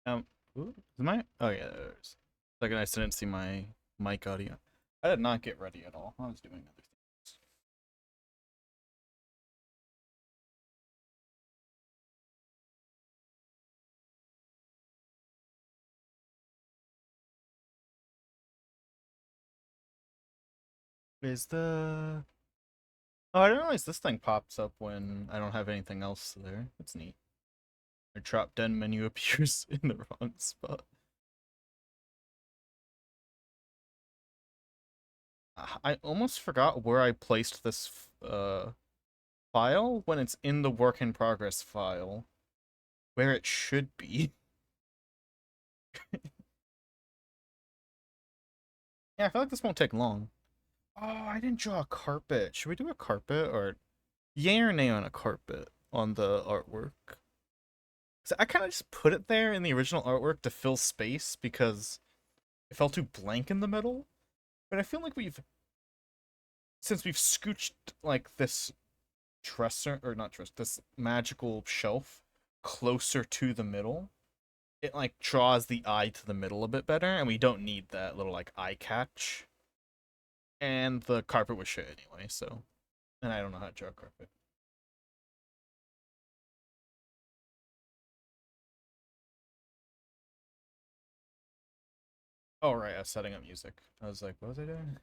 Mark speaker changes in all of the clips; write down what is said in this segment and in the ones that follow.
Speaker 1: Um, ooh, is my oh yeah, there's like I didn't see my mic audio. I did not get ready at all. I was doing other things. Is the Oh, I didn't realize this thing pops up when I don't have anything else there. That's neat. Your drop down menu appears in the wrong spot. I almost forgot where I placed this file when it's in the work in progress file, where it should be. Yeah, I feel like this won't take long. Oh, I didn't draw a carpet. Should we do a carpet or yay or nay on a carpet on the artwork? So I kind of just put it there in the original artwork to fill space because it felt too blank in the middle. But I feel like since we've scooched like this dresser, or not dresser, this magical shelf closer to the middle, it like draws the eye to the middle a bit better, and we don't need that little like eye catch. And the carpet was shit anyway, so. And I don't know how to draw a carpet. Oh, right, I was setting up music. I was like, what was I doing?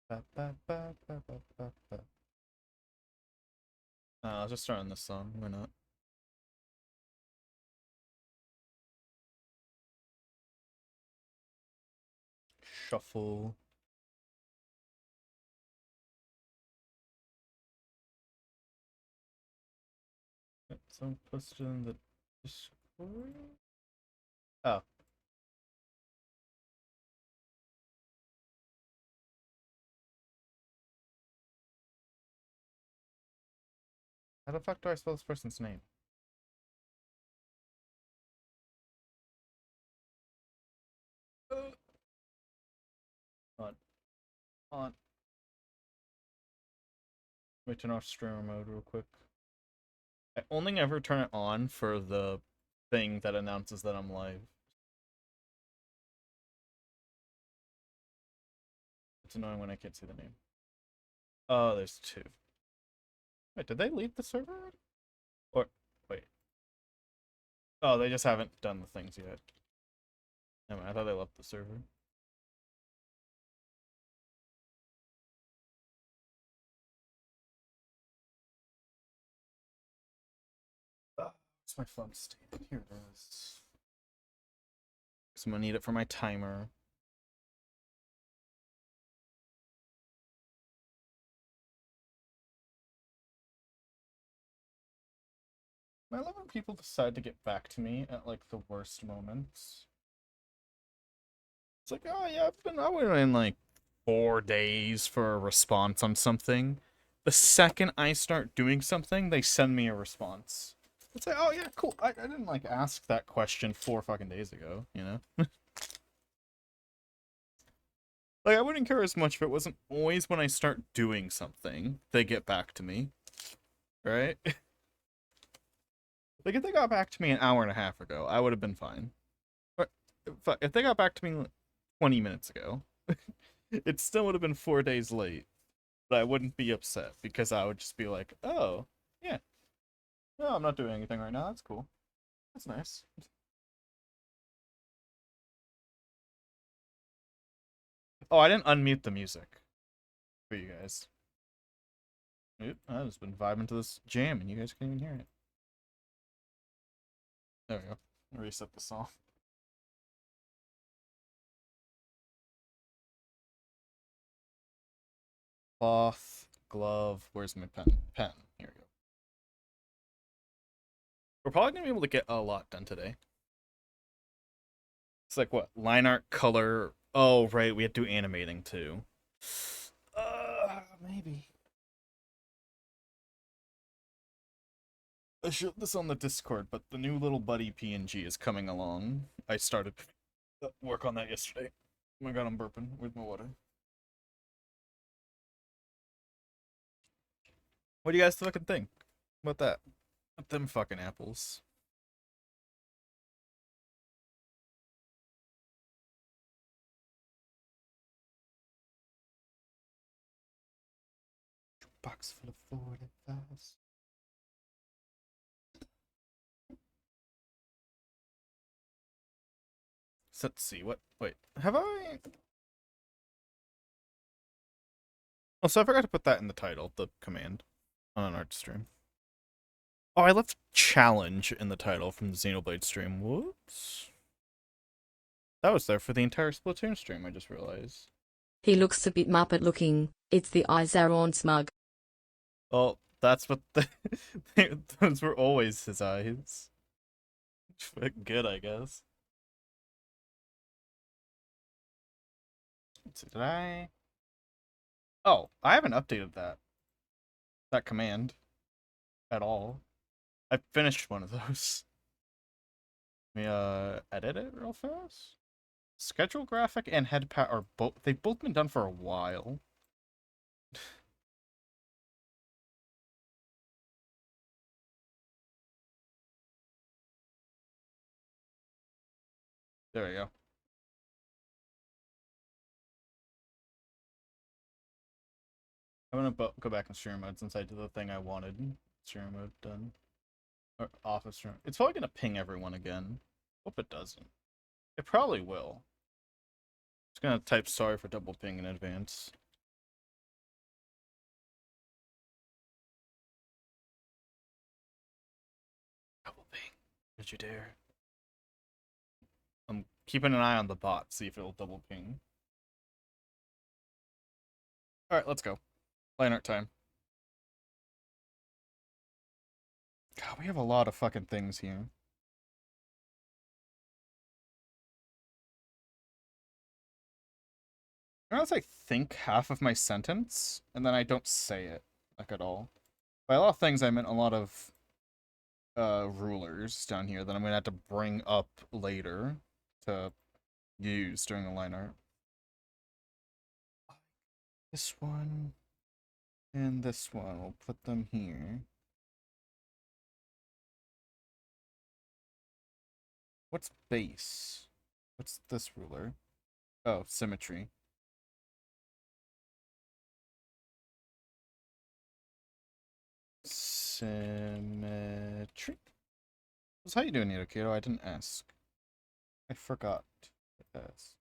Speaker 1: Ba, ba, ba, ba, ba, ba, ba. I'll just start on this song. Why not? Shuffle. Someone posted in the Discord. Oh, how the fuck do I spell this person's name? On, on. Let me turn off streamer mode real quick. I only ever turn it on for the thing that announces that I'm live. It's annoying when I can't see the name. Oh, there's two. Wait, did they leave the server? Or, wait. Oh, they just haven't done the things yet. Never mind, I thought they left the server. Where's my phone state? Here it is. So I'm gonna need it for my timer. I love when people decide to get back to me at like the worst moments. It's like, oh yeah, I went in like 4 days for a response on something. The second I start doing something, they send me a response. It's like, oh yeah, cool. I didn't like ask that question 4 fucking days ago, you know? Like I wouldn't care as much if it wasn't always when I start doing something, they get back to me. Right? Like if they got back to me an hour and a half ago, I would have been fine. But if they got back to me 20 minutes ago, it still would have been 4 days late. But I wouldn't be upset because I would just be like, oh, yeah, no, I'm not doing anything right now. That's cool. That's nice. Oh, I didn't unmute the music for you guys. Oop, I've just been vibing to this jam and you guys can't even hear it. There we go. Reset the song. Cloth, glove. Where's my pen? Pen. Here we go. We're probably gonna be able to get a lot done today. It's like what? Line art, color. Oh, right. We have to do animating too. Maybe. I showed this on the Discord, but the new little buddy PNG is coming along. I started work on that yesterday. Oh my god, I'm burping. Where's my water? What do you guys fucking think about that? About them fucking apples. Box full of 45s. So, let's see, what? Wait, have I? Oh, so I forgot to put that in the title, the command, on an art stream. Oh, I left challenge in the title from the Xenoblade stream. Whoops. That was there for the entire Splatoon stream, I just realized.
Speaker 2: He looks a bit Muppet looking. It's the Izaron smug.
Speaker 1: Oh, that's what the... those were always his eyes. Good, I guess. Let's see, did I... Oh, I haven't updated that command at all. I finished one of those. Let me edit it real fast. Schedule graphic and head pat are they've both been done for a while. There we go. I'm gonna go back in stream mode since I did the thing I wanted. Stream mode done. Or off of stream. It's probably gonna ping everyone again. Hope it doesn't. It probably will. Just gonna type sorry for double ping in advance. Double ping. Did you dare? I'm keeping an eye on the bot, see if it'll double ping. Alright, let's go. Line art time. God, we have a lot of fucking things here. Sometimes I think half of my sentence, and then I don't say it, like, at all. By a lot of things, I meant a lot of rulers down here that I'm gonna have to bring up later to use during the line art. This one and this one, we'll put them here. What's base? What's this ruler? Oh, symmetry. Symmetry? How you doing, Kato? I didn't ask. I forgot to ask.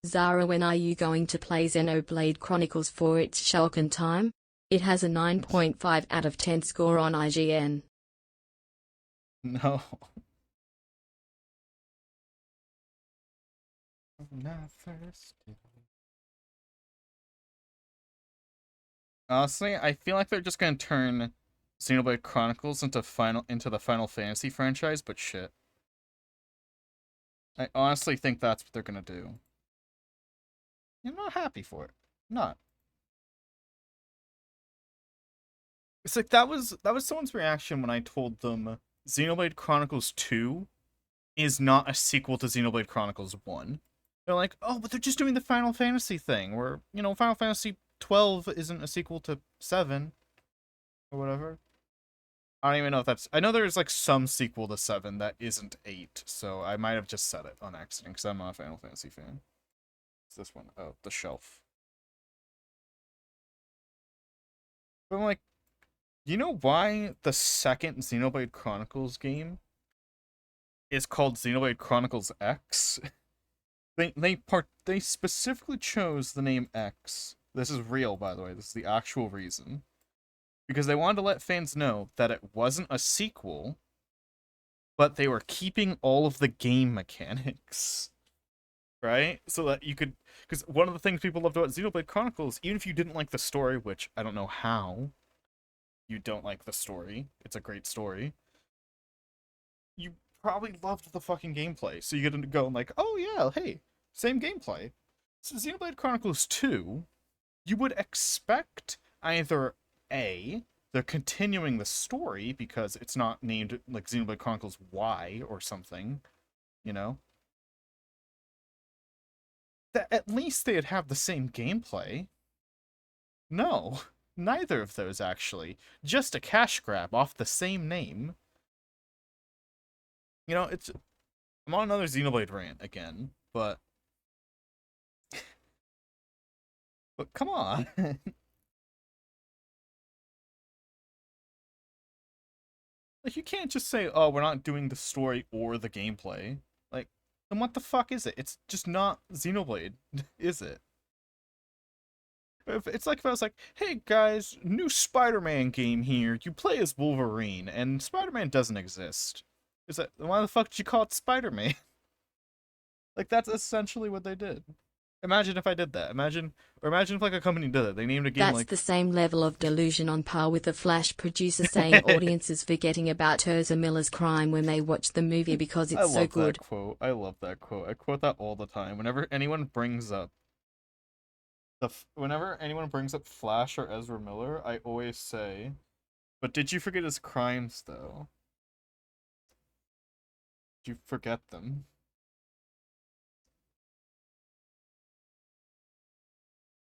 Speaker 2: Zara, when are you going to play Xenoblade Chronicles for its Shulkin time? It has a 9.5 out of 10 score on IGN.
Speaker 1: No. Honestly, I feel like they're just gonna turn Xenoblade Chronicles into the Final Fantasy franchise, but shit. I honestly think that's what they're gonna do. I'm not happy for it. I'm not. It's like that was someone's reaction when I told them Xenoblade Chronicles 2 is not a sequel to Xenoblade Chronicles 1. They're like, oh, but they're just doing the Final Fantasy thing, where, you know, Final Fantasy 12 isn't a sequel to 7 or whatever. I don't even know if that's... I know there's, like, some sequel to 7 that isn't 8, so I might have just said it on accident, because I'm not a Final Fantasy fan. It's this one. Oh, the shelf. But I'm like, you know why the second Xenoblade Chronicles game is called Xenoblade Chronicles X? They specifically chose the name X. This is real, by the way. This is the actual reason. Because they wanted to let fans know that it wasn't a sequel, but they were keeping all of the game mechanics. Right? So that you could... Because one of the things people loved about Xenoblade Chronicles, even if you didn't like the story, which I don't know how you don't like the story, it's a great story, you probably loved the fucking gameplay. So you get to go and like, oh yeah, hey, same gameplay. So Xenoblade Chronicles 2, you would expect either A, they're continuing the story because it's not named like Xenoblade Chronicles Y or something, you know? That at least they'd have the same gameplay. No, neither of those actually. Just a cash grab off the same name. You know, it's I'm on another Xenoblade rant again, but come on. Like you can't just say, "Oh, we're not doing the story or the gameplay." Like, then what the fuck is it? It's just not Xenoblade, is it? It's like if I was like, "Hey guys, new Spider-Man game here. You play as Wolverine, and Spider-Man doesn't exist." Is that why the fuck did you call it Spider-Man? Like that's essentially what they did. Imagine if I did that. Imagine if like a company did it. They named a game
Speaker 2: That's
Speaker 1: like
Speaker 2: the same level of delusion on par with the Flash producer saying audiences forgetting about Ezra Miller's crime when they watch the movie because
Speaker 1: I
Speaker 2: it's so
Speaker 1: love
Speaker 2: good.
Speaker 1: that quote. I love that quote. I quote that all the time. Whenever anyone brings up Flash or Ezra Miller, I always say, "But did you forget his crimes though? Did you forget them?"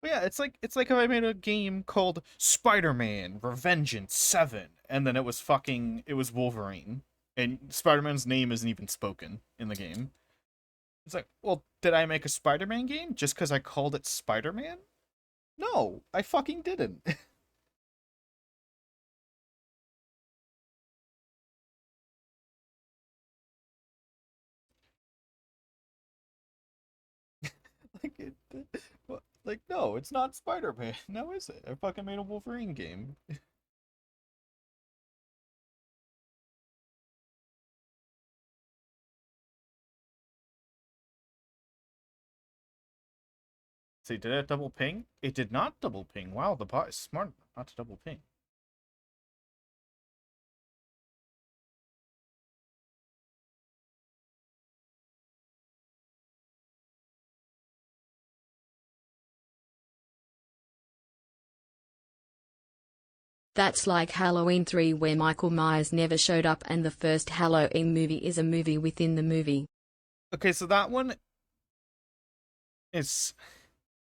Speaker 1: But yeah, it's like if I made a game called Spider-Man Revengeance 7 and then it was Wolverine and Spider-Man's name isn't even spoken in the game. It's like, well, did I make a Spider-Man game just because I called it Spider-Man? No, I fucking didn't. like, like, no, it's not Spider-Man. No, is it? I fucking made a Wolverine game. See, did it double ping? It did not double ping. Wow, the bot is smart enough not to double ping.
Speaker 2: That's like Halloween 3 where Michael Myers never showed up and the first Halloween movie is a movie within the movie.
Speaker 1: Okay, so that one is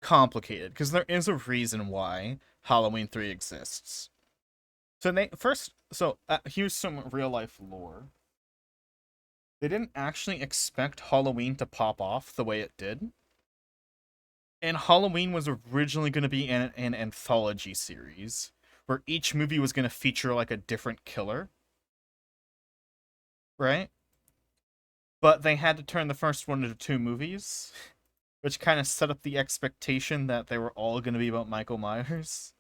Speaker 1: complicated because there is a reason why Halloween 3 exists. So here's some real life lore. They didn't actually expect Halloween to pop off the way it did. And Halloween was originally going to be an anthology series where each movie was going to feature like a different killer, right? But they had to turn the first one into two movies, which kind of set up the expectation that they were all going to be about Michael Myers.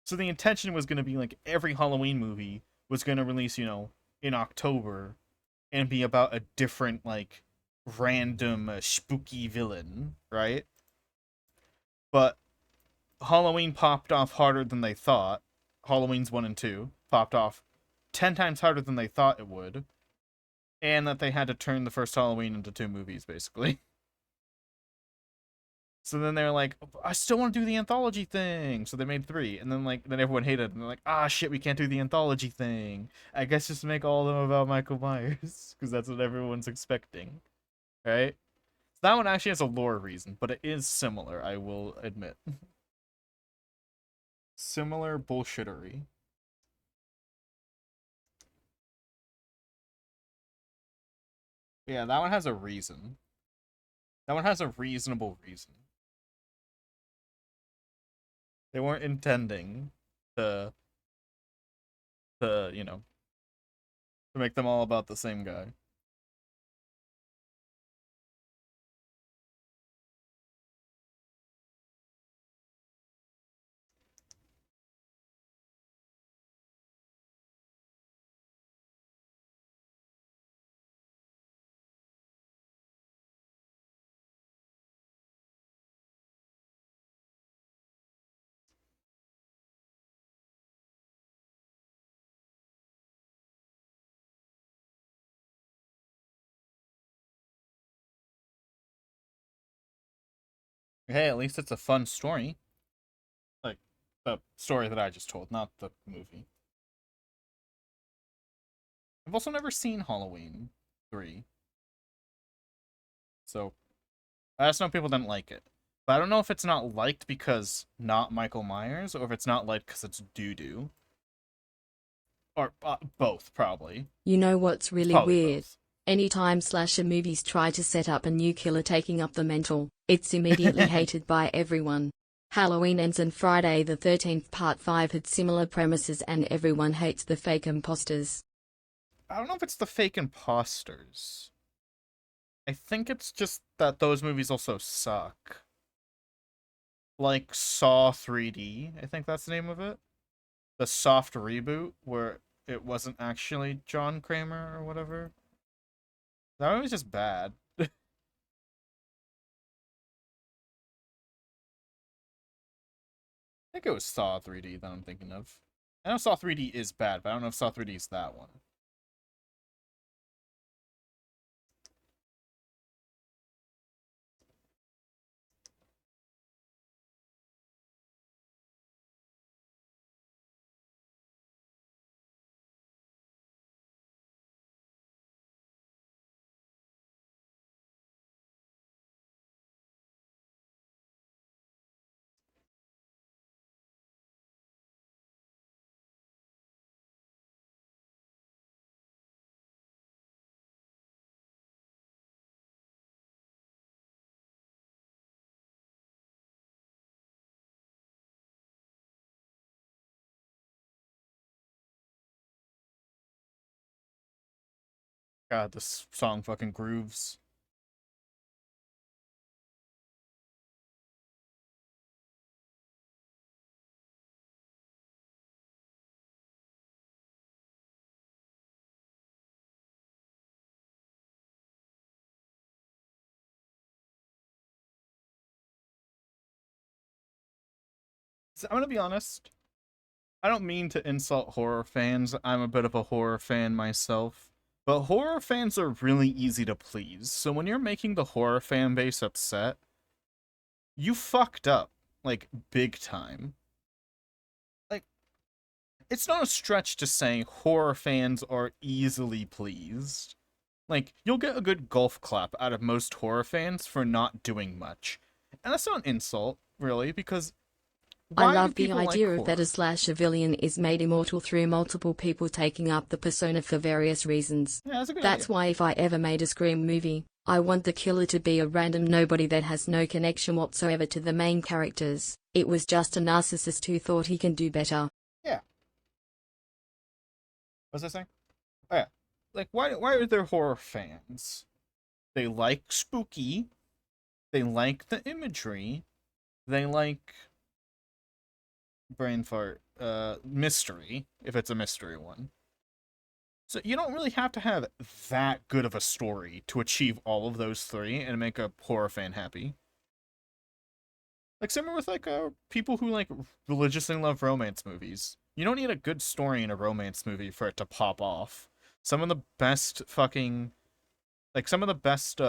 Speaker 1: So the intention was going to be like every Halloween movie was going to release, in October and be about a different, like, random spooky villain, right? But Halloween popped off harder than they thought. Halloween's 1 and 2 popped off 10 times harder than they thought it would. And that they had to turn the first Halloween into two movies, basically. So then they're like, I still want to do the anthology thing. So they made three. And then everyone hated it. And they're like, ah, shit, we can't do the anthology thing. I guess just make all of them about Michael Myers. Because that's what everyone's expecting. Right? So that one actually has a lore reason, but it is similar, I will admit. Similar bullshittery. Yeah, that one has a reason. That one has a reasonable reason. They weren't intending to, to, to make them all about the same guy. Hey, at least it's a fun story. Like the story that I just told, not the movie. I've also never seen Halloween 3. So, I just know people didn't like it. But I don't know if it's not liked because not Michael Myers, or if it's not liked because it's doo-doo. Or both, probably.
Speaker 2: You know what's
Speaker 1: It's
Speaker 2: really
Speaker 1: probably
Speaker 2: weird?
Speaker 1: both.
Speaker 2: Anytime slasher movies try to set up a new killer taking up the mantle, it's immediately hated by everyone. Halloween Ends and Friday the 13th Part 5 had similar premises and everyone hates the fake imposters.
Speaker 1: I don't know if it's the fake imposters. I think it's just that those movies also suck. Like Saw 3D, I think that's the name of it. The soft reboot where it wasn't actually John Kramer or whatever. That was just bad. I think it was Saw 3D that I'm thinking of. I know Saw 3D is bad, but I don't know if Saw 3D is that one. God, this song fucking grooves. So, I'm gonna be honest. I don't mean to insult horror fans. I'm a bit of a horror fan myself. But horror fans are really easy to please. So when you're making the horror fan base upset, you fucked up. Like, big time. Like, it's not a stretch to say horror fans are easily pleased. Like, you'll get a good golf clap out of most horror fans for not doing much. And that's not an insult, really, because
Speaker 2: I
Speaker 1: why do
Speaker 2: love the
Speaker 1: people like
Speaker 2: idea that a
Speaker 1: horror?
Speaker 2: slasher villain is made immortal through multiple people taking up the persona for various reasons.
Speaker 1: Yeah, that's a good
Speaker 2: That's
Speaker 1: idea.
Speaker 2: why if I ever made a Scream movie, I want the killer to be a random nobody that has no connection whatsoever to the main characters. It was just a narcissist who thought he can do better.
Speaker 1: Yeah. What's I saying? Oh yeah. Like why are there horror fans? They like spooky, they like the imagery, they like brain fart, mystery, if it's a mystery one. So you don't really have to have that good of a story to achieve all of those three and make a horror fan happy. Like similar with like people who like religiously love romance movies. You don't need a good story in a romance movie for it to pop off. Some of the best fucking some of the best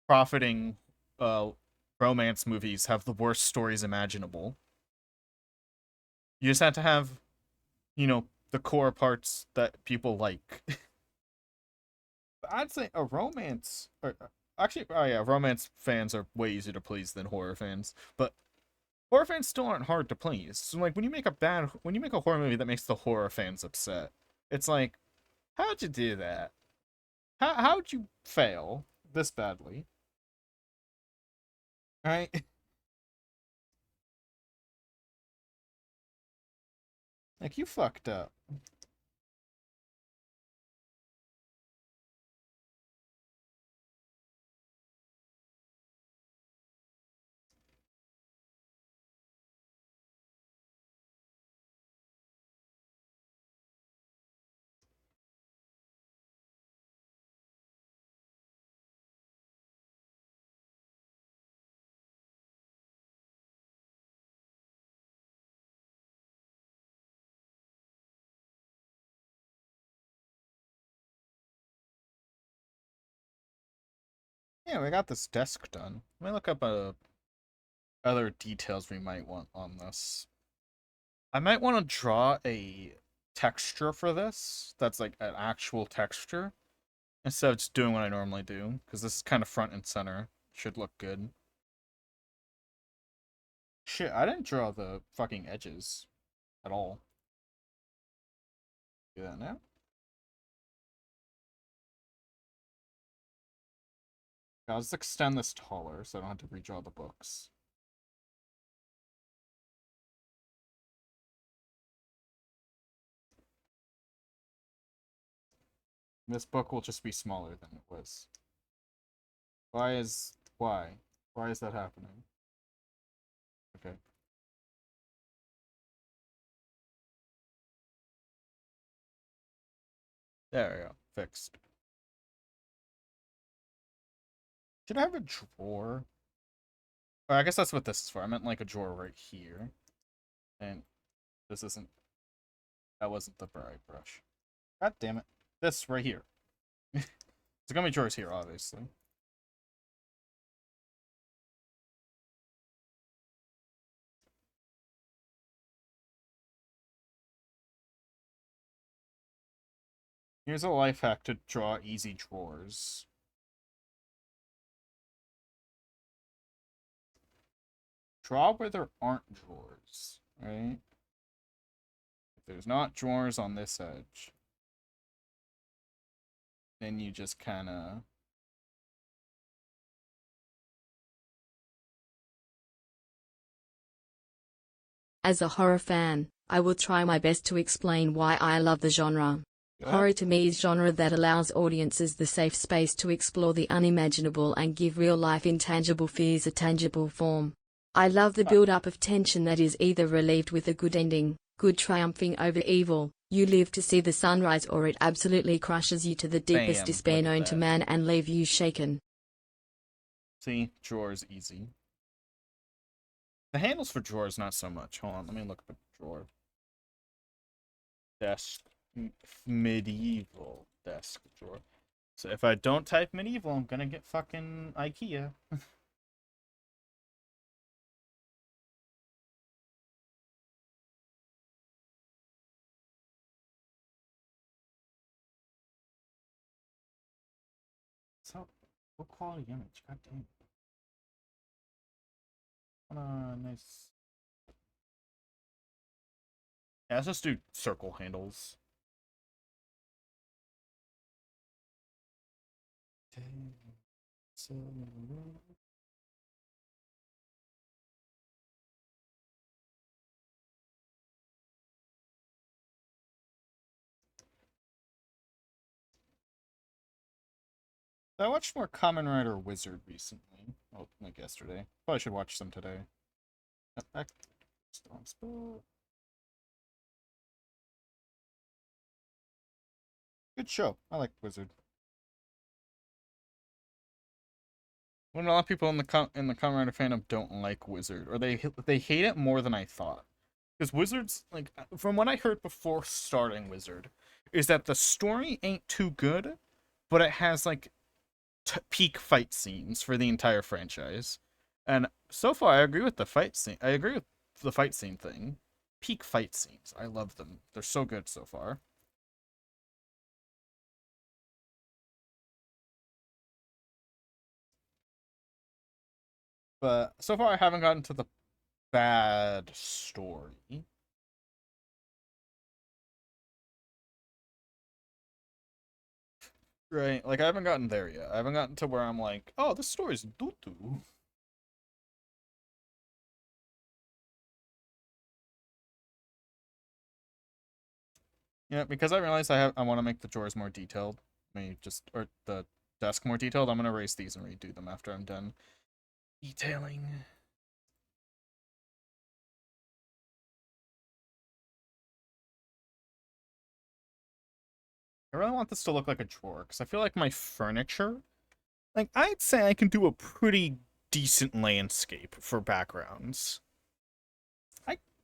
Speaker 1: profiting uh romance movies have the worst stories imaginable. You just have to have, the core parts that people like. I'd say a romance, or actually, oh yeah, romance fans are way easier to please than horror fans. But horror fans still aren't hard to please. So like when you make a horror movie that makes the horror fans upset, it's like, how'd you do that? How'd you fail this badly? Right? Like you fucked up. Yeah, we got this desk done. Let me look up other details we might want on this. I might want to draw a texture for this that's like an actual texture instead of just doing what I normally do, because this is kind of front and center. Should look good. Shit, I didn't draw the fucking edges at all. Do that now. I'll just extend this taller so I don't have to redraw the books. This book will just be smaller than it was. Why is that happening? Okay. There we go. Fixed. Should I have a drawer? Or I guess that's what this is for. I meant like a drawer right here. And this isn't... That wasn't the bright brush. God damn it. This right here. There's gonna be drawers here, obviously. Here's a life hack to draw easy drawers. Draw where there aren't drawers, right? If there's not drawers on this edge, then you just kind of...
Speaker 2: As a horror fan, I will try my best to explain why I love the genre.
Speaker 1: Yeah.
Speaker 2: Horror to me is genre that allows audiences the safe space to explore the unimaginable and give real-life intangible fears a tangible form. I love the build-up of tension that is either relieved with a good ending, good triumphing over evil, you live to see the sunrise, or it absolutely crushes you to the deepest
Speaker 1: Bam,
Speaker 2: despair
Speaker 1: look at
Speaker 2: known to
Speaker 1: that.
Speaker 2: man and leave you shaken.
Speaker 1: See? Drawers easy. The handles for drawers, not so much. Hold on, let me look at the drawer. Desk. Medieval desk drawer. So if I don't type medieval, I'm gonna get fucking IKEA. So, what quality image? God damn. Nice. Yeah, let's just do circle handles. So... I watched more Kamen Rider Wizard recently. Oh, like yesterday. Probably should watch some today. Good show. I like Wizard. When a lot of people in the Kamen Rider fandom don't like Wizard, or they hate it more than I thought. Because Wizard's, like, from what I heard before starting Wizard, is that the story ain't too good, but it has like peak fight scenes for the entire franchise. And so far, I agree with the fight scene. I agree with the fight scene thing. Peak fight scenes. I love them. They're so good so far. But so far, I haven't gotten to the bad story. Right, like I haven't gotten there yet. I haven't gotten to where I'm like, oh, this story's doo-doo. Yeah, because I realized I want to make the drawers more detailed. Or the desk more detailed. I'm gonna erase these and redo them after I'm done detailing. I really want this to look like a drawer because I feel like my furniture, like I'd say I can do a pretty decent landscape for backgrounds.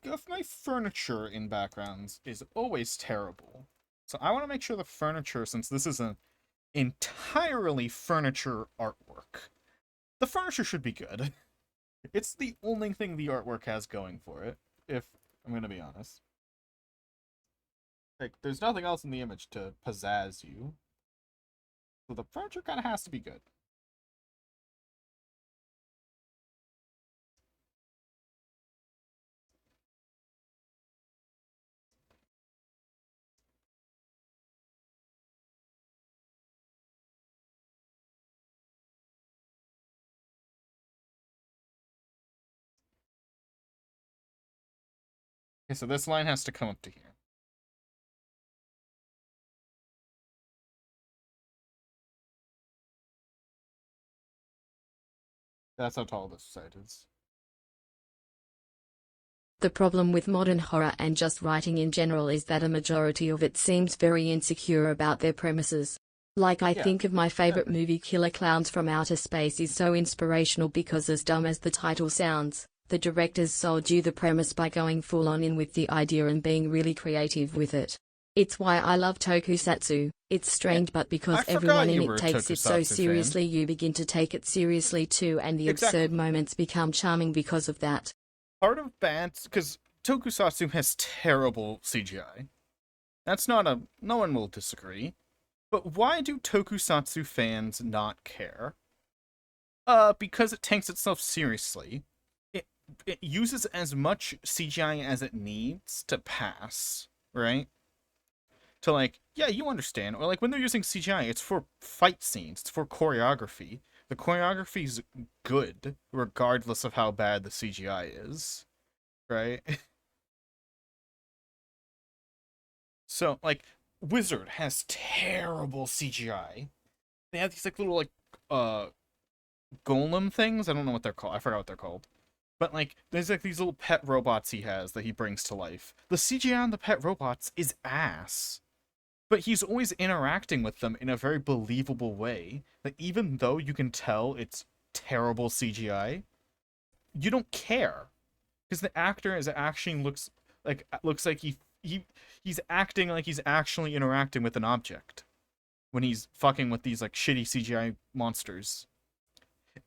Speaker 1: If my furniture in backgrounds is always terrible. So I want to make sure the furniture, since this is an entirely furniture artwork, the furniture should be good. It's the only thing the artwork has going for it, if I'm going to be honest. Like, there's nothing else in the image to pizzazz you. So the furniture kind of has to be good. Okay, so this line has to come up to here. That's how tall this side is.
Speaker 2: The problem with modern horror and just writing in general is that a majority of it seems very insecure about their premises. Like I
Speaker 1: Yeah,
Speaker 2: think of my favorite
Speaker 1: definitely.
Speaker 2: movie Killer Clowns from Outer Space is so inspirational because as dumb as the title sounds, the directors sold you the premise by going full on in with the idea and being really creative with it. It's why I love tokusatsu. It's
Speaker 1: Yeah,
Speaker 2: strange but because
Speaker 1: I
Speaker 2: everyone
Speaker 1: forgot
Speaker 2: in
Speaker 1: you
Speaker 2: it
Speaker 1: were a
Speaker 2: takes it so
Speaker 1: Tokusatsu fan.
Speaker 2: seriously you begin to take it seriously too and the absurd
Speaker 1: Exactly.
Speaker 2: moments become charming because of that.
Speaker 1: Part of bad, because Tokusatsu has terrible CGI. That's not a. No one will disagree. But why do Tokusatsu fans not care? Because it takes itself seriously. It it uses as much CGI as it needs to pass, right? To like, yeah, you understand. Or like when they're using CGI, it's for fight scenes, it's for choreography. The choreography's good, regardless of how bad the CGI is, right? So like Wizard has terrible CGI. They have these like little like uh golem things. I don't know what they're called. I forgot what they're called. But like there's like these little pet robots he has that he brings to life. The CGI on the pet robots is ass. But he's always interacting with them in a very believable way. That even though you can tell it's terrible CGI, you don't care. Because the actor is actually looks like he's acting like he's actually interacting with an object when he's fucking with these like shitty CGI monsters.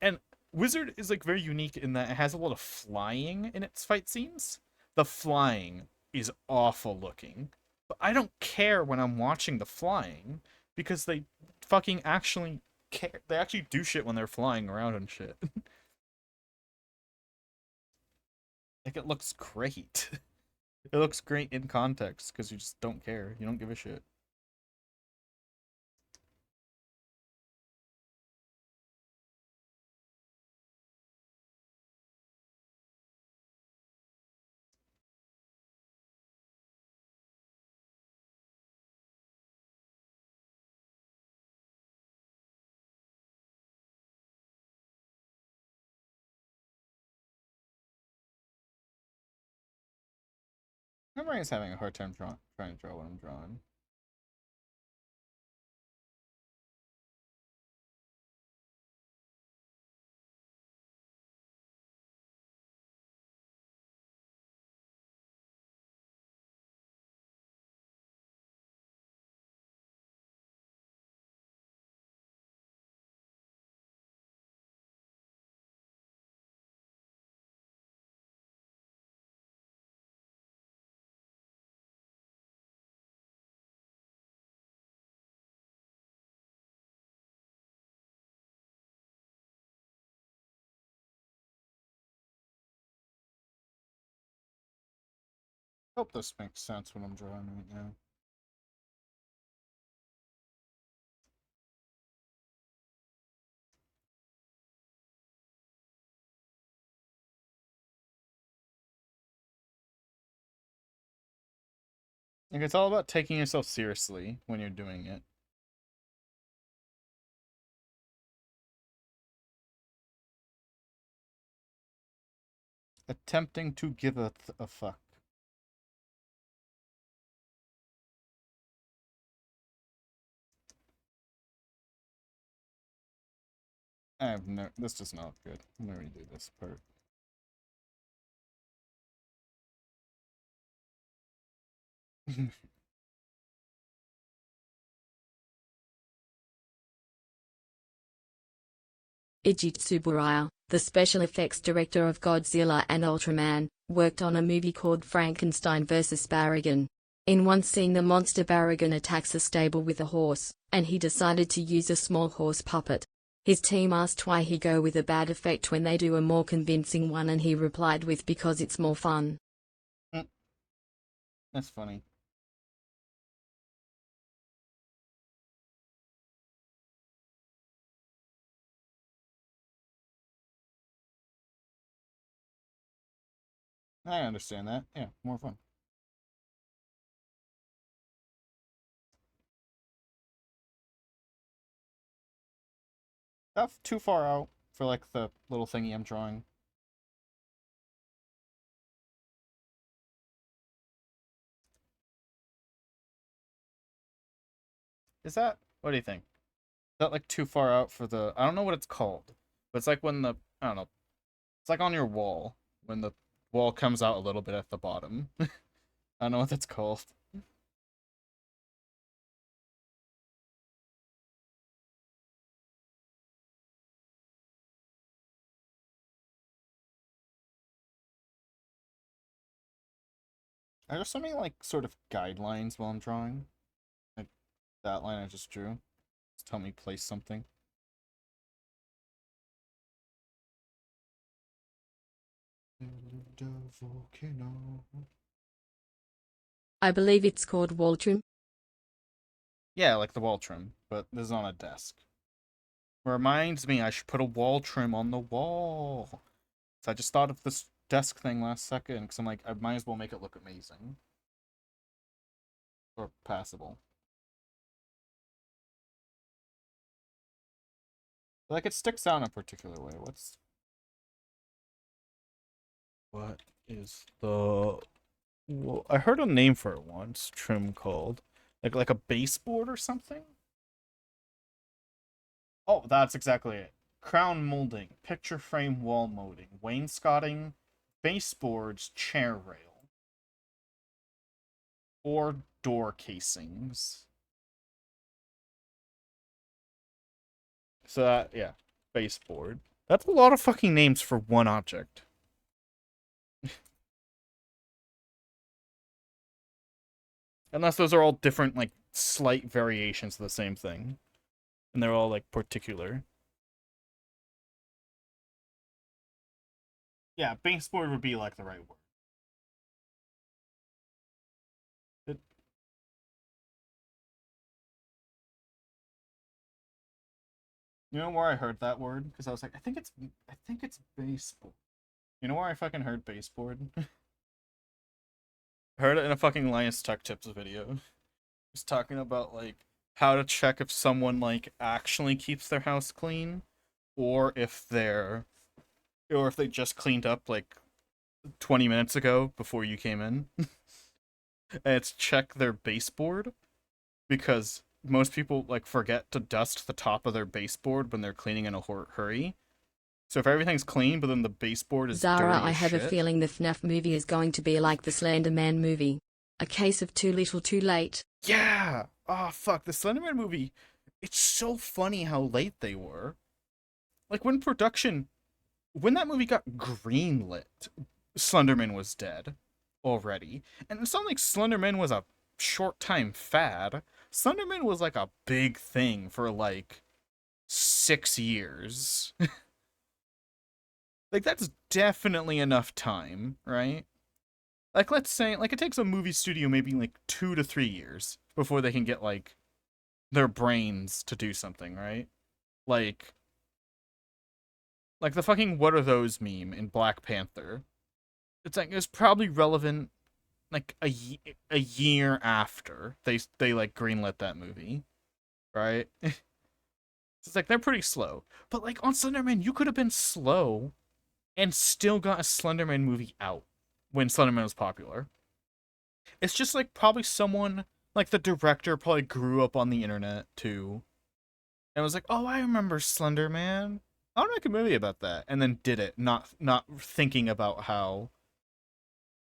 Speaker 1: And Wizard is like very unique in that it has a lot of flying in its fight scenes. The flying is awful looking, but I don't care when I'm watching the flying because they fucking actually care. They actually do shit when they're flying around and shit. Like it looks great. It looks great in context because you just don't care. You don't give a shit. My brain's having a hard time trying to draw what I'm drawing. Hope this makes sense what I'm drawing right now. Like it's all about taking yourself seriously when you're doing it. Attempting to give a fuck. I have no. This does not look good. I'm gonna redo this part.
Speaker 2: Eiji Tsuburaya, the special effects director of Godzilla and Ultraman, worked on a movie called Frankenstein vs. Baragon. In one scene, the monster Barragan attacks a stable with a horse, and he decided to use a small horse puppet. His team asked why he go with a bad effect when they do a more convincing one, and he replied with because it's more fun.
Speaker 1: That's funny. I understand that. Yeah, more fun. That's too far out for like the little thingy I'm drawing. Is that? What do you think? Is that like too far out for the? I don't know what it's called, but it's like when the I don't know. It's like on your wall when the wall comes out a little bit at the bottom. I don't know what that's called. Are there so many like sort of guidelines while I'm drawing? Like that line I just drew. Just tell me place something. Volcano.
Speaker 2: I believe it's called wall trim.
Speaker 1: Yeah, like the wall trim, but this is on a desk. Reminds me I should put a wall trim on the wall. So I just thought of this desk thing last second because I'm like, I might as well make it look amazing. Or passable. But like it sticks out in a particular way. What is the well, I heard a name for it once, trim called. Like a baseboard or something? Oh, that's exactly it. Crown molding, picture frame wall molding, wainscoting, baseboards, chair rail, or door casings. So that, yeah, baseboard. That's a lot of fucking names for one object. Unless those are all different, like, slight variations of the same thing. And they're all, like, particular. Yeah, baseboard would be, like, the right word. It, you know where I heard that word? Because I was like, I think it's baseboard. You know where I fucking heard baseboard? I heard it in a fucking Linus Tech Tips video. He's talking about like how to check if someone like actually keeps their house clean, or if they just cleaned up like 20 minutes ago before you came in. And it's check their baseboard because most people like forget to dust the top of their baseboard when they're cleaning in a hurry. So if everything's clean, but then the baseboard is
Speaker 2: Zara,
Speaker 1: dirty
Speaker 2: I
Speaker 1: as
Speaker 2: have a
Speaker 1: shit.
Speaker 2: feeling the FNAF movie is going to be like the Slender Man movie. A case of too little too late.
Speaker 1: Yeah. Oh fuck, the Slenderman movie. It's so funny how late they were. Like when that movie got greenlit, Slenderman was dead already. And it's not like Slenderman was a short time fad. Slenderman was like a big thing for like 6 years. Like that's definitely enough time, right? Like let's say like it takes a movie studio maybe like 2 to 3 years before they can get like their brains to do something, right? Like the fucking what are those meme in Black Panther. It's like it's probably relevant like a year after they like greenlit that movie, right? It's like they're pretty slow. But like on Slenderman, you could have been slow and still got a Slenderman movie out when Slenderman was popular. It's just like probably someone like the director probably grew up on the internet too and was like, "Oh, I remember Slender Man. I'll make a movie about that," and then did it, not thinking about how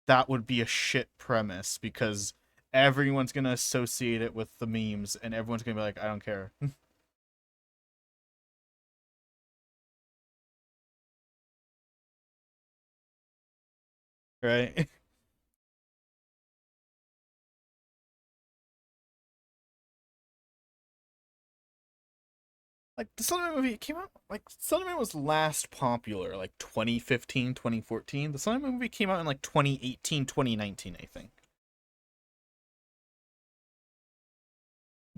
Speaker 1: that would be a shit premise because everyone's gonna associate it with the memes, and everyone's gonna be like, "I don't care," right? Like the Slenderman movie came out like Slenderman was last popular like 2015, 2014. The Slenderman movie came out in like 2018, 2019, I think.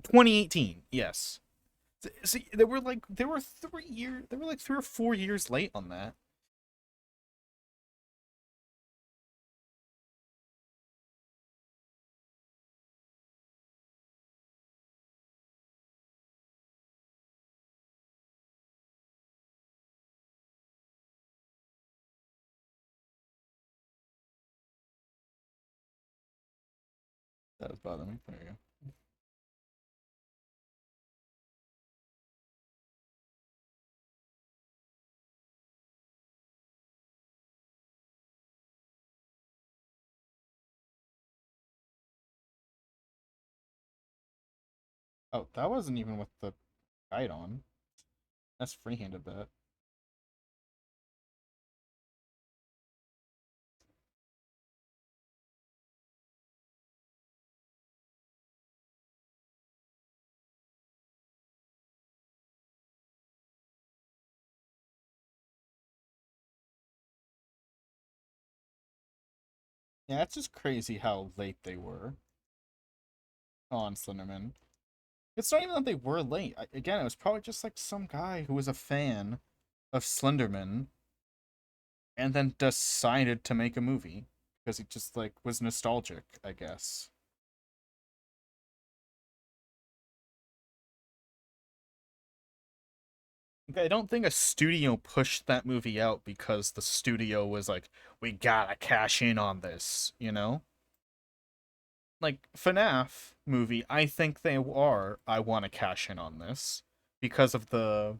Speaker 1: 2018, yes. See, they were like 3 or 4 years late on that. That was bothering me. There you go. Oh, that wasn't even with the guide on. That's free-handed that. Yeah, it's just crazy how late they were on Slenderman. It's not even that they were late. Again, it was probably just like some guy who was a fan of Slenderman and then decided to make a movie because he just like was nostalgic, I guess. I don't think a studio pushed that movie out because the studio was like, we gotta cash in on this, you know? Like FNAF movie, I think they are, I want to cash in on this because of the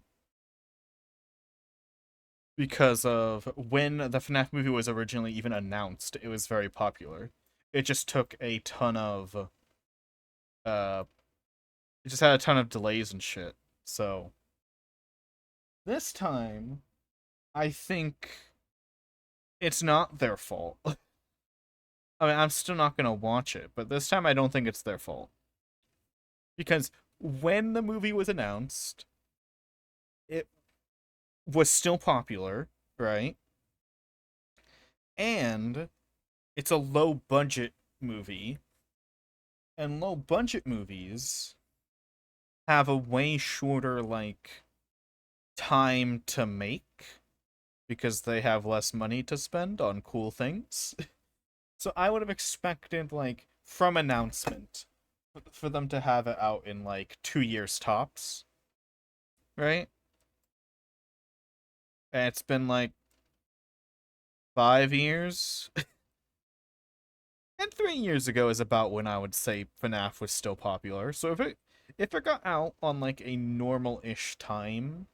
Speaker 1: because of when the FNAF movie was originally even announced, it was very popular. It just took a ton of uh it just had a ton of delays and shit. So this time I think it's not their fault. I mean, I'm still not gonna watch it, but this time I don't think it's their fault. Because when the movie was announced, it was still popular, right? And it's a low budget movie, and low budget movies have a way shorter like time to make because they have less money to spend on cool things. So I would have expected like from announcement for them to have it out in like 2 years tops, right? And it's been like 5 years. And 3 years ago is about when I would say FNAF was still popular. So if it got out on like a normal-ish time,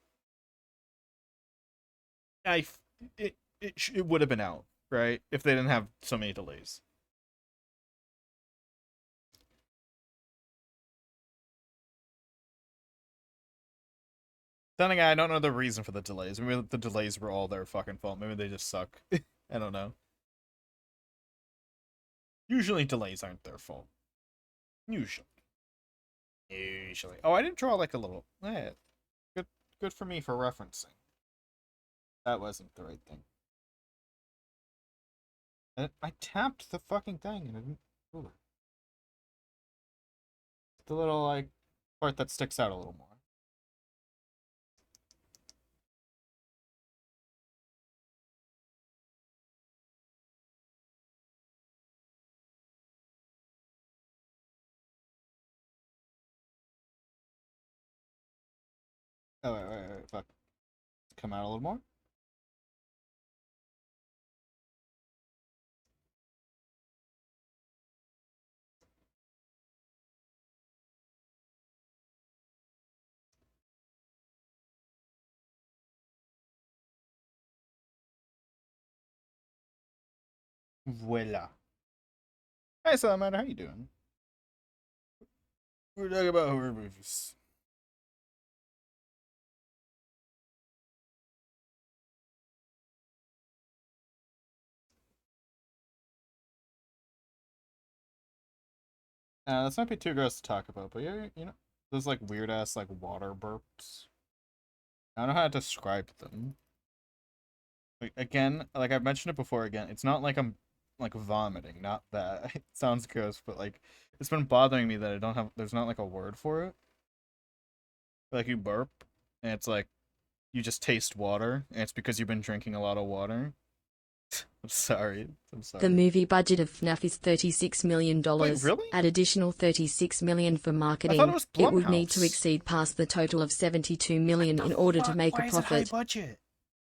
Speaker 1: I it would have been out, right? If they didn't have so many delays. Then again, I don't know the reason for the delays. Maybe the delays were all their fucking fault. Maybe they just suck. I don't know. Usually delays aren't their fault. Usually. Usually. Oh, I didn't draw like a little. Good, good for me for referencing. That wasn't the right thing. And I tapped the fucking thing and it didn't move it. The little like part that sticks out a little more. Oh wait, fuck. Come out a little more. Voila. Hey, Salamander, how you doing? We're talking about horror movies. This might be too gross to talk about, but yeah, those like weird ass like water burps. I don't know how to describe them. Like, again, like I've mentioned it before again, it's not like I'm like vomiting, not that. It sounds gross, but like it's been bothering me that I don't have there's not like a word for it. Like you burp and it's like you just taste water and it's because you've been drinking a lot of water. I'm sorry. I'm
Speaker 2: The
Speaker 1: sorry.
Speaker 2: movie budget of FNAF is $36 million.
Speaker 1: Wait, really?
Speaker 2: Add additional $36 million for
Speaker 1: I thought it
Speaker 2: marketing.
Speaker 1: was
Speaker 2: It would need to
Speaker 1: Blumhouse.
Speaker 2: exceed past the total of $72
Speaker 1: What
Speaker 2: million
Speaker 1: the
Speaker 2: in order to
Speaker 1: fuck?
Speaker 2: make a
Speaker 1: Why is it high
Speaker 2: profit.
Speaker 1: budget?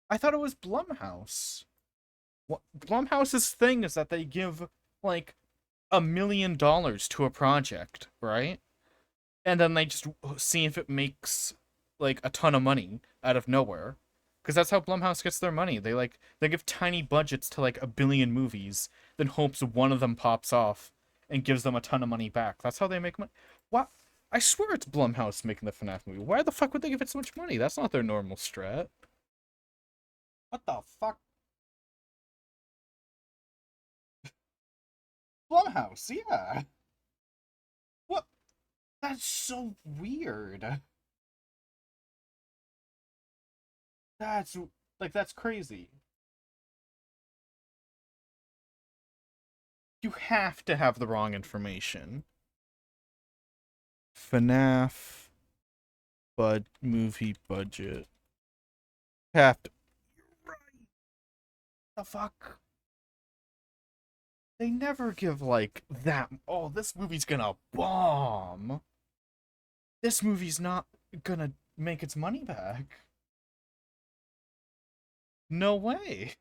Speaker 1: I thought it was Blumhouse. What Blumhouse's thing is that they give like $1 million to a project, right? And then they just see if it makes like a ton of money out of nowhere. Because that's how Blumhouse gets their money. They give tiny budgets to like a billion movies, then hopes one of them pops off and gives them a ton of money back. That's how they make money. What? I swear it's Blumhouse making the FNAF movie. Why the fuck would they give it so much money? That's not their normal strat. What the fuck? Blumhouse, yeah. What? That's so weird. That's that's crazy. You have to have the wrong information. FNAF movie budget. Have to. Right. The fuck? They never give like that. Oh, this movie's gonna bomb. This movie's not gonna make its money back. No way.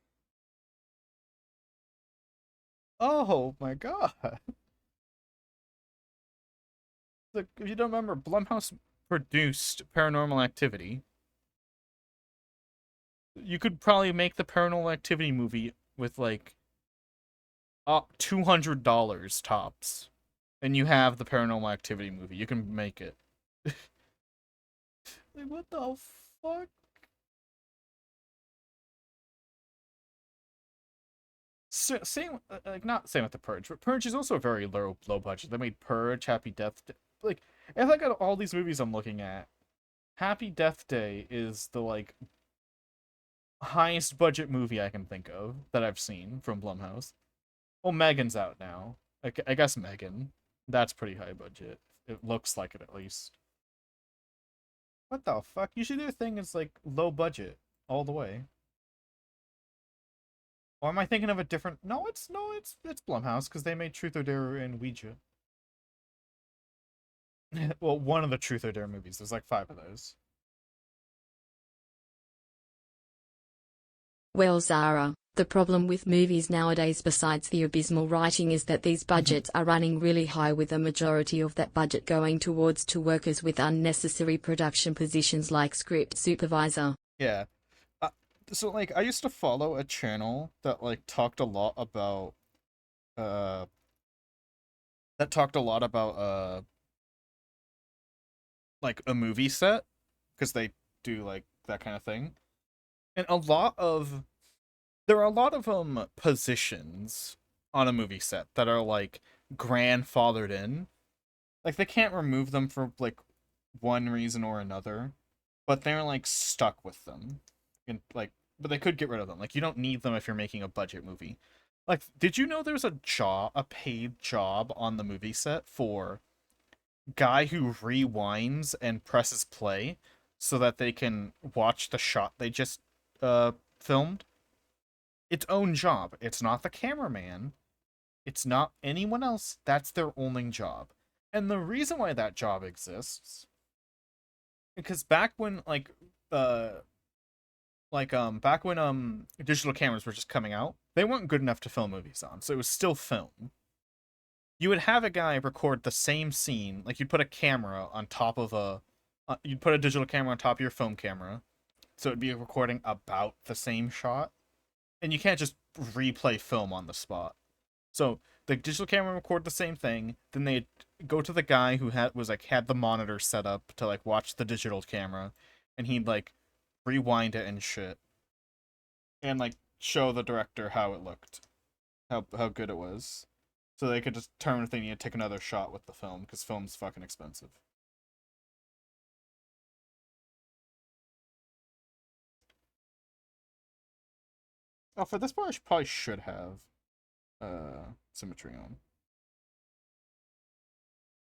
Speaker 1: Oh my god. Look, if you don't remember, Blumhouse produced Paranormal Activity. You could probably make the Paranormal Activity movie with like $200 tops, and you have the Paranormal Activity movie. You can make it. Like, what the fuck? Same, like not same with the Purge, but Purge is also a very low budget. They made Purge, Happy Death Day. Like, if I look at all these movies I'm looking at, Happy Death Day is the like highest budget movie I can think of that I've seen from Blumhouse. Well, Megan's out now. I guess Megan. That's pretty high budget. It looks like it at least. What the fuck? Usually their thing is like low budget all the way. Or am I thinking of a different? No, it's Blumhouse because they made Truth or Dare and Ouija. Well, one of the Truth or Dare movies. There's like five of those.
Speaker 2: Well, Zara, the problem with movies nowadays, besides the abysmal writing, is that these budgets are running really high, with a majority of that budget going towards to workers with unnecessary production positions like script supervisor.
Speaker 1: Yeah. Uh, so like I used to follow a channel that like talked a lot about uh like a movie set because they do like that kind of thing. And there are a lot of positions on a movie set that are like grandfathered in. Like they can't remove them for like one reason or another, but they're like stuck with them. And like but they could get rid of them. Like you don't need them if you're making a budget movie. Like did you know there's a paid job on the movie set for guy who rewinds and presses play so that they can watch the shot they just filmed? Its own job. It's not the cameraman. It's not anyone else. That's their only job. And the reason why that job exists, because uh back when digital cameras were just coming out, they weren't good enough to film movies on, so it was still film. You would have a guy record the same scene, like you'd put a camera on top of you'd put a digital camera on top of your film camera, so it'd be recording about the same shot, and you can't just replay film on the spot. So the digital camera would record the same thing, then they'd go to the guy who had the monitor set up to like watch the digital camera, and he'd like rewind it and shit, and like show the director how it looked, how good it was, so they could just determine if they need to take another shot with the film because film's fucking expensive. Oh, for this part, I probably should have symmetry on.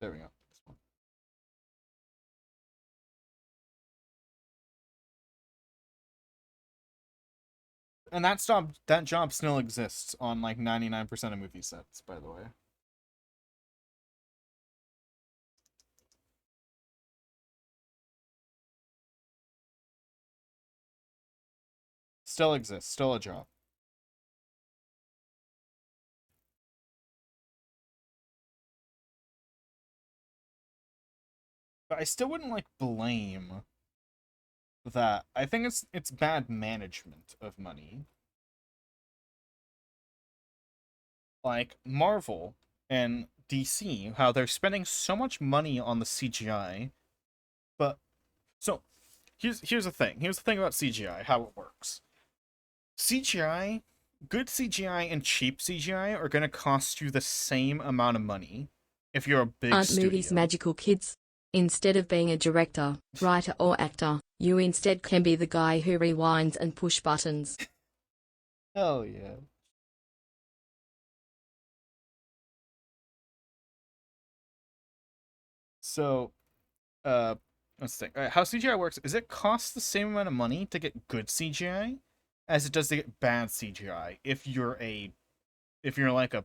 Speaker 1: There we go. This one. And that job still exists on like 99% of movie sets, by the way. Still exists, still a job. But I still wouldn't like blame that. I think it's bad management of money. Like Marvel and DC, how they're spending so much money on the CGI, but so here's the thing. Here's the thing about CGI, how it works. CGI, good CGI and cheap CGI are gonna cost you the same amount of money if you're a big
Speaker 2: Aren't
Speaker 1: studio.
Speaker 2: movies magical, kids? Instead of being a director, writer, or actor, you instead can be the guy who rewinds and push buttons.
Speaker 1: Hell yeah. So, let's think. How CGI works is it costs the same amount of money to get good CGI as it does to get bad CGI if you're like a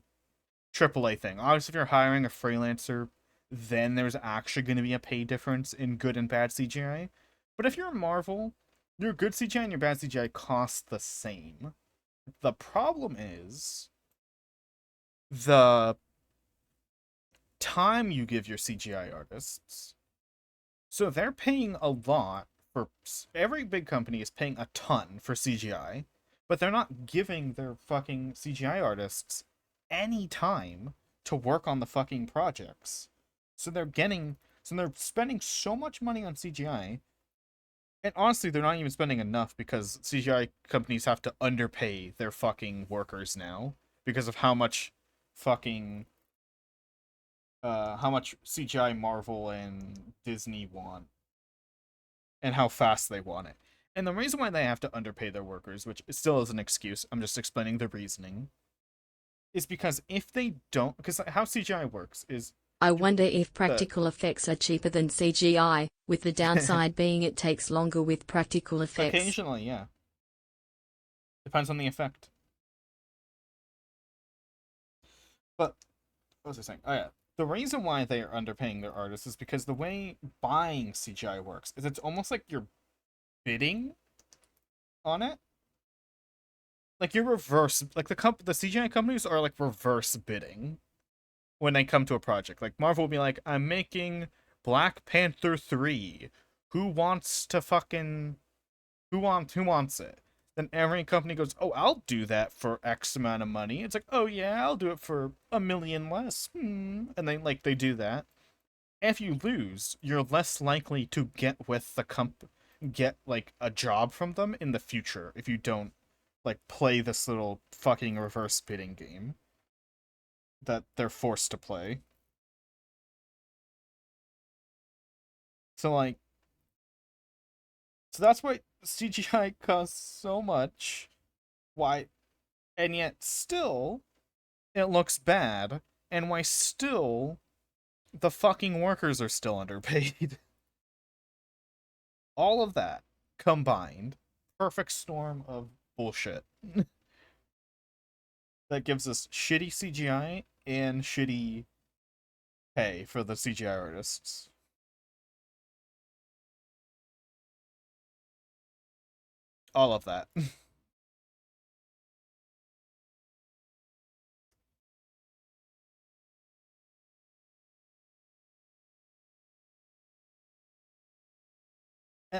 Speaker 1: AAA thing. Obviously, if you're hiring a freelancer, then there's actually going to be a pay difference in good and bad CGI. But if you're a Marvel, your good CGI and your bad CGI cost the same. The problem is the time you give your CGI artists. So they're paying a lot for every big company is paying a ton for CGI, but they're not giving their fucking CGI artists any time to work on the fucking projects. So they're spending so much money on CGI, and honestly, they're not even spending enough because CGI companies have to underpay their fucking workers now because of fucking how much CGI Marvel and Disney want and how fast they want it. And the reason why they have to underpay their workers, which still is an excuse, I'm just explaining the reasoning, is because if they don't, because how CGI works is
Speaker 2: I wonder if practical effects are cheaper than CGI, with the downside being it takes longer with practical effects.
Speaker 1: Occasionally, yeah. Depends on the effect. But what was I saying? Oh yeah. The reason why they are underpaying their artists is because the way buying CGI works is it's almost like you're bidding on it. Like you're reverse, like the CGI companies are like reverse bidding when they come to a project. Like Marvel will be like, I'm making Black Panther 3. Who wants to fucking who wants it? Then every company goes, "Oh, I'll do that for X amount of money." It's like, "Oh yeah, I'll do it for $1 million less." And they do that. If you lose, you're less likely to get like a job from them in the future if you don't like play this little fucking reverse bidding game that they're forced to play. So like so that's why CGI costs so much. Why and yet still it looks bad, and why still the fucking workers are still underpaid. All of that combined, perfect storm of bullshit that gives us shitty CGI and shitty pay for the CGI artists. All of that.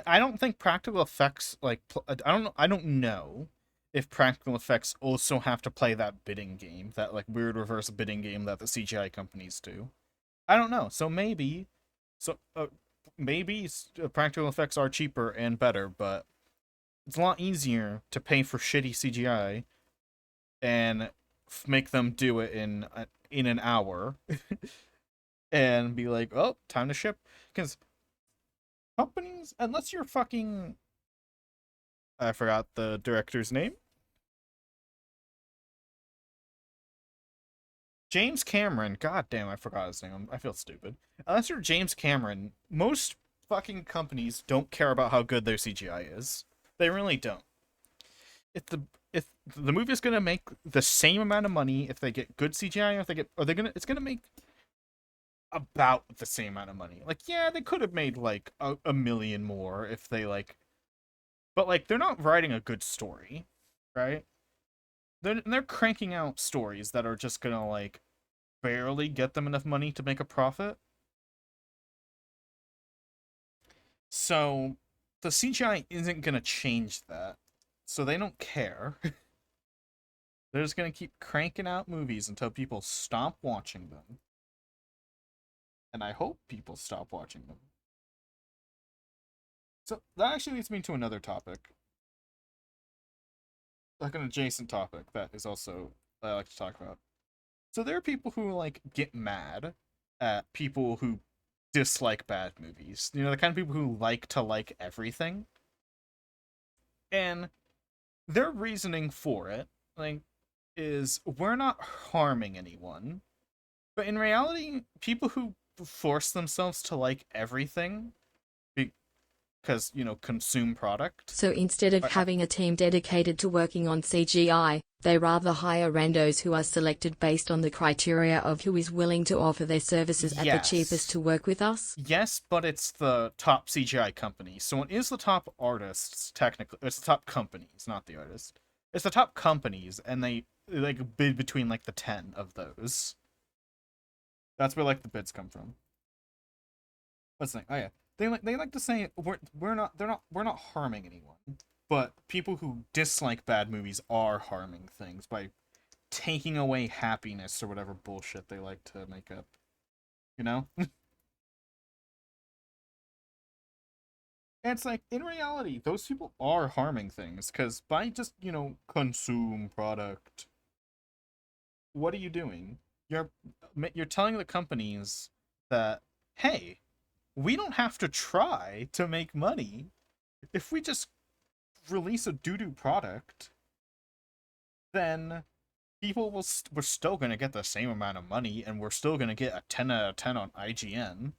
Speaker 1: I don't think practical effects I don't know if practical effects also have to play that bidding game, that like weird reverse bidding game that the CGI companies do. I don't know. So maybe practical effects are cheaper and better, but it's a lot easier to pay for shitty CGI and make them do it in an hour and be like, "Oh, time to ship." Because companies, unless you're fucking, I forgot the director's name. James Cameron, god damn, I forgot his name. I feel stupid. Unless you're James Cameron, most fucking companies don't care about how good their CGI is. They really don't. If the if the movie is gonna make the same amount of money if they get good CGI, or if they get, or they're gonna, it's gonna make about the same amount of money. Like, yeah, they could have made like a million more if they like, but like they're not writing a good story, right? They're cranking out stories that are just gonna like barely get them enough money to make a profit. So the CGI isn't gonna change that. So they don't care. They're just gonna keep cranking out movies until people stop watching them. And I hope people stop watching them. So that actually leads me to another topic. Like an adjacent topic that is also that I like to talk about. So there are people who like get mad at people who dislike bad movies. You know, the kind of people who like to like everything. And their reasoning for it, like, is we're not harming anyone. But in reality, people who force themselves to like everything because, you know, consume product.
Speaker 2: So instead of having a team dedicated to working on CGI, they rather hire randos who are selected based on the criteria of who is willing to offer their services at the cheapest to work with us?
Speaker 1: Yes, but it's the top CGI company. So it is the top artists, technically. It's the top companies, not the artist. It's the top companies, and they like bid between like the 10 of those. That's where like the bids come from. What's the thing? Oh yeah. They like to say we're not harming anyone. But people who dislike bad movies are harming things by taking away happiness or whatever bullshit they like to make up. You know? And it's like, in reality, those people are harming things, because by just, you know, consume product, what are you doing? You're you're telling the companies that, hey, we don't have to try to make money. If we just release a doo-doo product, then people will we're still going to get the same amount of money, and we're still going to get a 10 out of 10 on IGN.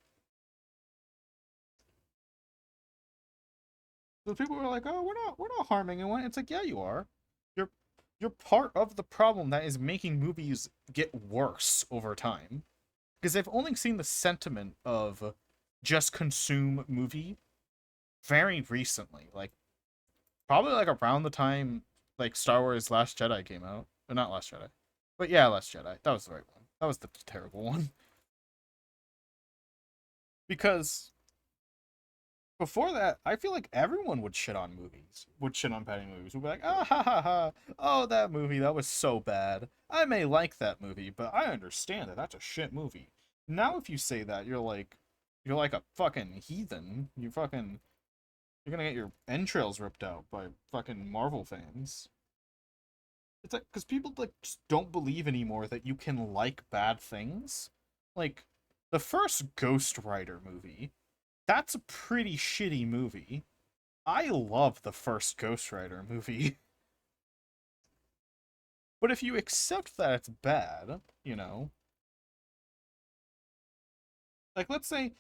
Speaker 1: So people are like, "Oh, we're not harming anyone." It's like, "Yeah, you are. You're you're part of the problem that is making movies get worse over time." Because they've only seen the sentiment of just consume movie very recently, like probably like around the time like Star Wars Last Jedi came out. Or not Last Jedi. But yeah, Last Jedi. That was the right one. That was the terrible one. Because before that, I feel like everyone would shit on movies. Would shit on bad movies. Would be like, ah ha ha ha. Oh, that movie, that was so bad. I may like that movie, but I understand that that's a shit movie. Now if you say that, you're like a fucking heathen. You're gonna get your entrails ripped out by fucking Marvel fans. It's like, because people like just don't believe anymore that you can like bad things. Like the first Ghost Rider movie, that's a pretty shitty movie. I love the first Ghost Rider movie. But if you accept that it's bad, you know, like let's say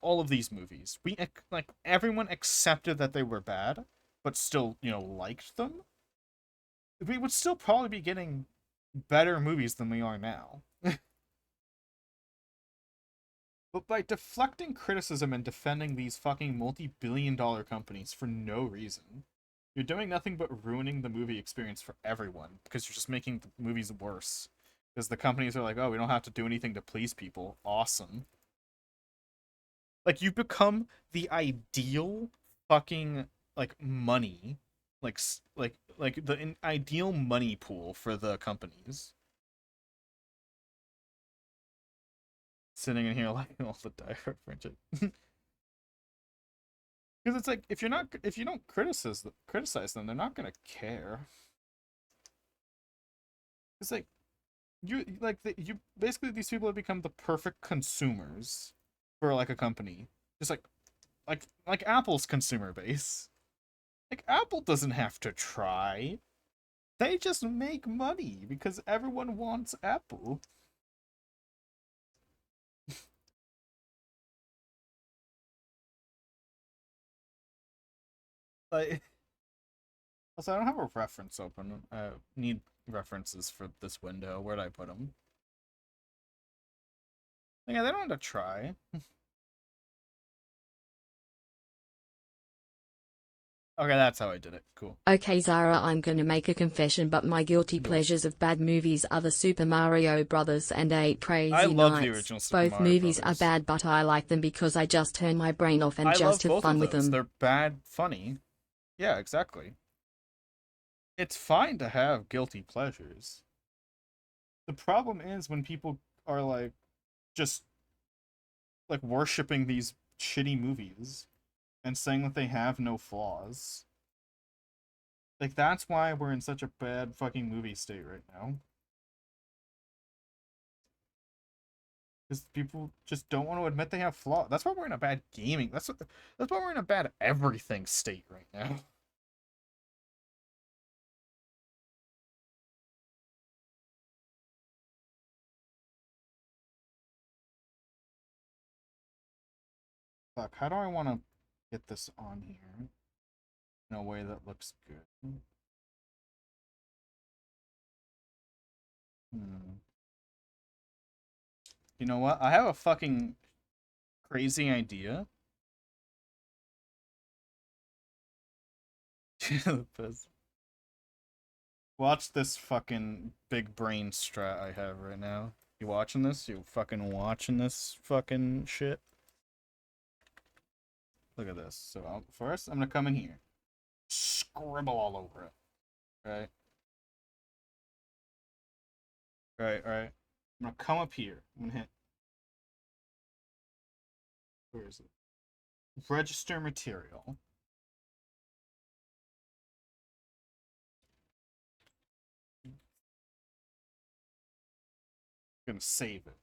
Speaker 1: all of these movies, like everyone accepted that they were bad, but still, you know, liked them, we would still probably be getting better movies than we are now. But by deflecting criticism and defending these fucking multi-billion-dollar companies for no reason, you're doing nothing but ruining the movie experience for everyone, because you're just making the movies worse. Because the companies are like, oh, we don't have to do anything to please people. Awesome. Like, you've become the ideal fucking, like, money. Like the ideal money pool for the companies. Sitting in here like all the Die Hard franchise. Because it's like, if you don't criticize them, they're not gonna care. It's like you basically, these people have become the perfect consumers for like a company. Just like Apple's consumer base. Like Apple doesn't have to try. They just make money because everyone wants Apple. Like, also, I don't have a reference open. I need references for this window. Where'd I put them? Yeah, they don't have to try. Okay, that's how I did it. Cool.
Speaker 2: Okay, Zara, I'm gonna make a confession, but my guilty
Speaker 1: Do it.
Speaker 2: pleasures of bad movies are the Super Mario Brothers and 8 Crazy
Speaker 1: I love the
Speaker 2: Nights.
Speaker 1: original Super
Speaker 2: Both
Speaker 1: Mario
Speaker 2: movies
Speaker 1: Brothers.
Speaker 2: are bad, but I like them because I just turn my brain off and
Speaker 1: I
Speaker 2: just
Speaker 1: love
Speaker 2: have
Speaker 1: both
Speaker 2: fun
Speaker 1: of
Speaker 2: with
Speaker 1: those.
Speaker 2: them.
Speaker 1: They're bad, funny. Yeah, exactly. It's fine to have guilty pleasures. The problem is when people are like just like worshiping these shitty movies and saying that they have no flaws. Like that's why we're in such a bad fucking movie state right now. Because people just don't want to admit they have flaws. That's why we're in a bad gaming. That's why we're in a bad everything state right now. Fuck, how do I want to get this on here in a way that looks good? Hmm. You know what? I have a fucking crazy idea. Watch this fucking big brain strat I have right now. You watching this? You fucking watching this fucking shit? Look at this. So first, I'm gonna come in here, scribble all over it. Right, right. I'm gonna come up here. I'm gonna hit. Where is it? Register material. Gonna save it.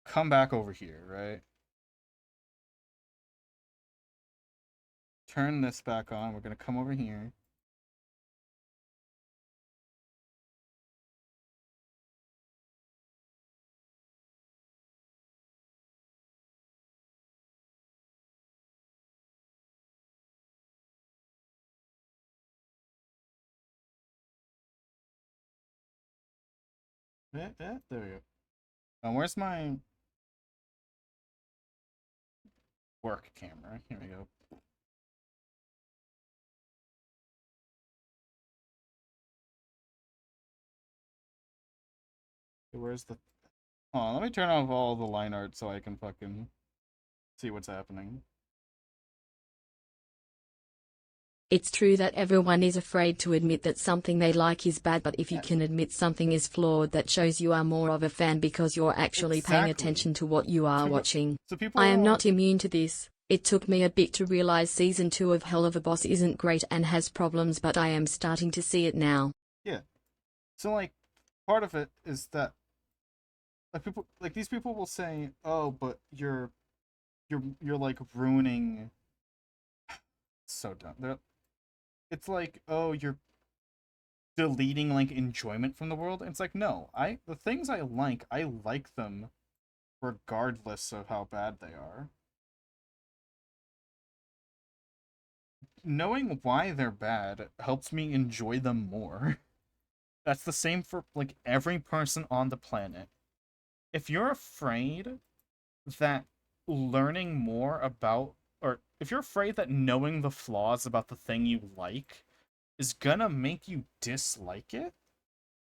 Speaker 1: Come back over here, right? Turn this back on. We're gonna come over here. There we go. Where's my work camera? Here we go. Where's the... Oh, let me turn off all the line art so I can fucking see what's happening.
Speaker 2: It's true that everyone is afraid to admit that something they like is bad, but if you can admit something is flawed, that shows you are more of a fan because you're actually paying attention to what you are watching.
Speaker 1: So people
Speaker 2: I am not immune to this. It took me a bit to realize season 2 of Hell of a Boss isn't great and has problems, but I am starting to see it now.
Speaker 1: Yeah. So like part of it is that like people like these people will say, "Oh, but you're like ruining." So dumb. It's like, "Oh, you're deleting like enjoyment from the world." And it's like, "No, the things I like them regardless of how bad they are." Knowing why they're bad helps me enjoy them more. That's the same for like every person on the planet. If you're afraid that learning more about, or if you're afraid that knowing the flaws about the thing you like is gonna make you dislike it,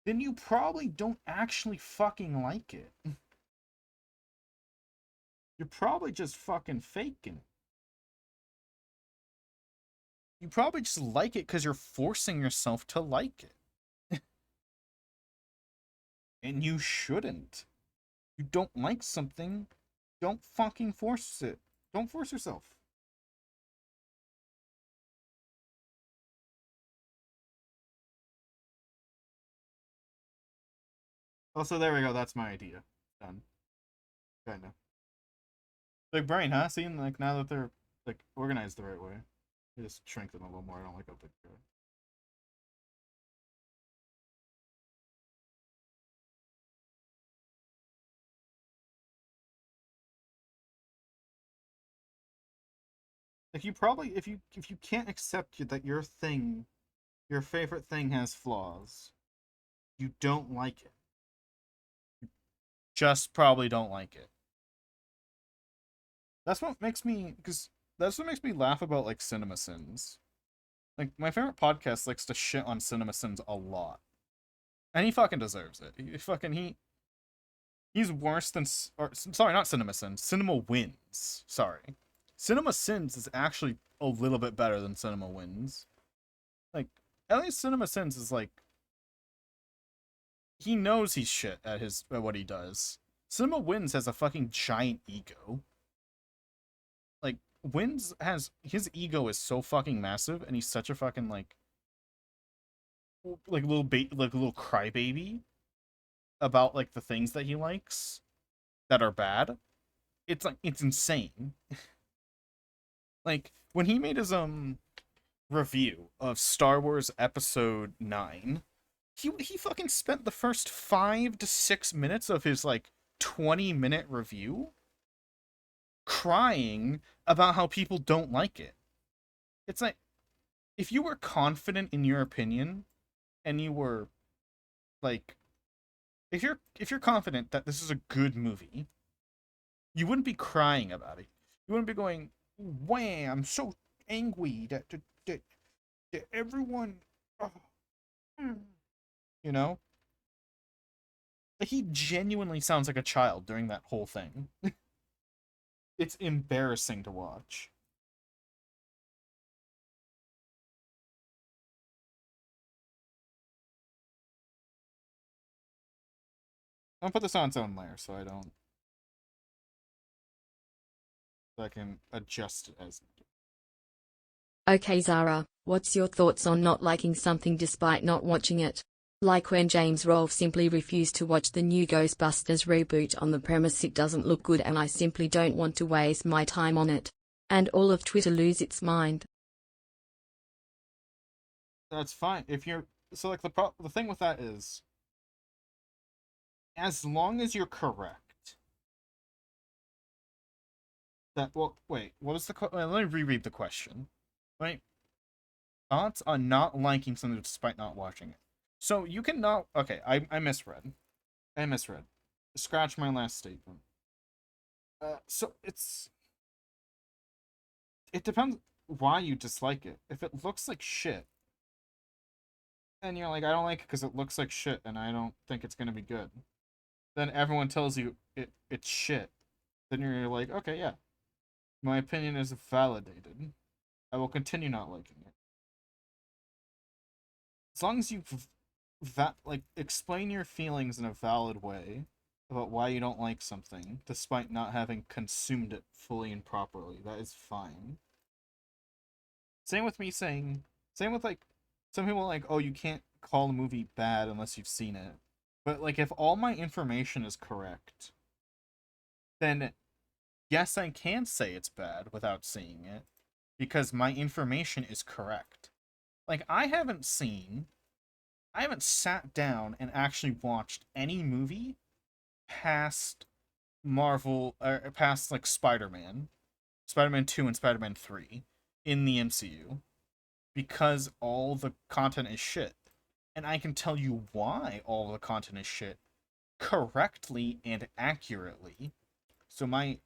Speaker 1: then you probably don't actually fucking like it. You're probably just fucking faking it. You probably just like it because you're forcing yourself to like it. And you shouldn't. You don't like something, don't fucking force it. Don't force yourself. Also, there we go. That's my idea. Done. Kinda. Big brain, huh? See, like now that they're like organized the right way, I just shrink them a little more. I don't like how big they are. Like you probably if you can't accept that your thing, your favorite thing has flaws, you don't like it. Just probably don't like it. That's what makes me because that's what makes me laugh about like CinemaSins. Like my favorite podcast likes to shit on CinemaSins a lot, and he fucking deserves it. He's worse than or sorry, not CinemaSins. Cinema Wins. Sorry, CinemaSins is actually a little bit better than Cinema Wins. Like at least CinemaSins is like he knows he's shit at what he does. Cinema Wins has a fucking giant ego. Like Wins has his ego is so fucking massive, and he's such a fucking like like a little crybaby about like the things that he likes that are bad. It's like it's insane. Like when he made his review of Star Wars Episode 9, he fucking spent the first 5 to 6 minutes of his like 20-minute review crying about how people don't like it. It's like if you were confident in your opinion and you were like if you're confident that this is a good movie, you wouldn't be crying about it. You wouldn't be going, "Wham! I'm so angry that everyone," oh, you know. Like he genuinely sounds like a child during that whole thing. It's embarrassing to watch. I'm gonna put this on its own layer so I don't so I can adjust it as needed.
Speaker 2: Okay, Zara, what's your thoughts on not liking something despite not watching it? Like when James Rolfe simply refused to watch the new Ghostbusters reboot on the premise it doesn't look good and I simply don't want to waste my time on it. And all of Twitter lose its mind.
Speaker 1: That's fine. If you're so like the thing with that is as long as you're correct that well wait what was the let me reread the question. Right, thoughts on not liking something despite not watching it. So you can not okay, I misread. I misread. Scratch my last statement. So it depends why you dislike it. If it looks like shit, and you're like, I don't like it because it looks like shit, and I don't think it's gonna be good. Then everyone tells you it's shit. Then you're like, okay, yeah, my opinion is validated. I will continue not liking it. As long as you like explain your feelings in a valid way about why you don't like something, despite not having consumed it fully and properly, that is fine. Same with me saying, same with like some people are like, oh, you can't call a movie bad unless you've seen it. But like, if all my information is correct, then yes, I can say it's bad without seeing it because my information is correct. Like, I haven't sat down and actually watched any movie past Marvel or past like Spider-Man, Spider-Man 2 and Spider-Man 3 in the MCU because all the content is shit. And I can tell you why all the content is shit correctly and accurately. So my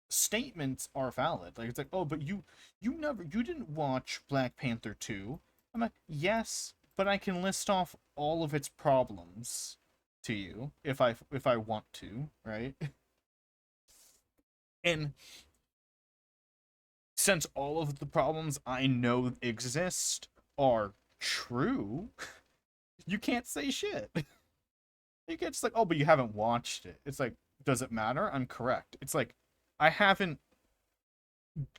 Speaker 1: statements are valid. Like it's like, "Oh, but you didn't watch Black Panther 2." I'm like, "Yes, but I can list off all of its problems to you if I want to, right?" And since all of the problems I know exist are true, you can't say shit. You can't just like, oh, but you haven't watched it. It's like, does it matter? I'm correct. It's like, I haven't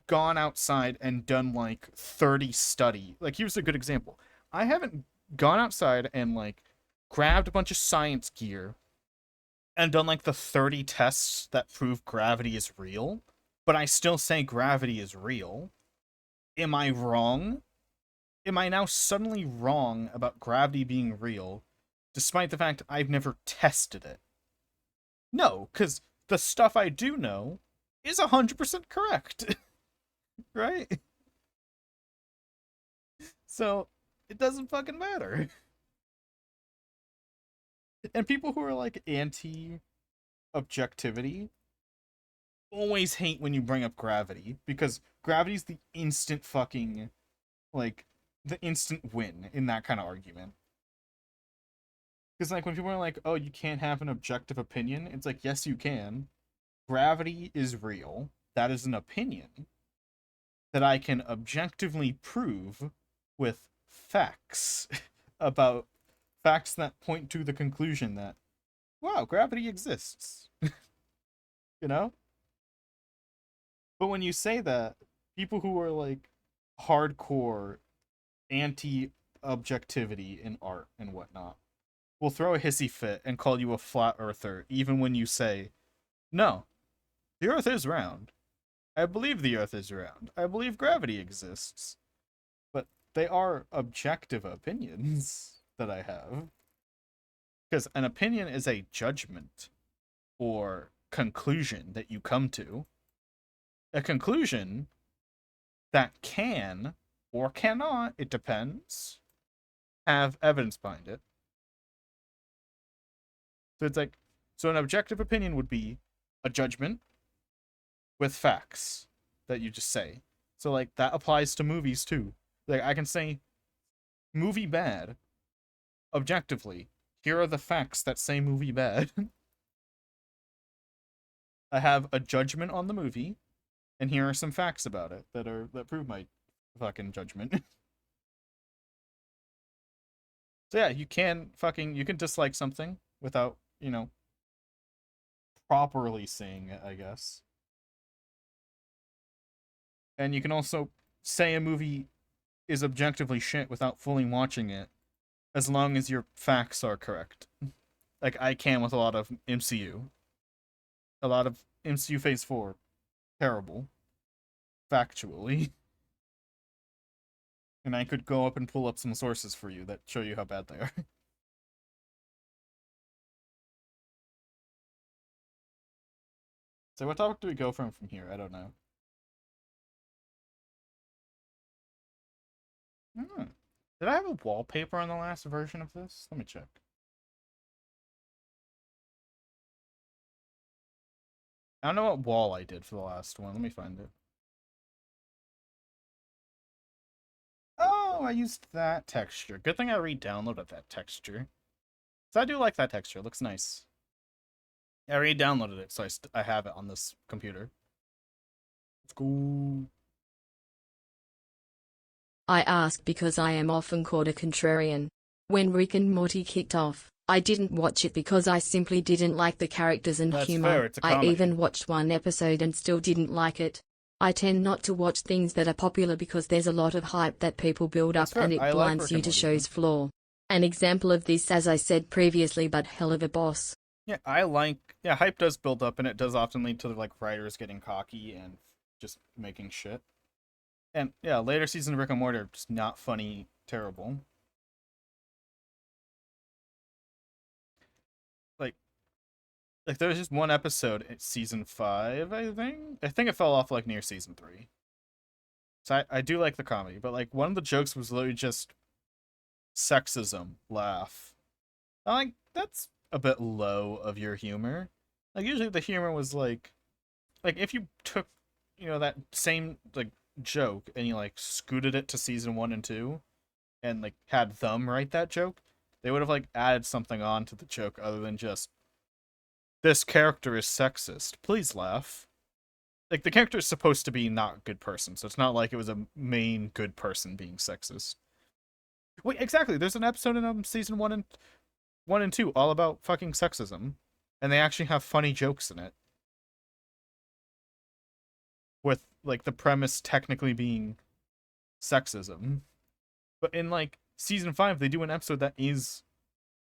Speaker 1: gone outside and done like 30 study. Like, here's a good example. I haven't gone outside and like grabbed a bunch of science gear and done like the 30 tests that prove gravity is real, but I still say gravity is real. Am I wrong? Am I now suddenly wrong about gravity being real, despite the fact I've never tested it? No, because the stuff I do know is 100% correct. right? So it doesn't fucking matter. And people who are like anti objectivity always hate when you bring up gravity because gravity's the instant fucking like the instant win in that kind of argument. Because like when people are like, "Oh, you can't have an objective opinion," it's like, yes, you can. Gravity is real. That is an opinion that I can objectively prove with facts about facts that point to the conclusion that wow, gravity exists. You know? But when you say that, people who are like hardcore anti objectivity in art and whatnot will throw a hissy fit and call you a flat earther, even when you say, no, the earth is round. I believe the earth is round. I believe gravity exists. But they are objective opinions that I have. Because an opinion is a judgment or conclusion that you come to. A conclusion that can or cannot, it depends, have evidence behind it. So it's like, so an objective opinion would be a judgment with facts that you just say. So like that applies to movies too. Like I can say movie bad objectively. Here are the facts that say movie bad. I have a judgment on the movie, and here are some facts about it that prove my fucking judgment. So yeah, you can dislike something without, properly saying it, I guess. And you can also say a movie is objectively shit without fully watching it, as long as your facts are correct. Like I can with a lot of MCU. A lot of MCU Phase 4, terrible. Factually. And I could go up and pull up some sources for you that show you how bad they are. So what topic do we go from here? I don't know. Hmm. Did I have a wallpaper on the last version of this? Let me check. I don't know what wall I did for the last one. Let me find it. Oh, I used that texture. Good thing I re-downloaded that texture. So I do like that texture. It looks nice. I re-downloaded it, so I have it on this computer. Let's go.
Speaker 2: I ask because I am often called a contrarian. When Rick and Morty kicked off, I didn't watch it because I simply didn't like the characters and
Speaker 1: That's
Speaker 2: humor.
Speaker 1: fair, it's a
Speaker 2: I
Speaker 1: comedy.
Speaker 2: even watched one episode and still didn't like it. I tend not to watch things that are popular because there's a lot of hype that people build up
Speaker 1: That's fair.
Speaker 2: and it
Speaker 1: I like
Speaker 2: blinds
Speaker 1: Rick
Speaker 2: you
Speaker 1: and
Speaker 2: to
Speaker 1: Morty,
Speaker 2: show's flaw. An example of this, as I said previously, but hell of a boss.
Speaker 1: Yeah, hype does build up and it does often lead to like writers getting cocky and just making shit. And yeah, later seasons of Rick and Morty are just not funny, terrible. Like there was just one episode in season 5, I think. I think it fell off like near season 3. So I do like the comedy, but like one of the jokes was literally just sexism laugh. I'm like, that's a bit low of your humor. Like usually the humor was like if you took, that same like joke and you like scooted it to season 1 and 2 and like had them write that joke, they would have like added something on to the joke other than just this character is sexist. Please laugh. Like the character is supposed to be not a good person, so it's not like it was a main good person being sexist. Wait, exactly. There's an episode in season 1 and 2 all about fucking sexism, and they actually have funny jokes in it. With like the premise technically being sexism. But in like season 5 they do an episode that is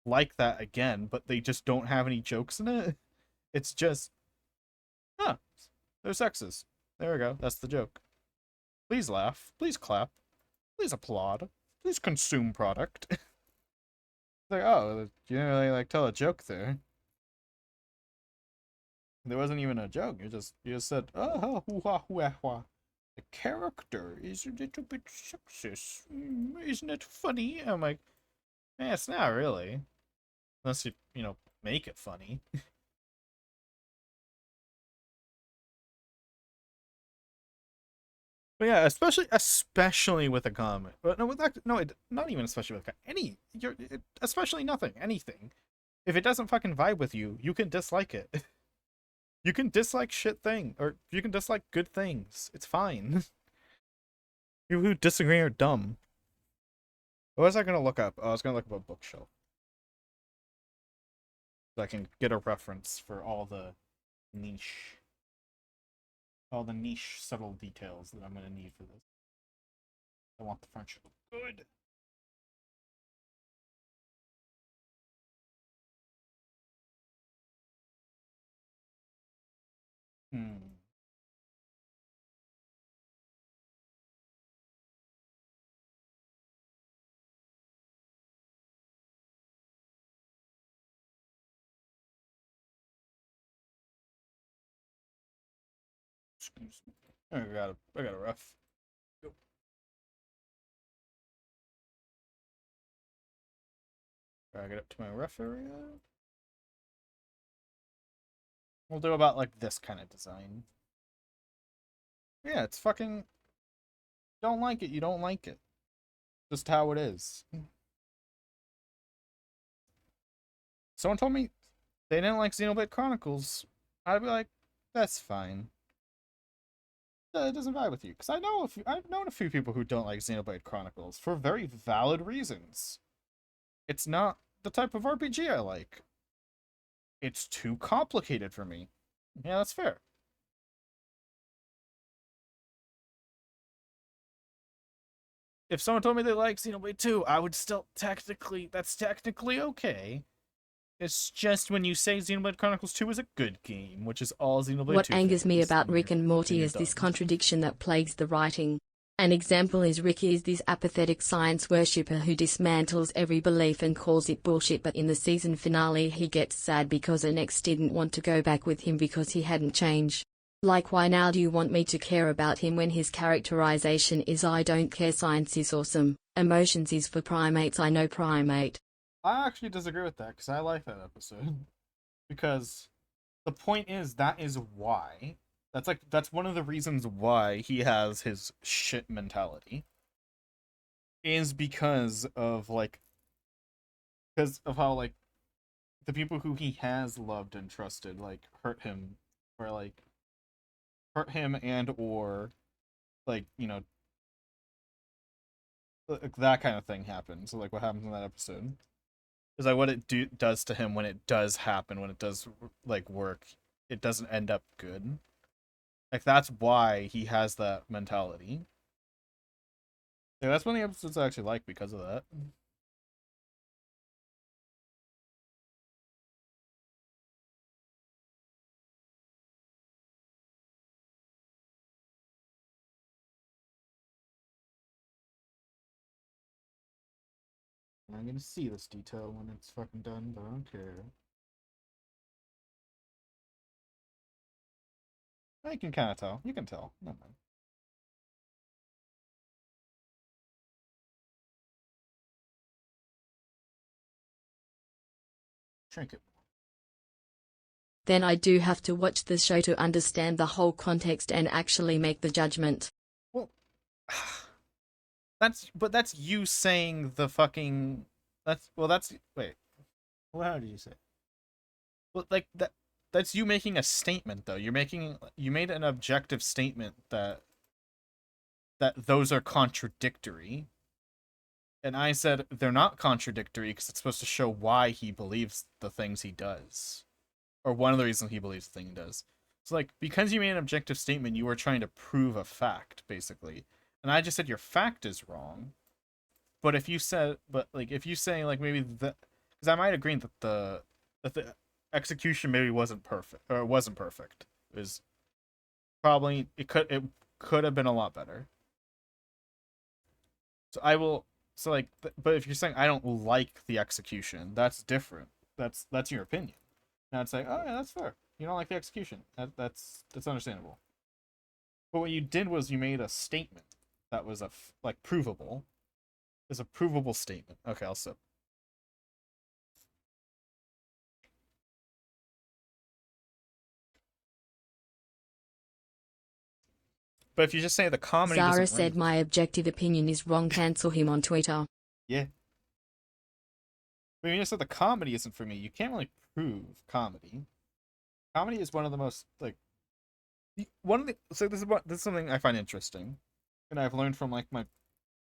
Speaker 1: like that again, but they just don't have any jokes in it. It's just they're sexist. There we go. That's the joke. Please laugh. Please clap. Please applaud. Please consume product. Like, oh, you didn't really like tell a joke there. There wasn't even a joke. You just said, oh, hoo ha hoo ah, The character is a little bit sexist. Isn't it funny? I'm like, eh, it's not really. Unless you make it funny. But yeah, especially with a comic. But no, with that, no, not even especially with especially nothing, anything. If it doesn't fucking vibe with you, you can dislike it. You can dislike or you can dislike good things. It's fine. People who disagree are dumb. What was I gonna look up? Oh, I was gonna look up a bookshelf so I can get a reference for niche, all the niche subtle details that I'm gonna need for this. I want the friendship good. Hmm. Excuse me. I got a rough. Go. I get up to my rough area. We'll do about like this kind of design. Yeah, it's fucking. Don't like it. You don't like it. Just how it is. Someone told me they didn't like Xenoblade Chronicles. I'd be like, that's fine. It doesn't vibe with you, because I've known a few people who don't like Xenoblade Chronicles for very valid reasons. It's not the type of RPG I like. It's too complicated for me. Yeah, that's fair. If someone told me they like Xenoblade 2, I would still that's technically okay. It's just when you say Xenoblade Chronicles 2 is a good game, which is all Xenoblade
Speaker 2: What
Speaker 1: 2
Speaker 2: angers me
Speaker 1: fans,
Speaker 2: about
Speaker 1: then
Speaker 2: Rick and Morty is this contradiction that plagues the writing. An example is Ricky is this apathetic science worshipper who dismantles every belief and calls it bullshit, but in the season finale he gets sad because an ex didn't want to go back with him because he hadn't changed. Like, why now do you want me to care about him when his characterization is I don't care, science is awesome, emotions is for primates, I know primate.
Speaker 1: I actually disagree with that because I like that episode. Because the point is that is why. That's one of the reasons why he has his shit mentality. Is because of how like the people who he has loved and trusted like or like hurt him and or like that kind of thing happens. So like what happens in that episode is like what does to him when it does happen, when it does like work, it doesn't end up good. Like that's why he has that mentality. Yeah, that's one of the episodes I actually like because of that. I'm gonna see this detail when it's fucking done, but I don't care. I can kind of tell. You can tell. Never mind. Drink it.
Speaker 2: Then I do have to watch the show to understand the whole context and actually make the judgment.
Speaker 1: Well, that's you saying the fucking. That's wait. Well, how did you say? Well, like that's you making a statement though. You made an objective statement that those are contradictory. And I said they're not contradictory because it's supposed to show why he believes the things he does. Or one of the reasons he believes the thing he does. So like because you made an objective statement, you were trying to prove a fact, basically. And I just said your fact is wrong. But like if you say like maybe the because I might agree that the execution maybe wasn't perfect or wasn't perfect. It was probably it could have been a lot better. So I will so like but if you're saying I don't like the execution, that's different. That's your opinion. Now it's like, oh yeah, that's fair. You don't like the execution. That's understandable. But what you did was you made a statement that was like provable. It's a provable statement. Okay, I'll sip. But if you just say the comedy
Speaker 2: Zara
Speaker 1: doesn't
Speaker 2: said
Speaker 1: rank,
Speaker 2: my objective opinion is wrong. Cancel him on Twitter.
Speaker 1: yeah. But you just said the comedy isn't for me. You can't really prove comedy. Comedy is one of the most like one of the so this is something I find interesting, and I've learned from like my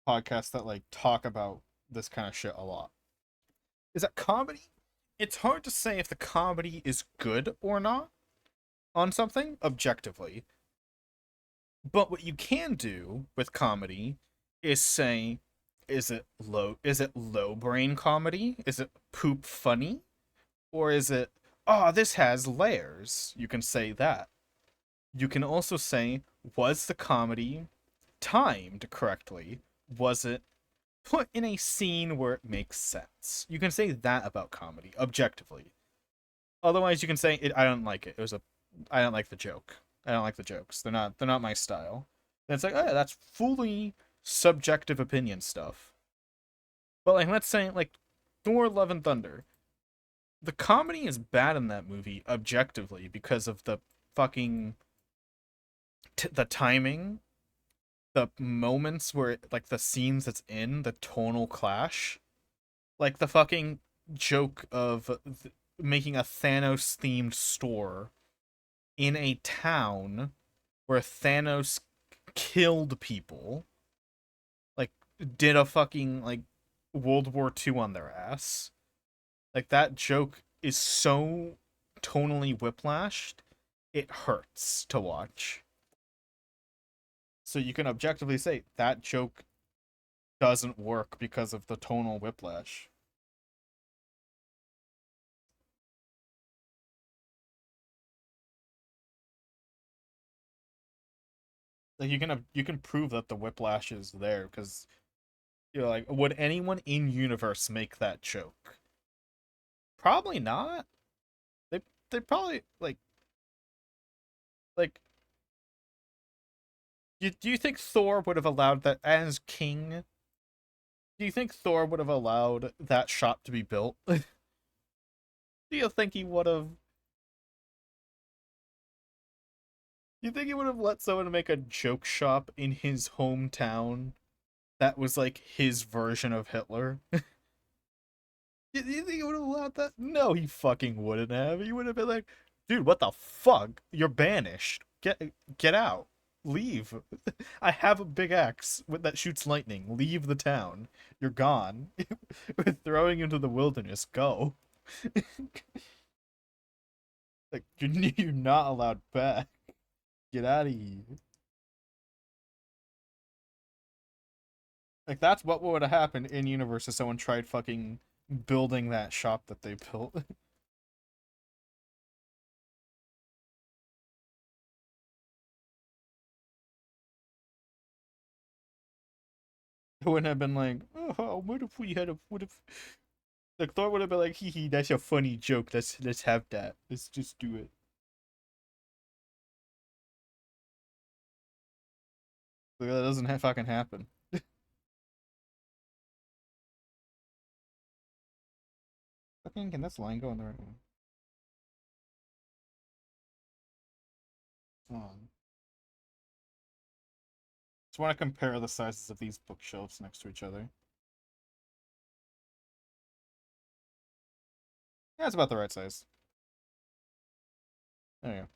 Speaker 1: podcasts that like talk about this kind of shit a lot. Is that comedy? It's hard to say if the comedy is good or not on something objectively. But what you can do with comedy is say, is it low brain comedy? Is it poop funny? Or is it, oh, this has layers? You can say that. You can also say, was the comedy timed correctly? Was it put in a scene where it makes sense? You can say that about comedy, objectively. Otherwise, you can say, I don't like it. I don't like the joke. I don't like the jokes. They're not my style. And it's like, oh yeah, that's fully subjective opinion stuff. But like, let's say like Thor: Love and Thunder. The comedy is bad in that movie objectively because of the fucking the timing, the moments where like the scenes it's in, the tonal clash, like the fucking joke of making a Thanos themed store in a town where Thanos killed people, like did a fucking like World War II on their ass. Like that joke is so tonally whiplashed, it hurts to watch. So you can objectively say that joke doesn't work because of the tonal whiplash. Like you can prove that the whiplash is there because you're like, would anyone in universe make that joke? Probably not. They probably like do you think Thor would have allowed that as king? Do you think Thor would have allowed that shop to be built? Do you think he would have? Do you think he would have let someone make a joke shop in his hometown that was like his version of Hitler? Do you think he would have allowed that? No, he fucking wouldn't have. He would have been like, dude, what the fuck? You're banished. Get out. Leave. I have a big axe that shoots lightning. Leave the town. You're gone. We're throwing you into the wilderness. Go. Like you're not allowed back. Get out of here. Like that's what would have happened in universe if someone tried fucking building that shop that they built. It wouldn't have been like, oh, what if we had a what if like Thor would have been like, hee hee, that's a funny joke. Let's have that. Let's just do it. Like, that doesn't fucking happen. Fucking can this line go in the right one? Come on. Just want to compare the sizes of these bookshelves next to each other. Yeah, it's about the right size. There you go.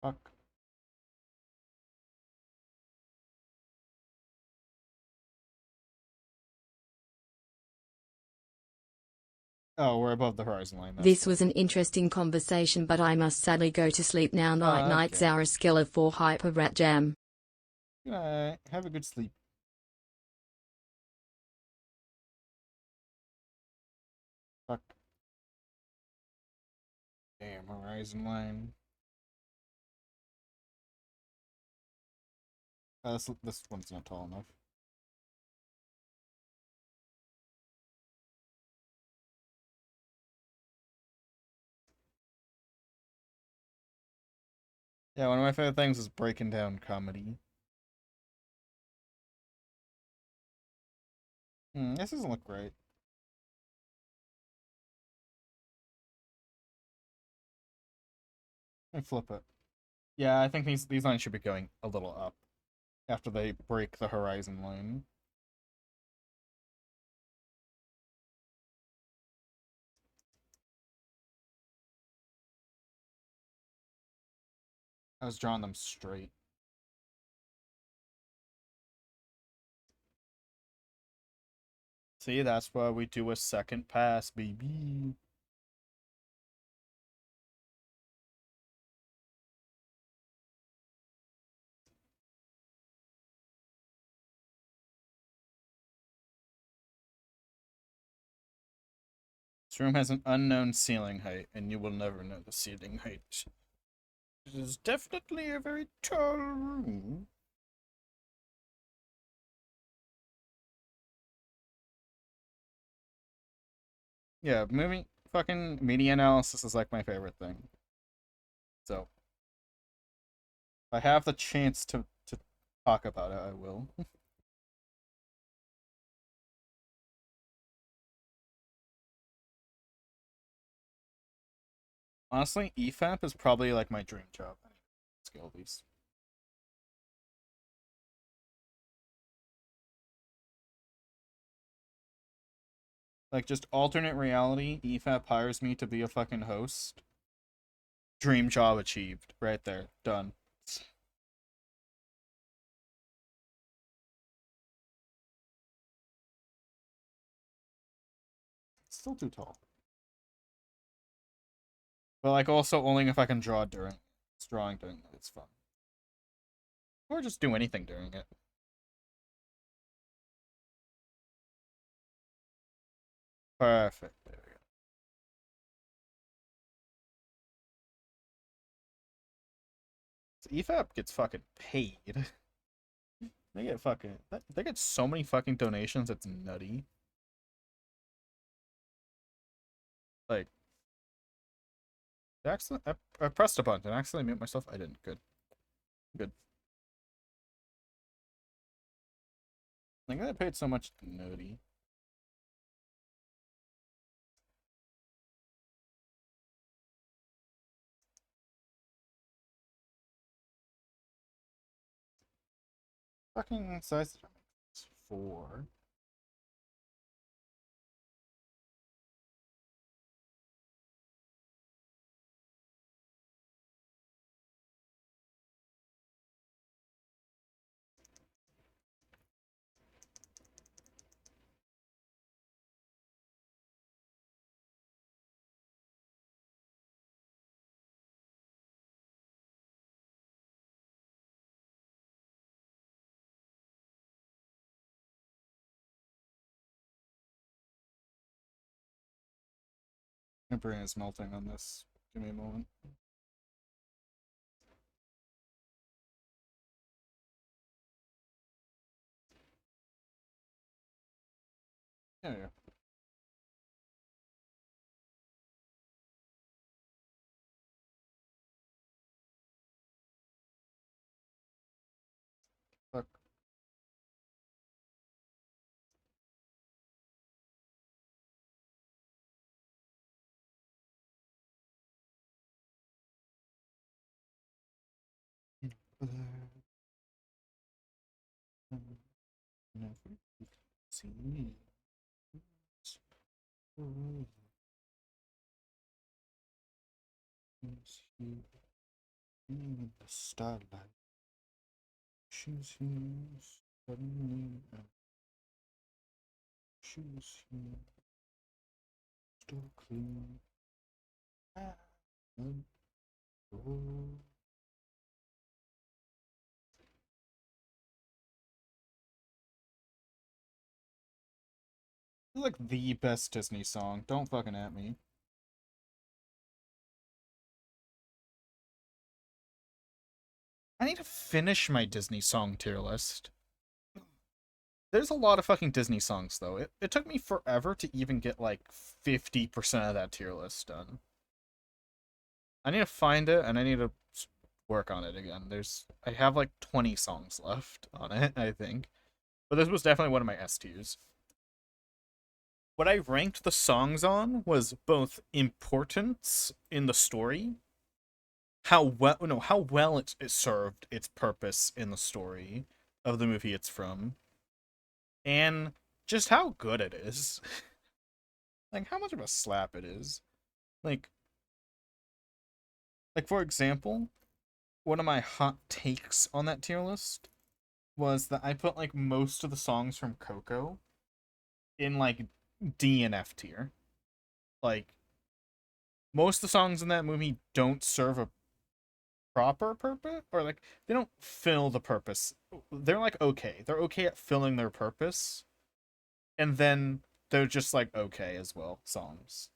Speaker 1: Fuck. Oh, we're above the horizon line.
Speaker 2: This was an interesting conversation, but I must sadly go to sleep now. Night night,
Speaker 1: okay.
Speaker 2: Zara Skiller for Hyper Rat Jam.
Speaker 1: Good night. Have a good sleep. Fuck. Damn, horizon line. This one's not tall enough. Yeah, one of my favorite things is breaking down comedy. This doesn't look great. Let me flip it. Yeah, I think these lines should be going a little up after they break the horizon line. I was drawing them straight. See, that's why we do a second pass, baby. This room has an unknown ceiling height, and you will never know the ceiling height. It is definitely a very tall room. Yeah, movie fucking media analysis is like my favorite thing. So, if I have the chance to talk about it, I will. Honestly, EFAP is probably like my dream job. Scale these. Like, just alternate reality, EFAP hires me to be a fucking host. Dream job achieved. Right there. Done. It's still too tall. But, like, also only if I can draw during it's drawing during it. It's fun. Or just do anything during it. Perfect. There we go. So EFAP gets fucking paid. They get fucking. They get so many fucking donations, it's nutty. Like, I pressed a button and accidentally mute myself. I didn't. Good. Good. Like, I paid so much nutty. Fucking size 4. My brain is melting on this. Give me a moment. Yeah. Fuck. Never see me. In the starlight. She's here suddenly. She's here still clean. And oh. It's like the best Disney song. Don't fucking at me. I need to finish my Disney song tier list. There's a lot of fucking Disney songs, though. It took me forever to even get, like, 50% of that tier list done. I need to find it, and I need to work on it again. I have, like, 20 songs left on it, I think. But this was definitely one of my S tiers. What I ranked the songs on was both importance in the story, how well it served its purpose in the story of the movie it's from, and just how good it is. Like how much of a slap it is. Like for example, one of my hot takes on that tier list was that I put like most of the songs from Coco in like D and F tier. Like most of the songs in that movie don't serve a proper purpose, or like they don't fill the purpose. They're like okay. They're okay at filling their purpose. And then they're just like okay as well songs.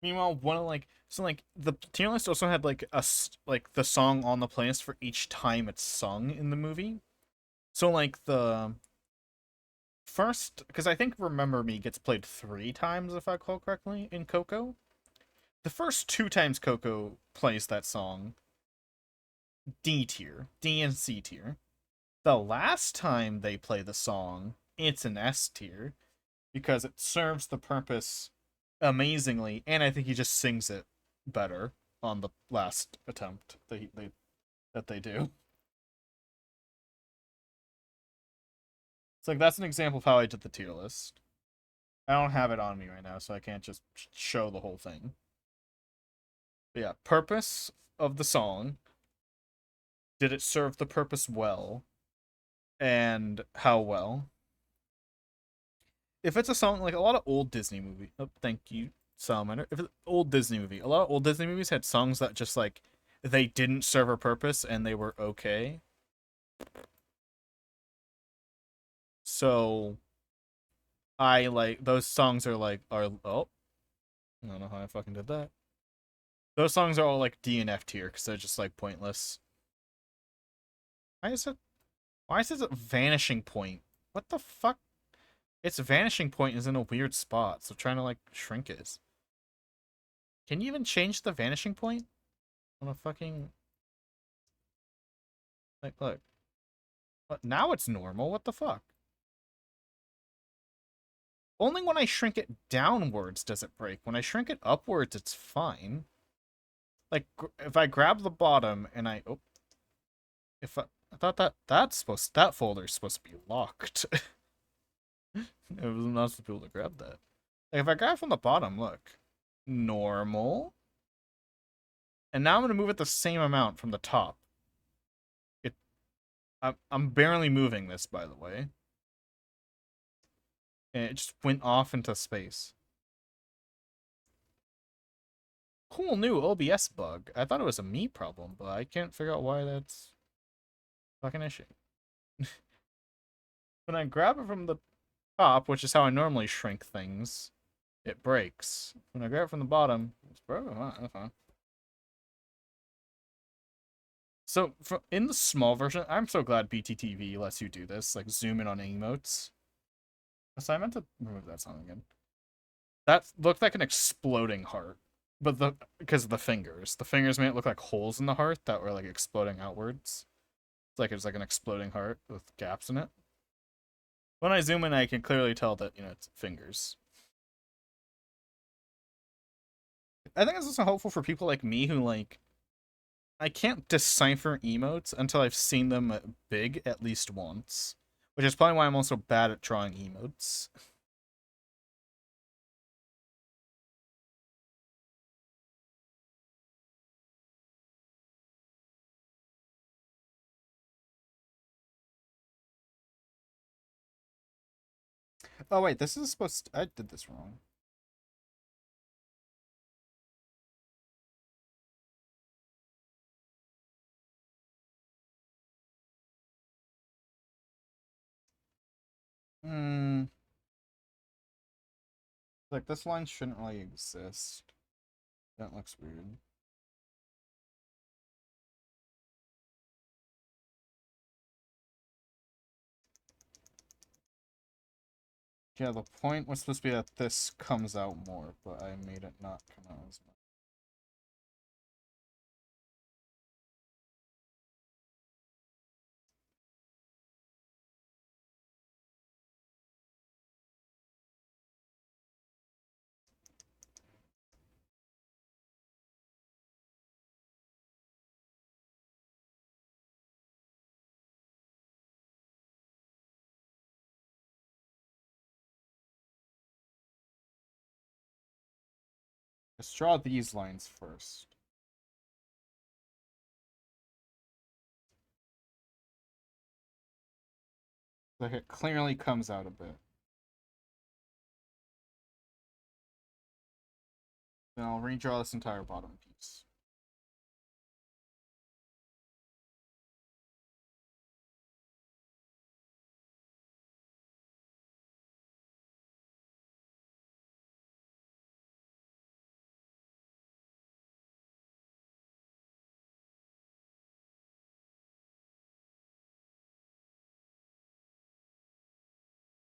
Speaker 1: Meanwhile, one of like so like the tier list also had like like the song on the playlist for each time it's sung in the movie. So like the first, because I think "Remember Me" gets played 3 times if I recall correctly in Coco. The first 2 times Coco plays that song, D tier, D and C tier. The last time they play the song, it's an S tier because it serves the purpose amazingly, and I think he just sings it better on the last attempt that they do. It's like that's an example of how I did the tier list. I don't have it on me right now, so I can't just show the whole thing. But yeah, purpose of the song. Did it serve the purpose well? And how well? If it's a song like a lot of old Disney movie. Oh, thank you, Salamander. If it's an old Disney movie, a lot of old Disney movies had songs that just like they didn't serve a purpose and they were okay. So I like those songs are oh, I don't know how I fucking did that. Those songs are all like D and F tier because they're just like pointless. Why is it? Why is it vanishing point? What the fuck? Its vanishing point is in a weird spot, so trying to like shrink it. Can you even change the vanishing point on a fucking like look? But now it's normal. What the fuck? Only when I shrink it downwards does it break. When I shrink it upwards, it's fine. Like if I grab the bottom and if I thought that folder's supposed to be locked. It was not supposed to be able to grab that. Like if I grab from the bottom, look, normal, and now I'm gonna move it the same amount from the top. It, I'm barely moving this, by the way, and it just went off into space. Cool new OBS bug. I thought it was a me problem, but I can't figure out why that's fucking issue. When I grab it from the top, which is how I normally shrink things, it breaks. When I grab it from the bottom, it's broken. That's fine. So in the small version, I'm so glad BTTV lets you do this, like zoom in on emotes. So I meant to remove that song again. That looked like an exploding heart, but because of the fingers made it look like holes in the heart that were like exploding outwards. It's like it was like an exploding heart with gaps in it. When I zoom in, I can clearly tell that it's fingers. I think it's also helpful for people like me who like I can't decipher emotes until I've seen them big at least once, which is probably why I'm also bad at drawing emotes. Oh wait, this is supposed to, I did this wrong. Like, this line shouldn't really exist. That looks weird. Yeah, the point was supposed to be that this comes out more, but I made it not come out as much. Let's draw these lines first. Like, it clearly comes out a bit. Then I'll redraw this entire bottom piece.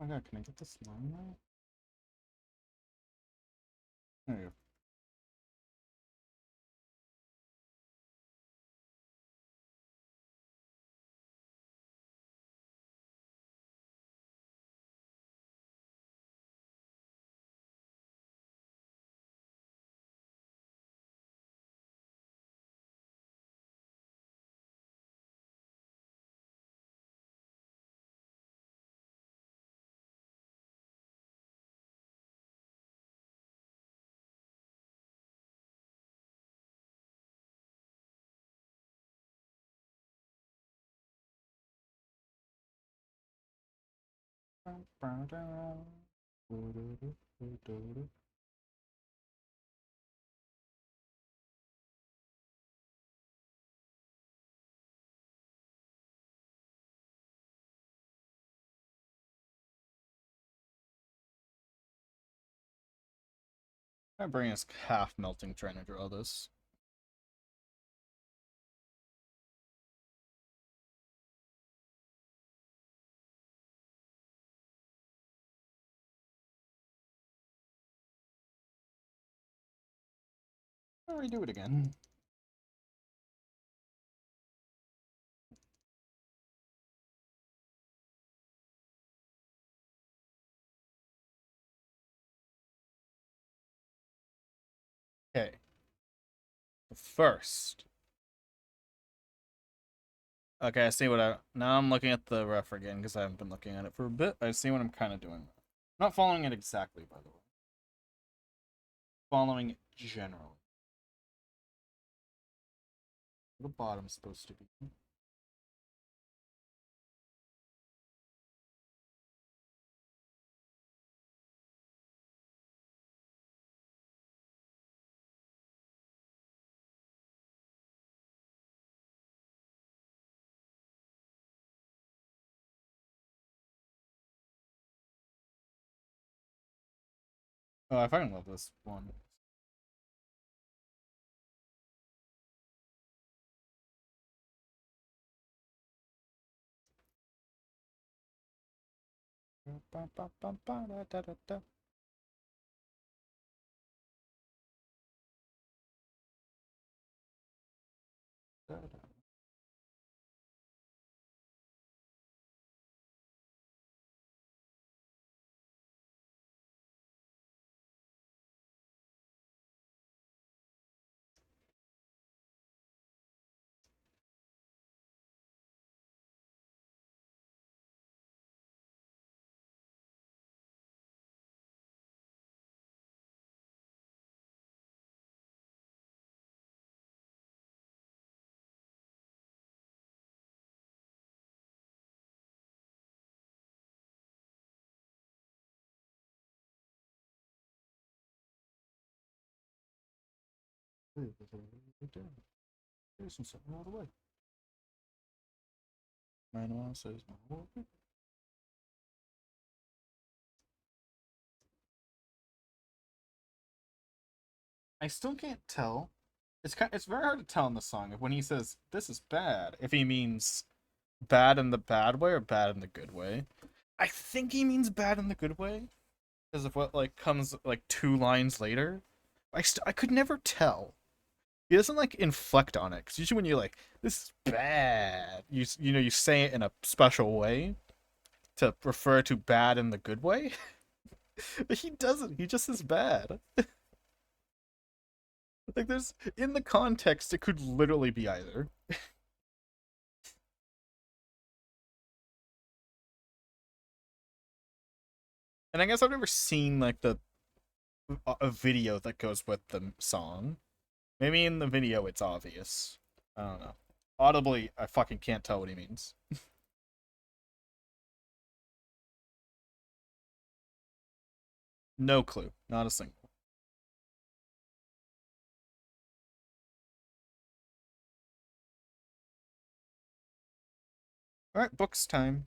Speaker 1: Oh my god, can I get this line right? There you go. My brain is half melting trying to draw this. I'll redo it again. Okay. First. Okay, I see what now I'm looking at the ref again because I haven't been looking at it for a bit. I see what I'm kind of doing. I'm not following it exactly, by the way. Following it generally. The bottom's supposed to be. Oh, I fucking love this one. Something all the way. Manuel says no. I still can't tell. It's very hard to tell in the song when he says this is bad if he means bad in the bad way or bad in the good way. I think he means bad in the good way because of what like comes like 2 lines later. I could never tell. He doesn't like inflect on it because usually when you're like this is bad, you know you say it in a special way to refer to bad in the good way. But he doesn't. He just is bad. Like there's in the context, it could literally be either. And I guess I've never seen like a video that goes with the song. Maybe in the video it's obvious. I don't know. Audibly, I fucking can't tell what he means. No clue. Not a single. Alright, books time.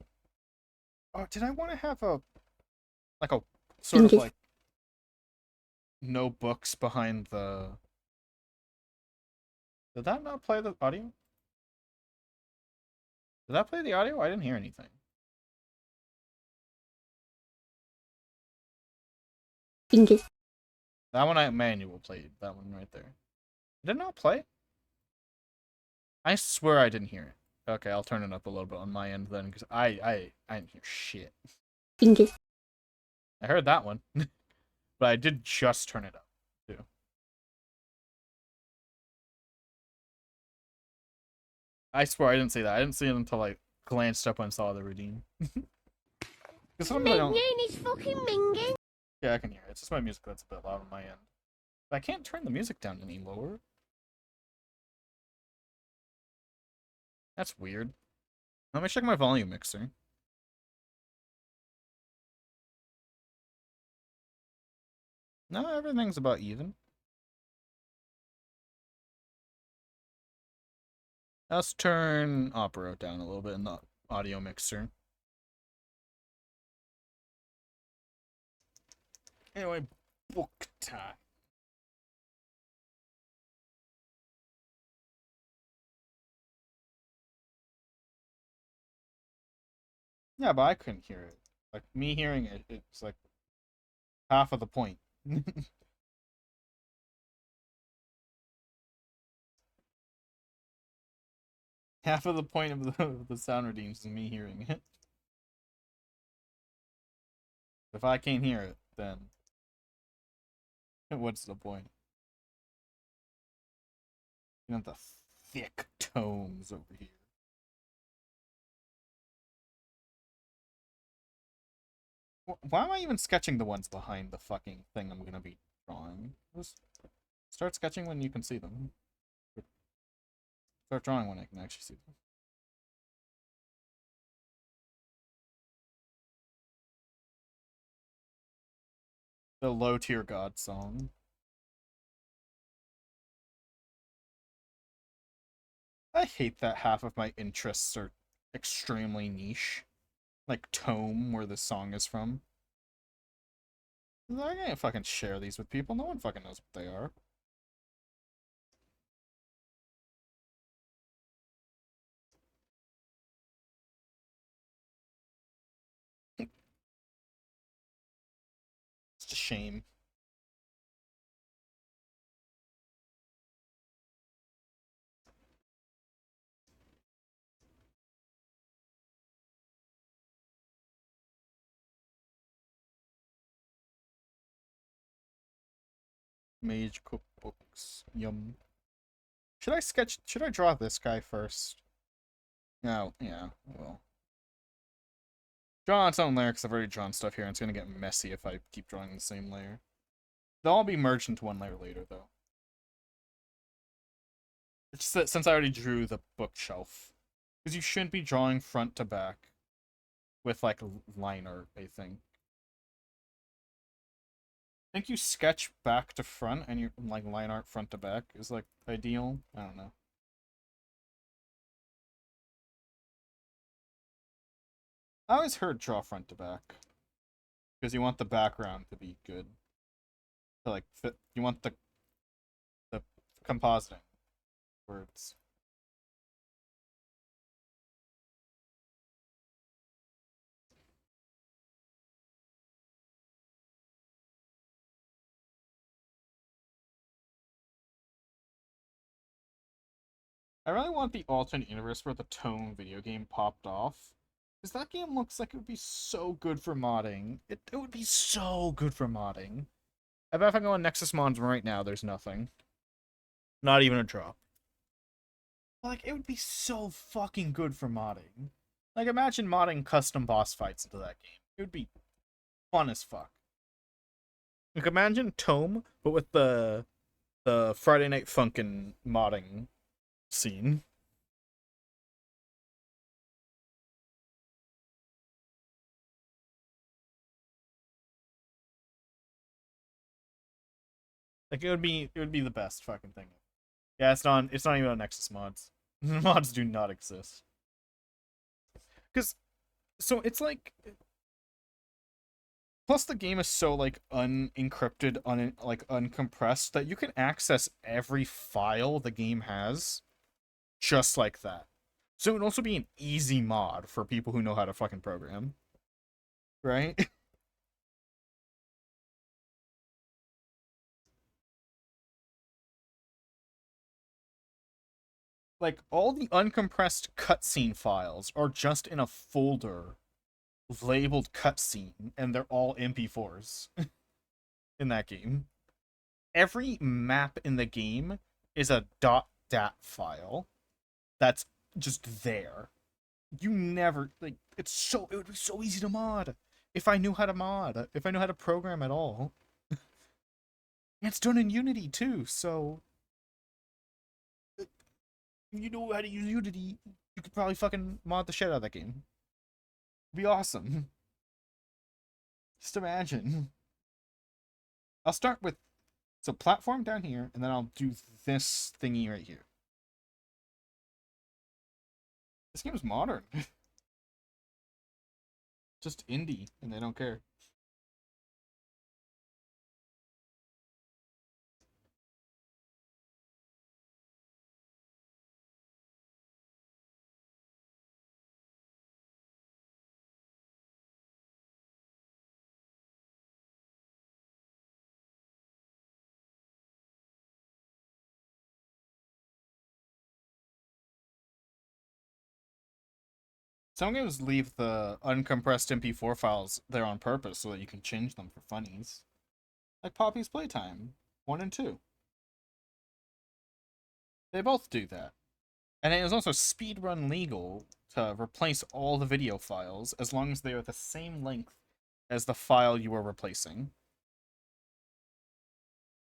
Speaker 1: Oh, did I want to have a like a sort of like no books behind the. Did that not play the audio? Did that play the audio? I didn't hear anything. That one manual played. That one right there. Did it not play? I swear I didn't hear it. Okay, I'll turn it up a little bit on my end then, because I didn't hear shit. I heard that one, but I did just turn it up too. I swear I didn't see that. I didn't see it until I glanced up and saw the redeem. Because sometimes I don't.
Speaker 3: Is fucking minging.
Speaker 1: Yeah, I can hear it. It's just my music that's a bit loud on my end. But I can't turn the music down any lower. That's weird. Let me check my volume mixer. No, everything's about even. Let's turn Opera down a little bit in the audio mixer. Anyway, book time. Yeah, but I couldn't hear it. Like, me hearing it, it's like half of the point. Half of the point of the sound redeems is me hearing it. If I can't hear it, then what's the point? You know, the thick tones over here. Why am I even sketching the ones behind the fucking thing I'm gonna be drawing? Just start sketching when you can see them. Start drawing when I can actually see them. The low tier god song. I hate that half of my interests are extremely niche. Like Tome, where the song is from. I can't fucking share these with people. No one fucking knows what they are. It's a shame. Mage cookbooks. Yum. Should I draw this guy first? No, yeah, well. Draw on its own layer because I've already drawn stuff here and it's gonna get messy if I keep drawing the same layer. They'll all be merged into one layer later though. It's just that since I already drew the bookshelf. Because you shouldn't be drawing front to back with like line art, I think. I think you sketch back to front and you like line art front to back is like ideal. I don't know. I always heard draw front to back. Because you want the background to be good. To like fit you want the compositing words. I really want the alternate universe where the Tome video game popped off. Because that game looks like it would be so good for modding. It would be so good for modding. I bet if I go on Nexus Mods right now, there's nothing. Not even a drop. Like, it would be so fucking good for modding. Like, imagine modding custom boss fights into that game. It would be fun as fuck. Like, imagine Tome, but with the Friday Night Funkin' modding scene. Like, it would be the best fucking thing. Yeah, it's not even on Nexus Mods. Mods do not exist. Cause so it's like, plus the game is so like unencrypted, uncompressed that you can access every file the game has just like that. So it would also be an easy mod for people who know how to fucking program. Right? Like, all the uncompressed cutscene files are just in a folder labeled cutscene, and they're all MP4s in that game. Every map in the game is a .dat file that's just there. You never, like, it would be so easy to mod if I knew how to mod, if I knew how to program at all. And it's done in Unity too, so if you know how to use Unity, you could probably fucking mod the shit out of that game. It'd be awesome. Just imagine. I'll start with platform down here, and then I'll do this thingy right here. This game is modern. Just indie, and they don't care. Some games leave the uncompressed MP4 files there on purpose so that you can change them for funnies. Like Poppy's Playtime 1 and 2. They both do that. And it is also speedrun legal to replace all the video files as long as they are the same length as the file you are replacing.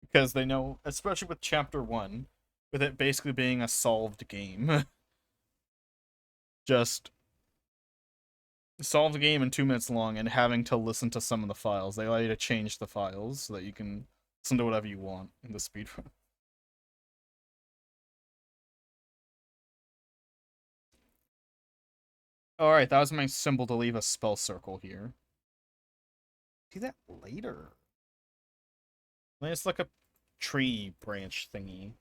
Speaker 1: Because they know, especially with Chapter 1, with it basically being a solved game, just solve the game in 2 minutes long and having to listen to some of the files. They allow you to change the files so that you can listen to whatever you want in the speedrun. Alright, that was my symbol to leave a spell circle here. Do that later. It's like a tree branch thingy.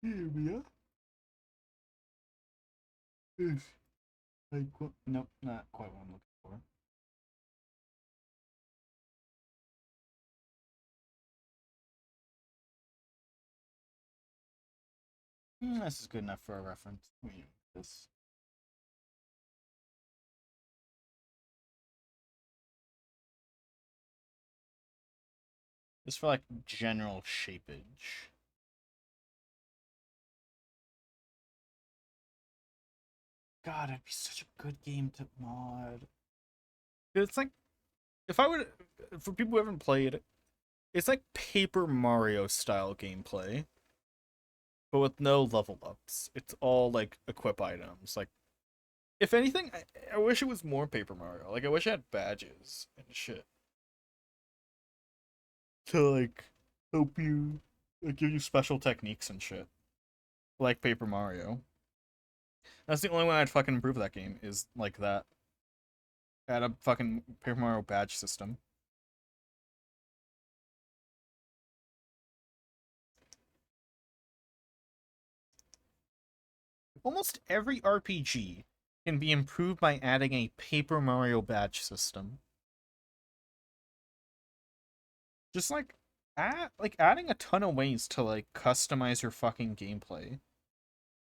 Speaker 1: Yeah. Nope, not quite what I'm looking for. This is good enough for a reference. This. Just for like general shapeage. God, it'd be such a good game to mod. It's like, if I would, for people who haven't played, it's like Paper Mario style gameplay, but with no level ups. It's all like equip items. Like, if anything, I wish it was more Paper Mario. Like, I wish I had badges and shit to like help you, like, give you special techniques and shit. like Paper Mario. That's the only way I'd fucking improve that game is like that. Add a fucking Paper Mario badge system. Almost every RPG can be improved by adding a Paper Mario badge system. Just adding a ton of ways to like customize your fucking gameplay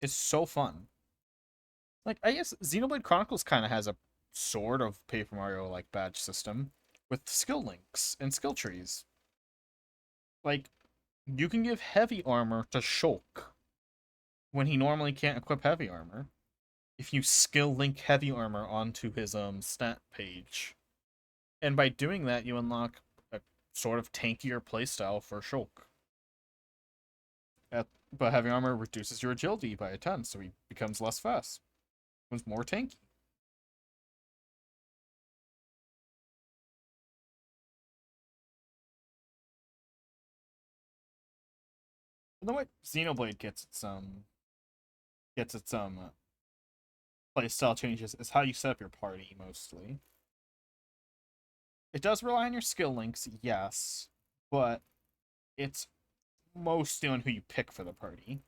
Speaker 1: is so fun. Like I guess Xenoblade Chronicles kind of has a sort of Paper Mario like badge system with skill links and skill trees. Like you can give heavy armor to Shulk when he normally can't equip heavy armor if you skill link heavy armor onto his stat page. And by doing that you unlock a sort of tankier playstyle for Shulk. But heavy armor reduces your agility by a ton, so he becomes less fast. Becomes more tanky. And the way Xenoblade gets its playstyle changes is how you set up your party mostly. It does rely on your skill links, yes, but it's mostly on who you pick for the party.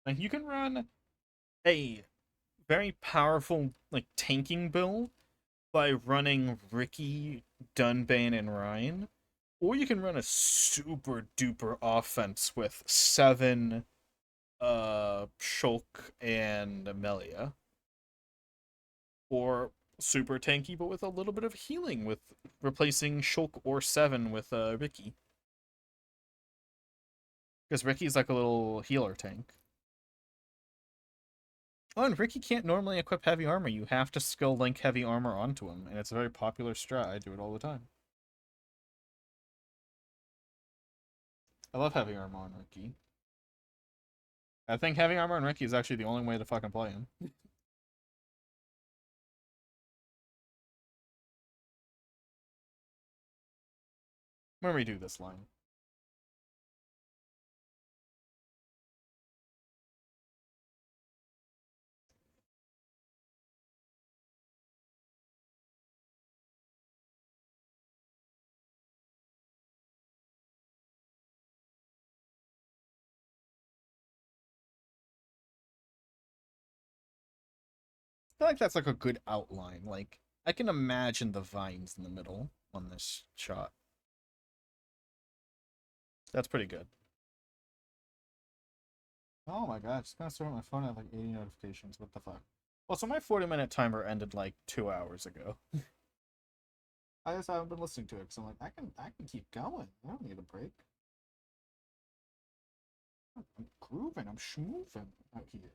Speaker 1: Like you can run a very powerful like tanking build by running Ricky, Dunbane, and Ryan, or you can run a super duper offense with Seven, Shulk, and Amelia, or super tanky but with a little bit of healing with replacing Shulk or Seven with Ricky, because Ricky's like a little healer tank. Oh, and Ricky can't normally equip heavy armor. You have to skill link heavy armor onto him, and it's a very popular strat. I do it all the time. I love heavy armor on Ricky. I think heavy armor on Ricky is actually the only way to fucking play him. When we do this line. I feel like that's like a good outline. Like, I can imagine the vines in the middle on this shot. That's pretty good. Oh my god, just gonna start on my phone at like 80 notifications. What the fuck? Well, so my 40-minute timer ended like 2 hours ago. I just haven't been listening to it because I'm like, I can keep going. I don't need a break. I'm grooving. I'm schmooving out here.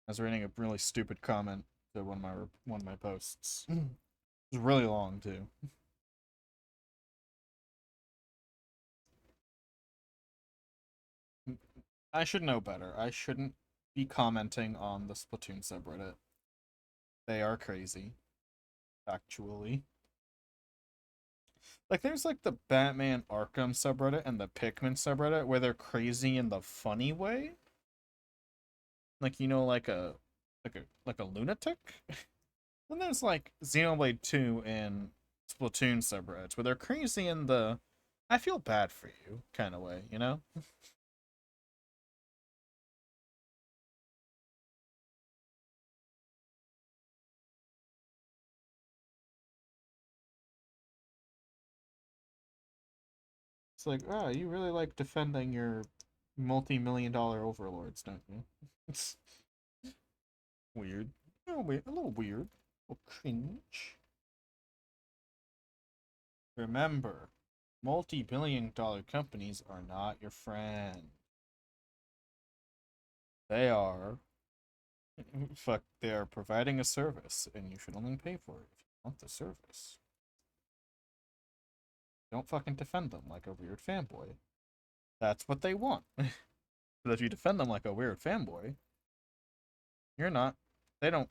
Speaker 1: I was reading a really stupid comment to one of my posts. It was really long too. I should know better. I shouldn't be commenting on the Splatoon subreddit. They are crazy, actually. Like, there's like the Batman Arkham subreddit and the Pikmin subreddit where they're crazy in the funny way. Like, like a lunatic. Then there's like Xenoblade 2 and Splatoon subreddits where they're crazy in the I feel bad for you kind of way, you know? It's like, oh, you really like defending your multi-million-dollar overlords, don't you? It's weird. A little weird. A little cringe. Remember, multi-billion-dollar companies are not your friend. They are they are providing a service, and you should only pay for it if you want the service. Don't fucking defend them like a weird fanboy. That's what they want. But if you defend them like a weird fanboy, you're not. They don't.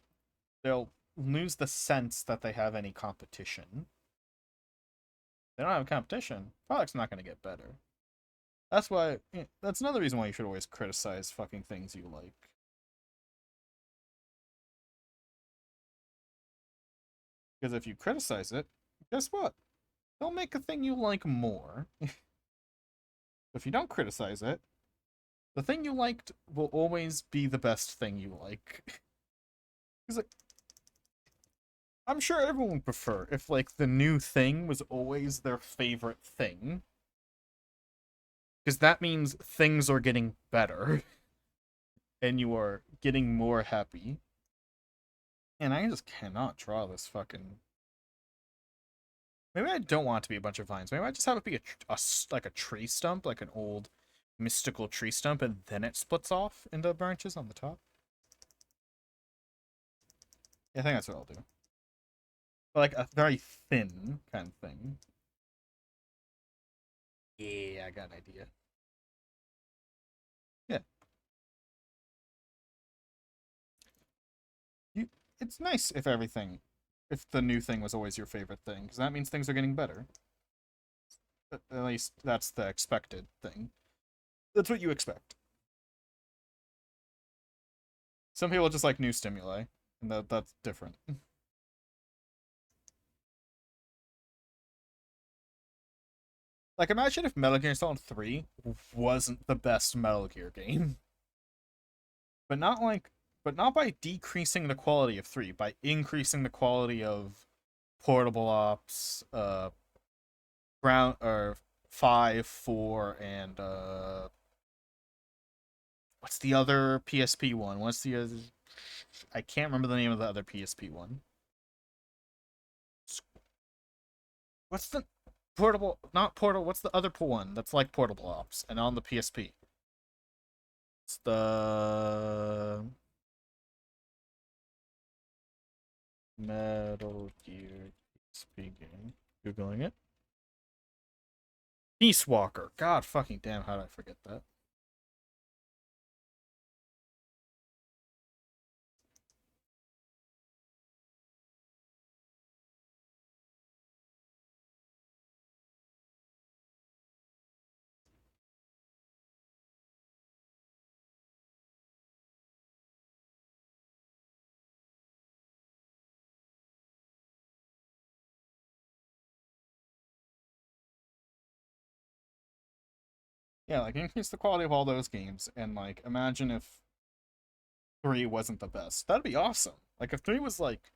Speaker 1: They'll lose the sense that they have any competition. They don't have competition. Product's not going to get better. That's why. That's another reason why you should always criticize fucking things you like. Because if you criticize it, guess what? They'll make a thing you like more. If you don't criticize it, the thing you liked will always be the best thing you like. Because, like, I'm sure everyone would prefer if, like, the new thing was always their favorite thing. Because that means things are getting better. And you are getting more happy. And I just cannot draw this fucking... Maybe I don't want it to be a bunch of vines. Maybe I just have it be like a tree stump, like an old mystical tree stump, and then it splits off into branches on the top. Yeah, I think that's what I'll do. But like a very thin kind of thing. Yeah, I got an idea. Yeah. It's nice if the new thing was always your favorite thing, because that means things are getting better. At least that's the expected thing. That's what you expect. Some people just like new stimuli, and that's different. Like, imagine if Metal Gear Solid 3 wasn't the best Metal Gear game. But not by decreasing the quality of 3, by increasing the quality of Portable Ops, Ground, or 5, 4, and, what's the other PSP one? What's the other... I can't remember the name of the other PSP one. What's the... Not Portable, what's the other one that's like Portable Ops, and on the PSP? It's the... Metal Gear PSP game. Googling it. Peace Walker. God fucking damn, how did I forget that? Yeah, like, increase the quality of all those games, and, like, imagine if 3 wasn't the best. That'd be awesome. Like, if 3 was, like,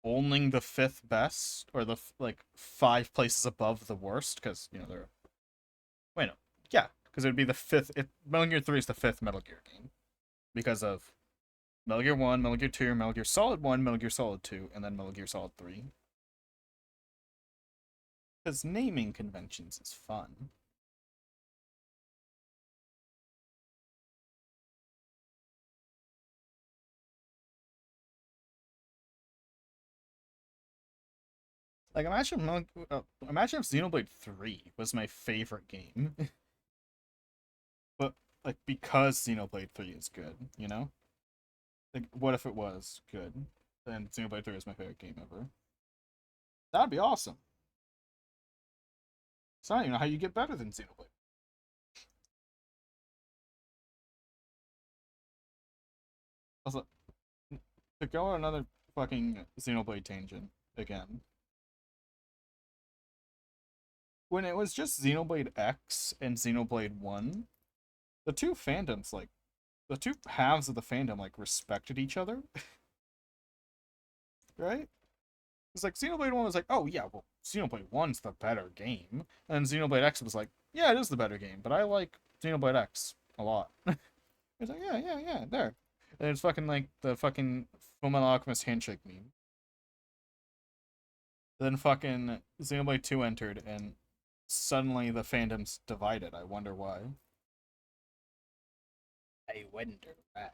Speaker 1: only the 5th best, or the, like, 5 places above the worst, because, you know, they're... Wait, no. Yeah, because it would be the 5th... Metal Gear 3 is the 5th Metal Gear game. Because of Metal Gear 1, Metal Gear 2, Metal Gear Solid 1, Metal Gear Solid 2, and then Metal Gear Solid 3. Because naming conventions is fun. Like, imagine if Xenoblade 3 was my favorite game. But, like, because Xenoblade 3 is good, you know? Like, what if it was good? And Xenoblade 3 is my favorite game ever. That'd be awesome. So I don't even know how you get better than Xenoblade. Also, to go on another fucking Xenoblade tangent again. When it was just Xenoblade X and Xenoblade 1, the two fandoms, like, the two halves of the fandom, like, respected each other. Right? It's like, Xenoblade 1 was like, oh yeah, well, Xenoblade 1's the better game. And Xenoblade X was like, yeah, it is the better game, but I like Xenoblade X a lot. It's like, yeah, there. And it's fucking like the fucking Fullmetal Alchemist handshake meme. Then fucking Xenoblade 2 entered, and suddenly the fandom's divided. I wonder why. I wonder why.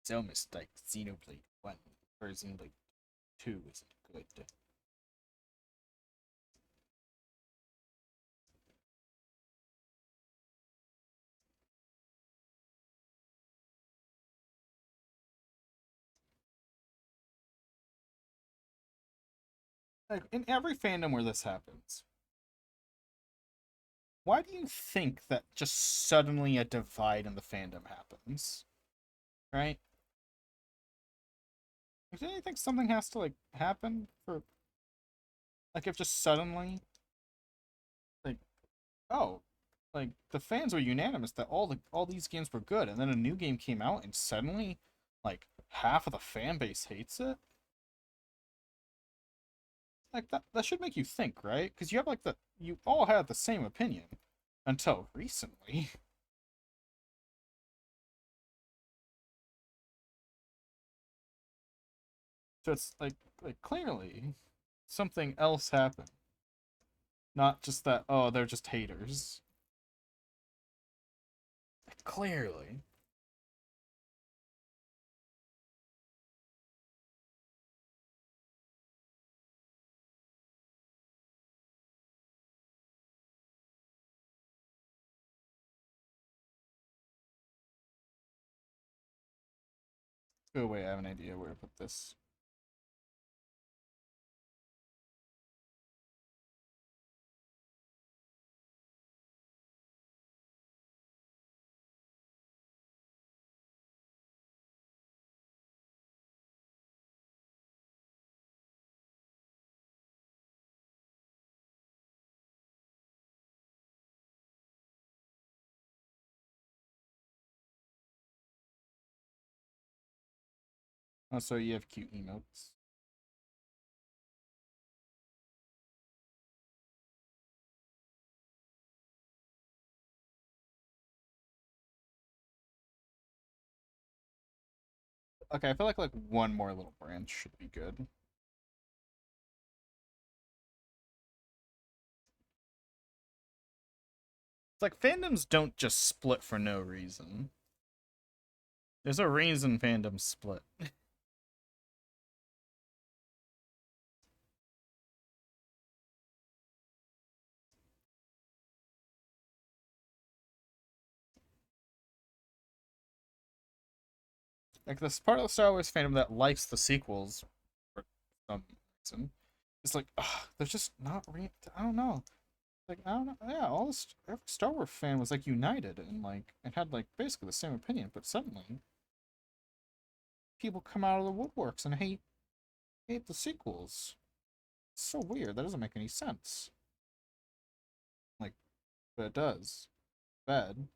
Speaker 1: It's almost like Xenoblade 1 or Xenoblade 2 isn't good. Like, in every fandom where this happens, why do you think that just suddenly a divide in the fandom happens? Right? Like, do you think something has to, like, happen for, like, if just suddenly, like, oh, like, the fans were unanimous that all these games were good, and then a new game came out, and suddenly, like, half of the fan base hates it? Like, that should make you think, right? Because you have, like, you all had the same opinion until recently. So it's like clearly something else happened. Not just that, oh, they're just haters. Clearly. Oh wait, I have an idea where to put this. Oh, so you have cute emotes. Okay, I feel like one more little branch should be good. It's like fandoms don't just split for no reason. There's a reason fandoms split. Like this part of the Star Wars fandom that likes the sequels for some reason. It's like, ugh, they're just not I don't know. Like I don't know. Yeah, every Star Wars fan was like united and like and had like basically the same opinion, but suddenly people come out of the woodworks and hate the sequels. It's so weird. That doesn't make any sense. Like, but it does. Bad.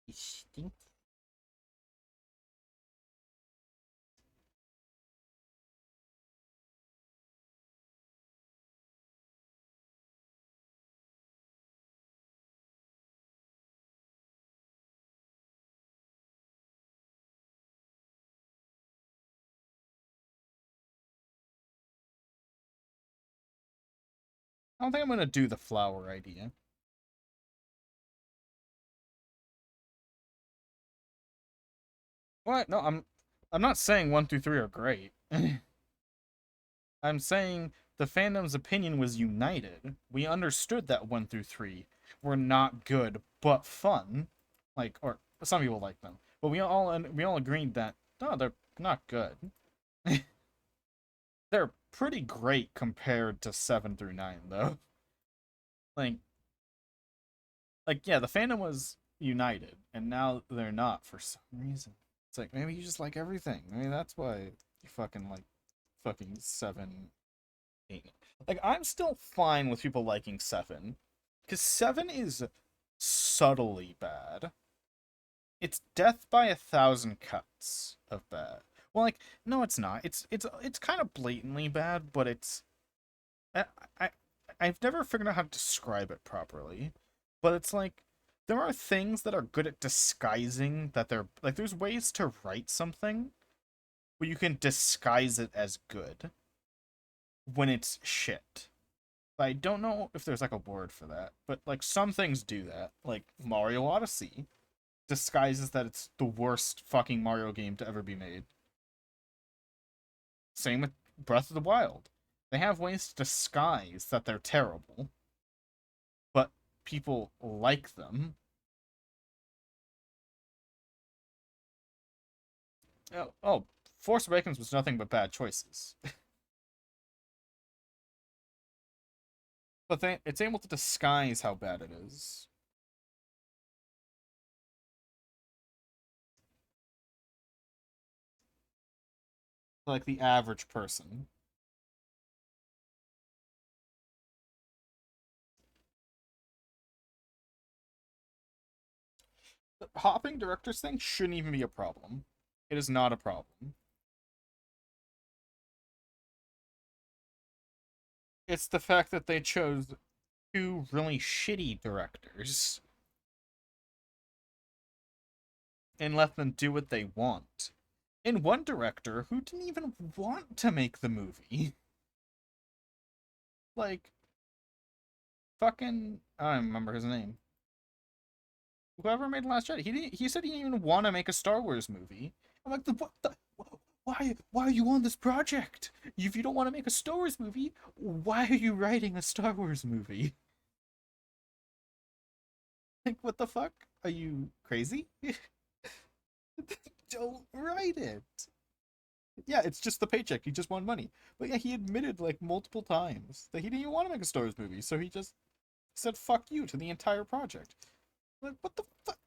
Speaker 1: Stink. I don't think I'm gonna do the flower idea. What? No, I'm not saying 1 through 3 are great. I'm saying the fandom's opinion was united. We understood that 1 through 3 were not good, but fun. Like, or some people like them, but we all agreed that no, they're not good. They're pretty great compared to 7 through 9, though. Like, Like, yeah, the fandom was united, and now they're not for some reason. It's like maybe you just like everything. I mean, that's why you fucking like fucking seven, eight. Like, I'm still fine with people liking seven, because seven is subtly bad. It's death by 1,000 cuts of bad. Well, like, no, it's not. It's kind of blatantly bad, but it's I, I I've never figured out how to describe it properly. But it's like there are things that are good at disguising that they're like there's ways to write something where you can disguise it as good when it's shit. I don't know if there's like a word for that, but like some things do that. Like Mario Odyssey disguises that it's the worst fucking Mario game to ever be made. Same with Breath of the Wild. They have ways to disguise that they're terrible, but people like them. Oh, Force Awakens was nothing but bad choices. But it's able to disguise how bad it is. Like the average person. The hopping directors thing shouldn't even be a problem. It is not a problem. It's the fact that they chose two really shitty directors and let them do what they want. And one director who didn't even want to make the movie. Like, fucking, I don't remember his name. Whoever made Last Jedi, he said he didn't even want to make a Star Wars movie. I'm like, what the? Why are you on this project? If you don't want to make a Star Wars movie, why are you writing a Star Wars movie? Like, what the fuck? Are you crazy? Don't write it. Yeah, it's just the paycheck. He just wanted money. But yeah, he admitted like multiple times that he didn't even want to make a Star Wars movie, so he just said "fuck you" to the entire project. Like, what the fuck?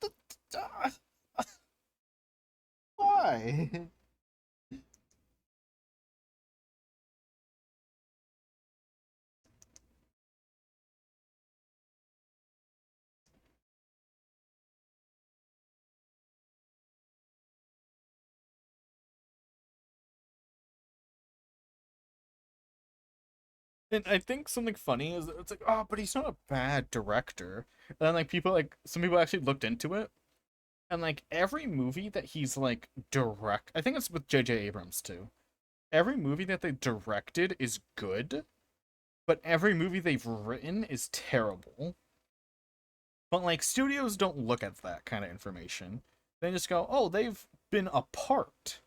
Speaker 1: Why? And I think something funny is that it's like, oh, but he's not a bad director. And then like people like some people actually looked into it, and like every movie that he's like direct, I think it's with J.J. Abrams too. Every movie that they directed is good, but every movie they've written is terrible. But like studios don't look at that kind of information. They just go, "Oh, they've been a part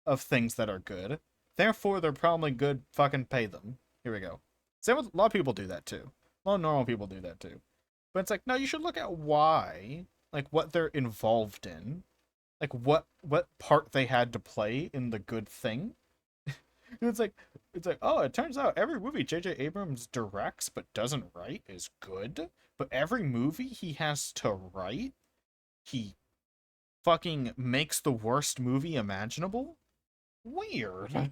Speaker 1: of things that are good. Therefore, they're probably good. Fucking pay them." Here we go. Same with a lot of people do that too. A lot of normal people do that too. But it's like, no, you should look at why, like what they're involved in, like what part they had to play in the good thing. It's like oh, it turns out every movie J.J. Abrams directs but doesn't write is good. But every movie he has to write, he fucking makes the worst movie imaginable. Weird.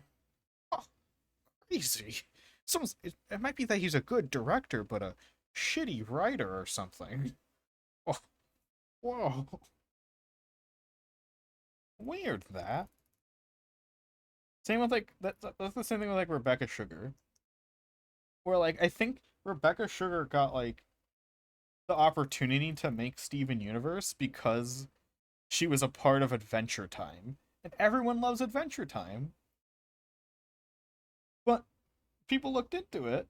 Speaker 1: Oh, crazy. It might be that he's a good director, but a shitty writer or something. Oh, whoa. Weird that. Same with like that's the same thing with like Rebecca Sugar. Where like I think Rebecca Sugar got like the opportunity to make Steven Universe because she was a part of Adventure Time. And everyone loves Adventure Time. But people looked into it,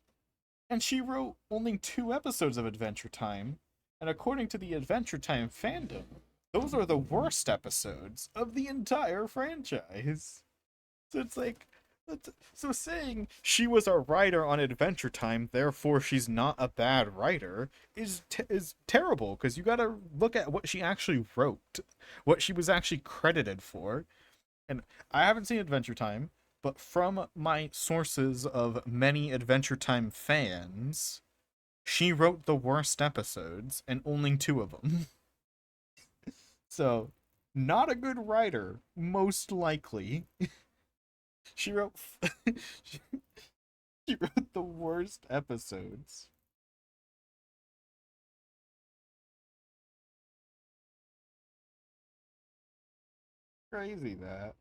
Speaker 1: and she wrote only 2 episodes of Adventure Time. And according to the Adventure Time fandom, those are the worst episodes of the entire franchise. So it's like, so saying she was a writer on Adventure Time, therefore she's not a bad writer, is terrible because you gotta look at what she actually wrote, what she was actually credited for. And I haven't seen Adventure Time, but from my sources of many Adventure Time fans, She wrote the worst episodes and only two of them. So, not a good writer, most likely. She wrote she, she wrote the worst episodes. Crazy that.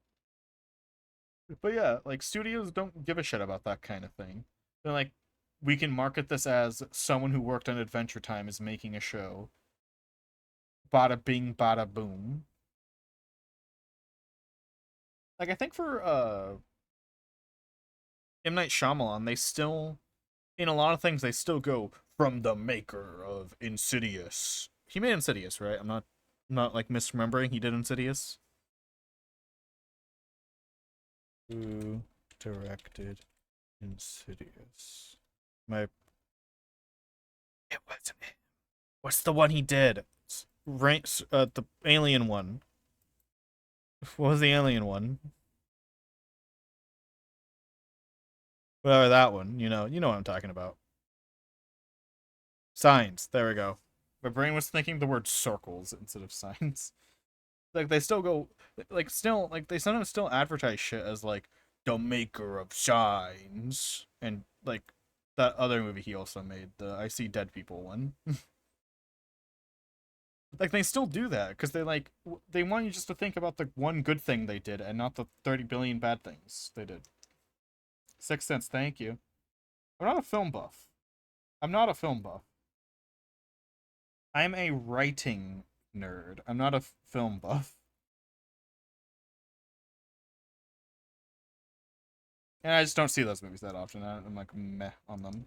Speaker 1: But yeah, like studios don't give a shit about that kind of thing. They're like, we can market this as someone who worked on Adventure Time is making a show. Bada bing, bada boom. Like I think for M Night Shyamalan, they still, in a lot of things, they still go from the maker of Insidious. He made Insidious, right? I'm not like misremembering. He did Insidious. Who directed Insidious? My It wasn't him. What's the one he did? The alien one. What was the alien one? Well, that one. You know what I'm talking about. Signs. There we go. My brain was thinking the word circles instead of signs. Like they still go, like they sometimes still advertise shit as like the maker of signs, and like that other movie he also made, the I See Dead People one. Like they still do that because they want you just to think about the one good thing they did and not the 30 billion bad things they did. Sixth Sense, thank you. I'm not a film buff. I'm not a film buff. I'm a writing nerd. I'm not a film buff. And I just don't see those movies that often. I'm like meh on them.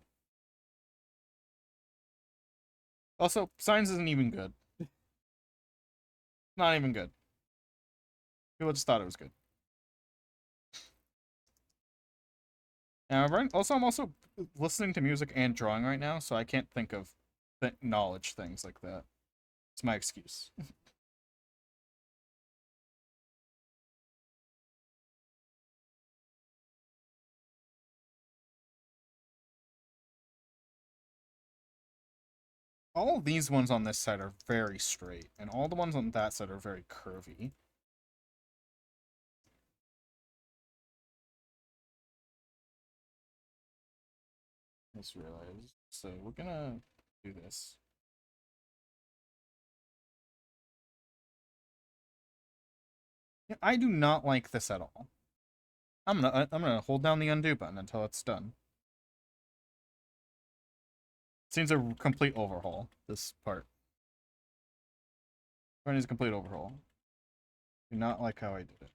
Speaker 1: Also, Signs isn't even good. Not even good. People just thought it was good. And I'm also listening to music and drawing right now, so I can't think of knowledge things like that. It's my excuse. All of these ones on this side are very straight, and all the ones on that side are very curvy. I just realized. So we're gonna do this. Yeah, I do not like this at all. I'm gonna hold down the undo button until it's done. Seems a complete overhaul. This part. Needs a complete overhaul. Do not like how I did it.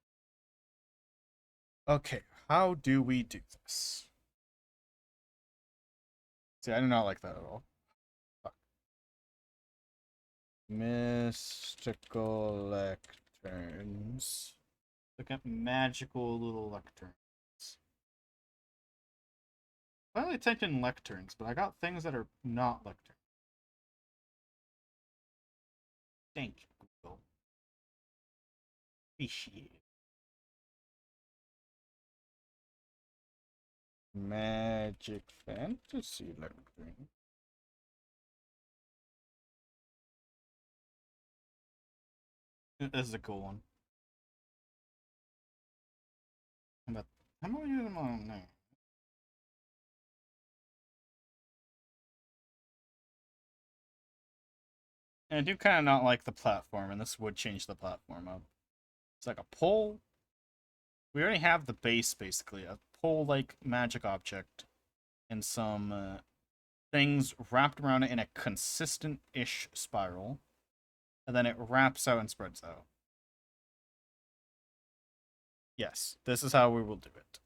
Speaker 1: Okay, how do we do this? See, I do not like that at all. Fuck. Mystical lecterns. Look at magical little lecterns. I only typed in lecterns, but I got things that are not lecterns. Thank you, Google. Appreciate it. Magic fantasy lectern. This is a cool one. But I'm gonna use them on there. And I do kind of not like the platform, and this would change the platform up. It's like a pole. We already have the base, basically. A pole-like magic object and some things wrapped around it in a consistent-ish spiral. And then it wraps out and spreads out. Yes, this is how we will do it.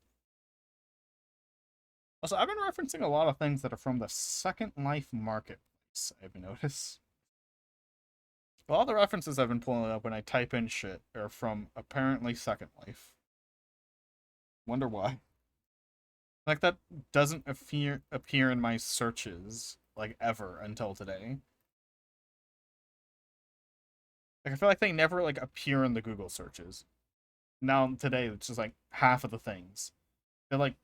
Speaker 1: Also, I've been referencing a lot of things that are from the Second Life marketplace, I've noticed. A lot of the references I've been pulling up when I type in shit are from apparently Second Life. Wonder why. Like that doesn't appear in my searches like ever until today. Like I feel like they never like appear in the Google searches. Now today it's just like half of the things. They're like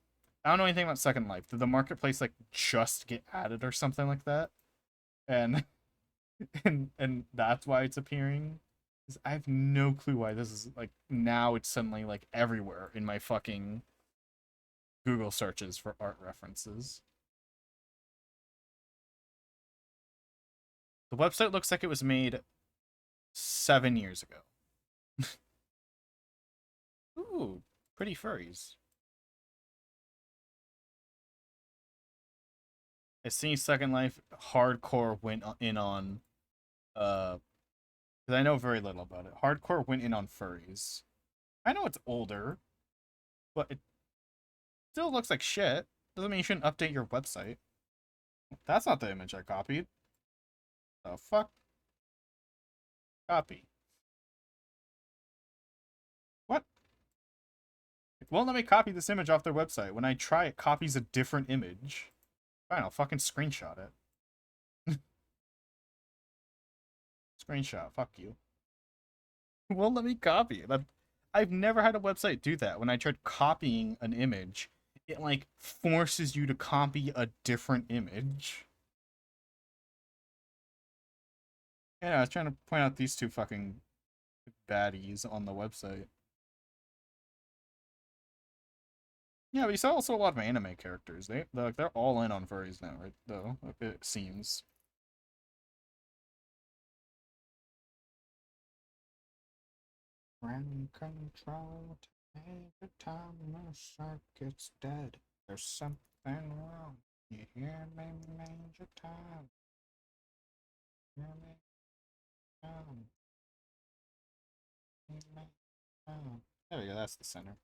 Speaker 1: I don't know anything about Second Life. Did the marketplace like just get added or something like that? And and that's why it's appearing. 'Cause I have no clue why this is like now it's suddenly like everywhere in my fucking Google searches for art references. The website looks like it was made 7 years ago. Ooh, pretty furries. I see Second Life hardcore went in on because I know very little about it. Hardcore went in on furries. I know it's older, but it still looks like shit. Doesn't mean you shouldn't update your website. That's not the image I copied. The fuck? Copy. What? It won't let me copy this image off their website. When I try, it copies a different image. Fine, I'll fucking screenshot it. Screenshot, fuck you. It won't let me copy it. I've never had a website do that. When I tried copying an image, it like forces you to copy a different image. Yeah, I was trying to point out these two fucking baddies on the website. Yeah, but you saw also a lot of anime characters. They're all in on furries now, right? Though it seems. Random control every time my circuit's dead. There's something wrong. You hear me, Major Tom? Hear me, Tom? Hear me, Tom? There we go. That's the center.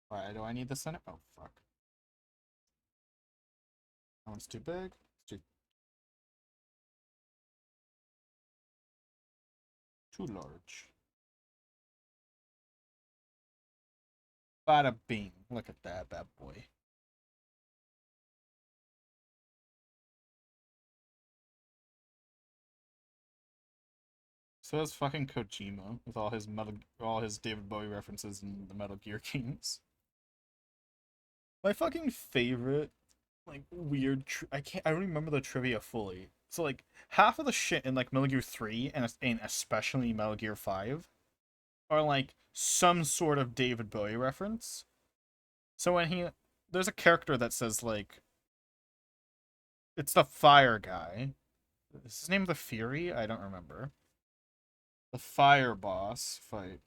Speaker 1: Why do I need the center? Oh fuck. That one's too big. It's too large. Bada bing. Look at that bad boy. So is fucking Kojima with all his David Bowie references in the Metal Gear games. My fucking favorite, like weird. I don't remember the trivia fully. So like half of the shit in like Metal Gear 3 and especially Metal Gear 5 are like some sort of David Bowie reference. So when there's a character that says like it's the fire guy. Is his name the Fury? I don't remember. The fire boss fight.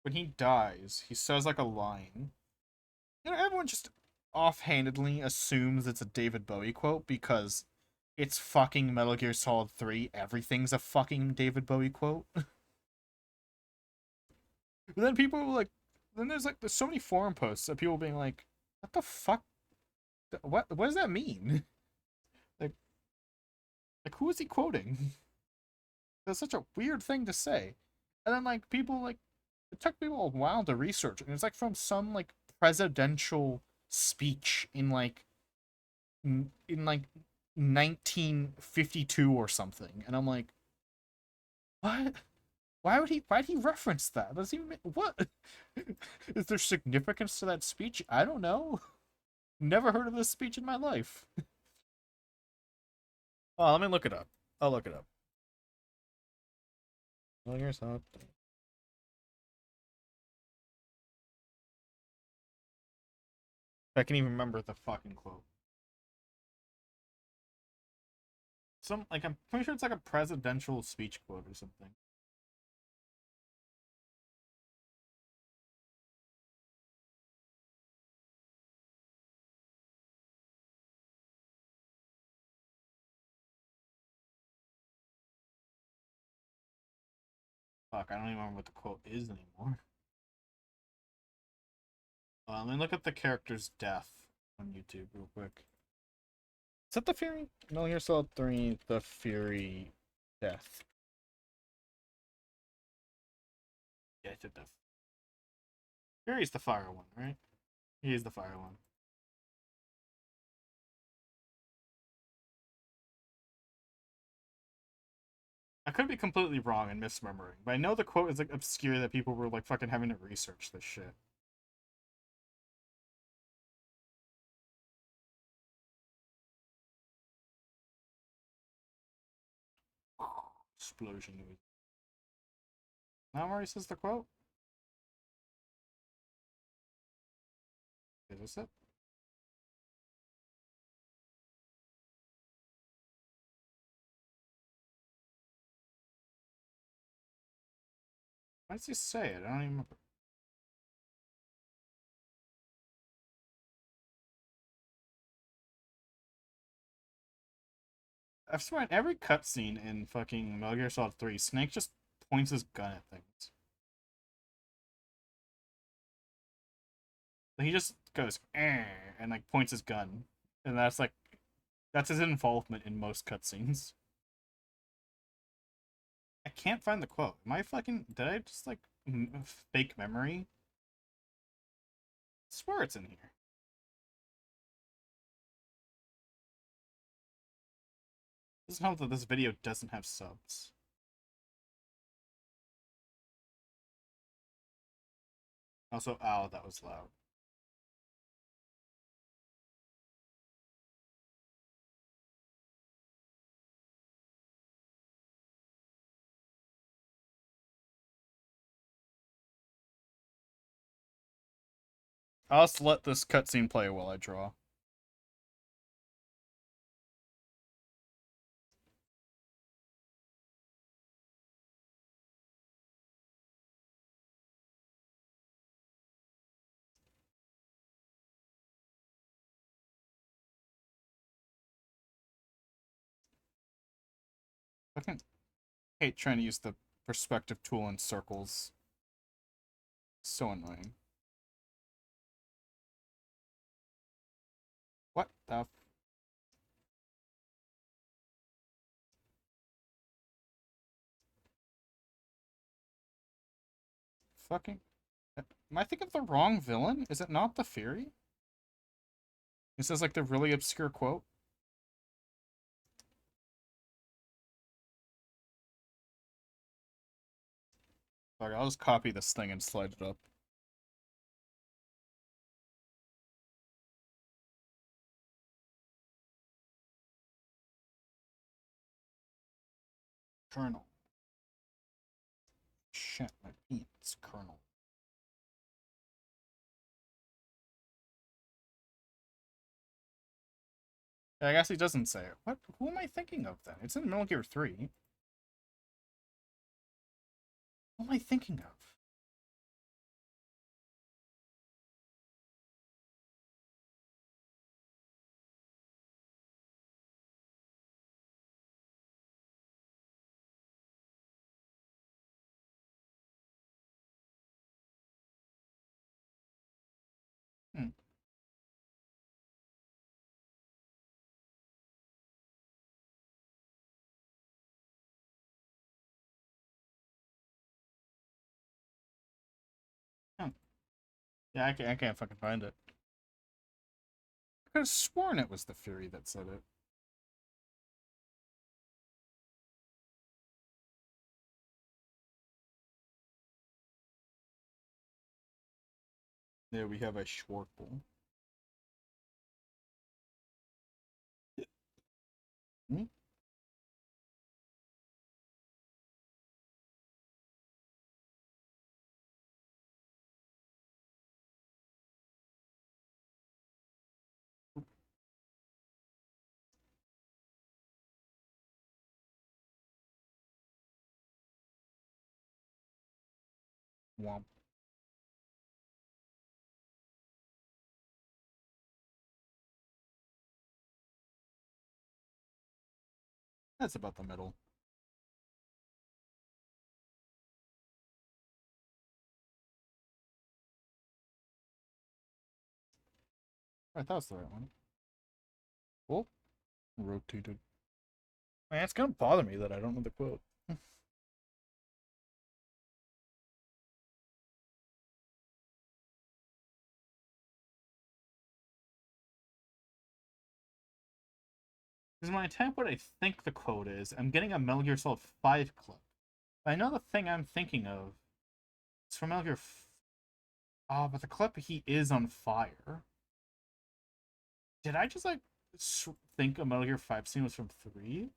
Speaker 1: When he dies, he says like a line. You know, everyone just offhandedly assumes it's a David Bowie quote because it's fucking Metal Gear Solid 3. Everything's a fucking David Bowie quote. But then people like, then there's so many forum posts of people being like, what the fuck? What does that mean? Like, like who is he quoting? That's such a weird thing to say. And then like people like, it took people a while to research, and it's like from some like presidential speech in like 1952 or something, and I'm like, what? Why'd he reference that? Does he what? Is there significance to that speech? I don't know. Never heard of this speech in my life. Oh, let me look it up. I'll look it up. Oh, here's how. I can even remember the fucking quote. Some like I'm pretty sure it's like a presidential speech quote or something. Fuck, I don't even remember what the quote is anymore. Let me look at the character's death on YouTube real quick. Is that the Fury? No, here's Solid 3, the Fury death. Yeah, it's a death. Fury's the fire one, right? He's the fire one. I could be completely wrong and misremembering, but I know the quote is like obscure that people were like fucking having to research this shit.
Speaker 3: explosion noise. Now where he says the quote? Is this it? Why does he say it? I don't even remember. I've sworn every cutscene in fucking Metal Gear Solid 3, Snake just points his gun at things. He just goes, and like points his gun. And that's his involvement in most cutscenes. I can't find the quote. Did I just like fake memory? I swear it's in here. Doesn't help that this video doesn't have subs. Also, ow, that was loud. I'll just let this cutscene play while I draw. I fucking hate trying to use the perspective tool in circles. So annoying. What the fucking... Am I thinking of the wrong villain? Is it not the Fury? It says like the really obscure quote. Sorry, I'll just copy this thing and slide it up. Colonel. Shit, my pants, Colonel. I guess he doesn't say it. What? Who am I thinking of then? It's in Metal Gear 3. Who am I thinking of? Hmm. Huh. Yeah, I can't fucking find it. I could have sworn it was the Fury that said it. There we have a Schwarple. Hmm? Womp. That's about the middle. I thought it was the right one. Oh, rotated. Man, it's gonna bother me that I don't know the quote. Because when I type what I think the quote is, I'm getting a Metal Gear Solid 5 clip. I know the thing I'm thinking of. It's from Metal Gear. Oh, but the clip he is on fire. Did I just like think a Metal Gear 5 scene was from 3?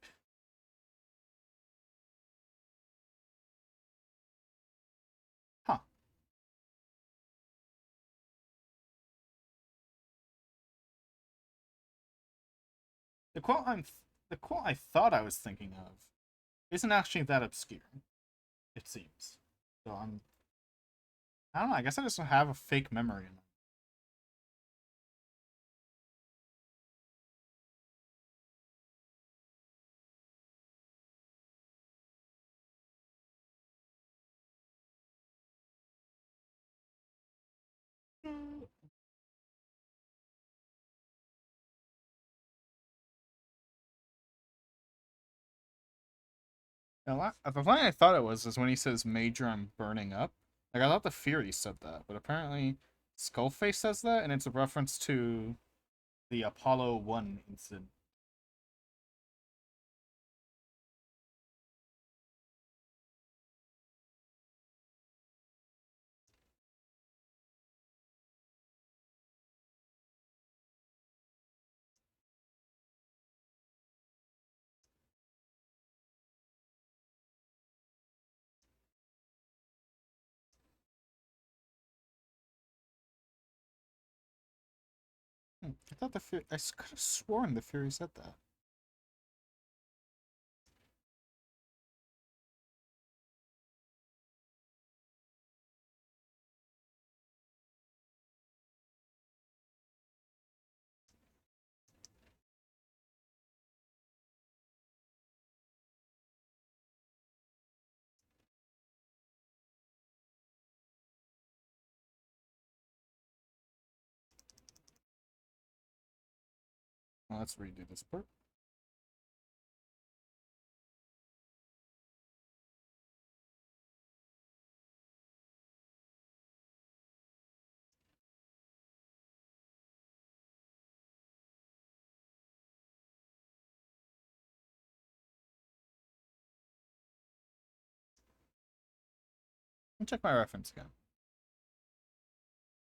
Speaker 3: the quote I thought I was thinking of isn't actually that obscure. It seems. So I don't know. I guess I just have a fake memory in them. The line I thought it was is when he says, "Major, I'm burning up." Like I thought the Fury said that, but apparently Skullface says that, and it's a reference to the Apollo 1 incident. I thought the Fury. I could have sworn the Fury said that. Well, let's redo this part. Let me check my reference again.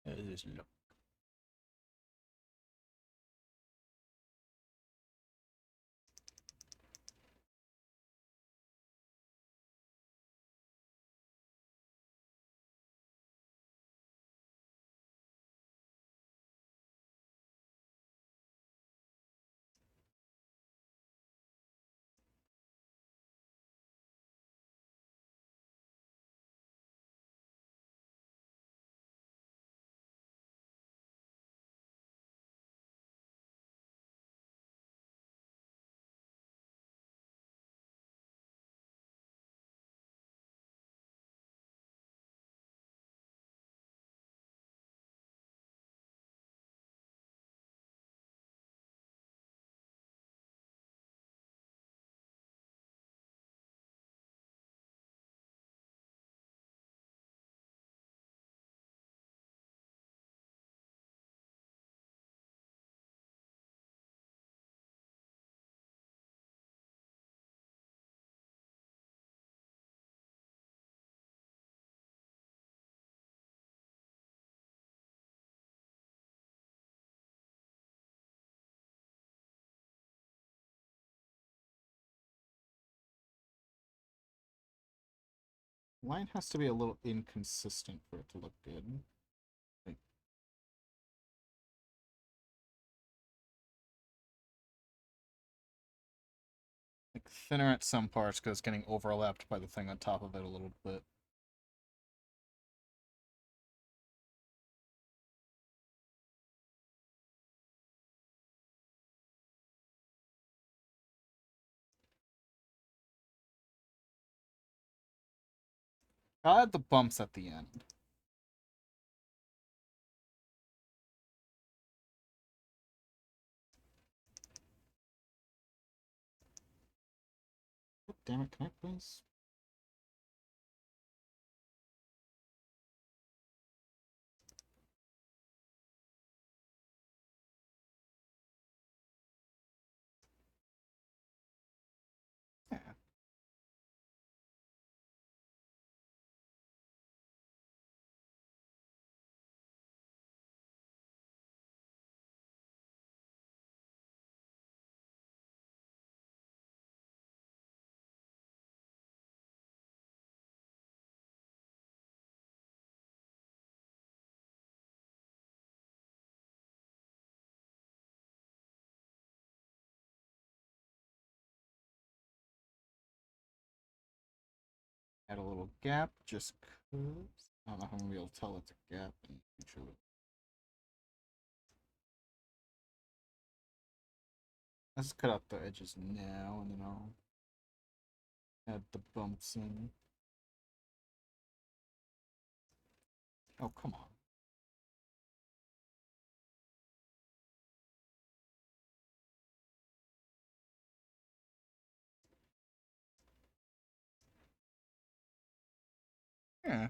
Speaker 3: Look. Line has to be a little inconsistent for it to look good. Like, thinner at some parts because it's getting overlapped by the thing on top of it a little bit. I'll add the bumps at the end. Oh, damn it, can I please? Yeah.
Speaker 1: Add a little gap just cause. I don't know how I'm gonna be able to tell it's a gap in the future. Let's cut out the edges now, and then I'll add the bumps in. Oh, come on. Yeah.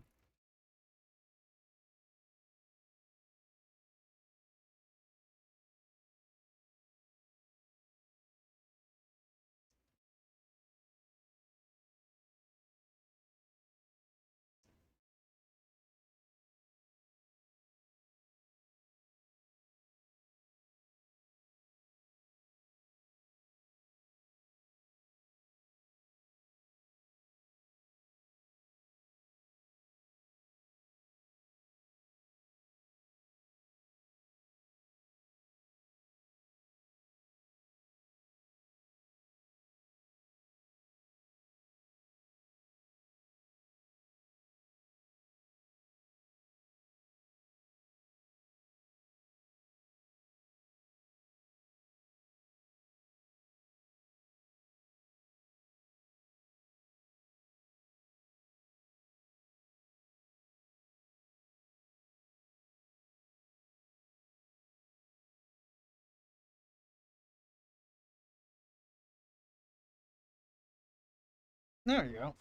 Speaker 1: There you go.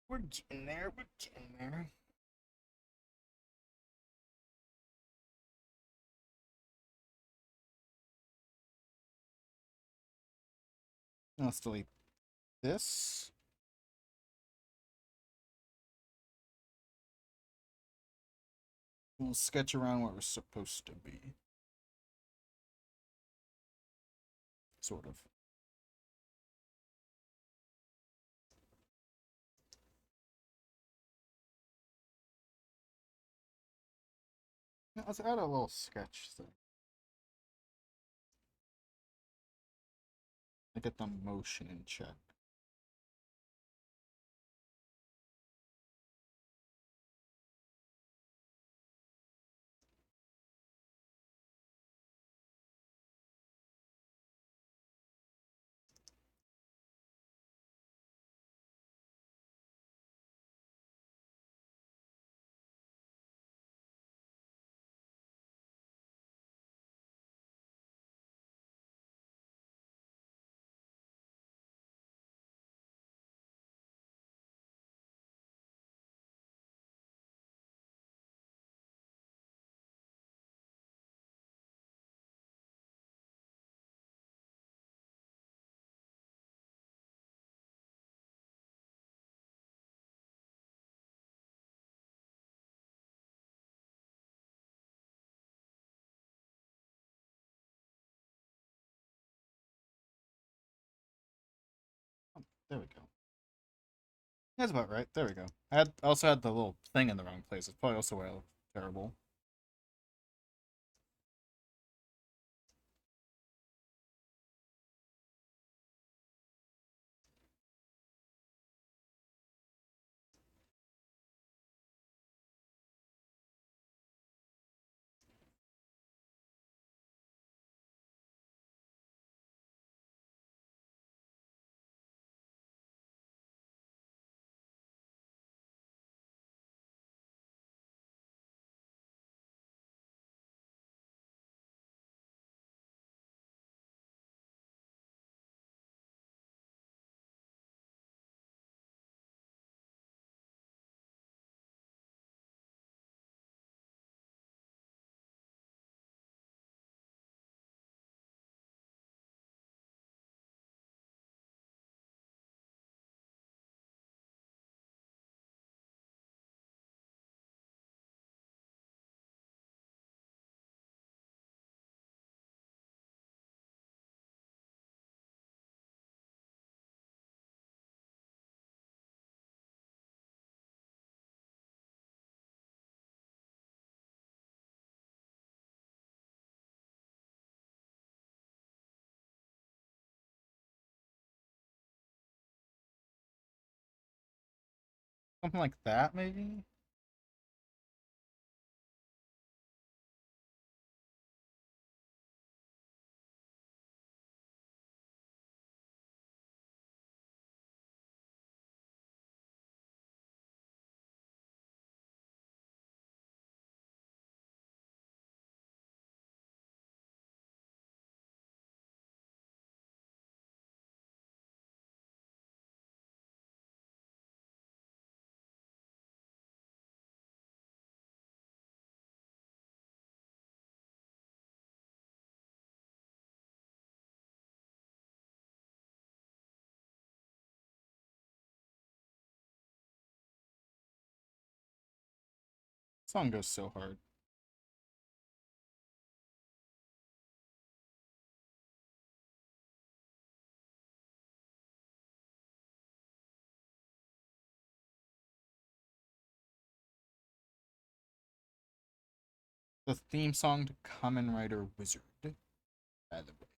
Speaker 1: We're getting there. We're getting there. Now let's delete this. We'll sketch around what we're supposed to be. Sort of. Now let's add a little sketch thing. I get the motion in check. There we go. That's about right. There we go. I also had the little thing in the wrong place. It's probably also why I look terrible. Something like that, maybe? Song goes so hard. The theme song to Kamen Rider Wizard, by the way.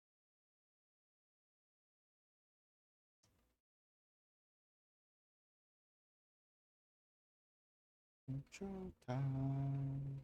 Speaker 1: Intro time.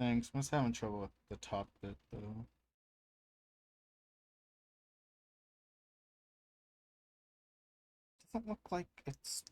Speaker 1: Thanks. Must having trouble with the top bit though. Doesn't look like it's.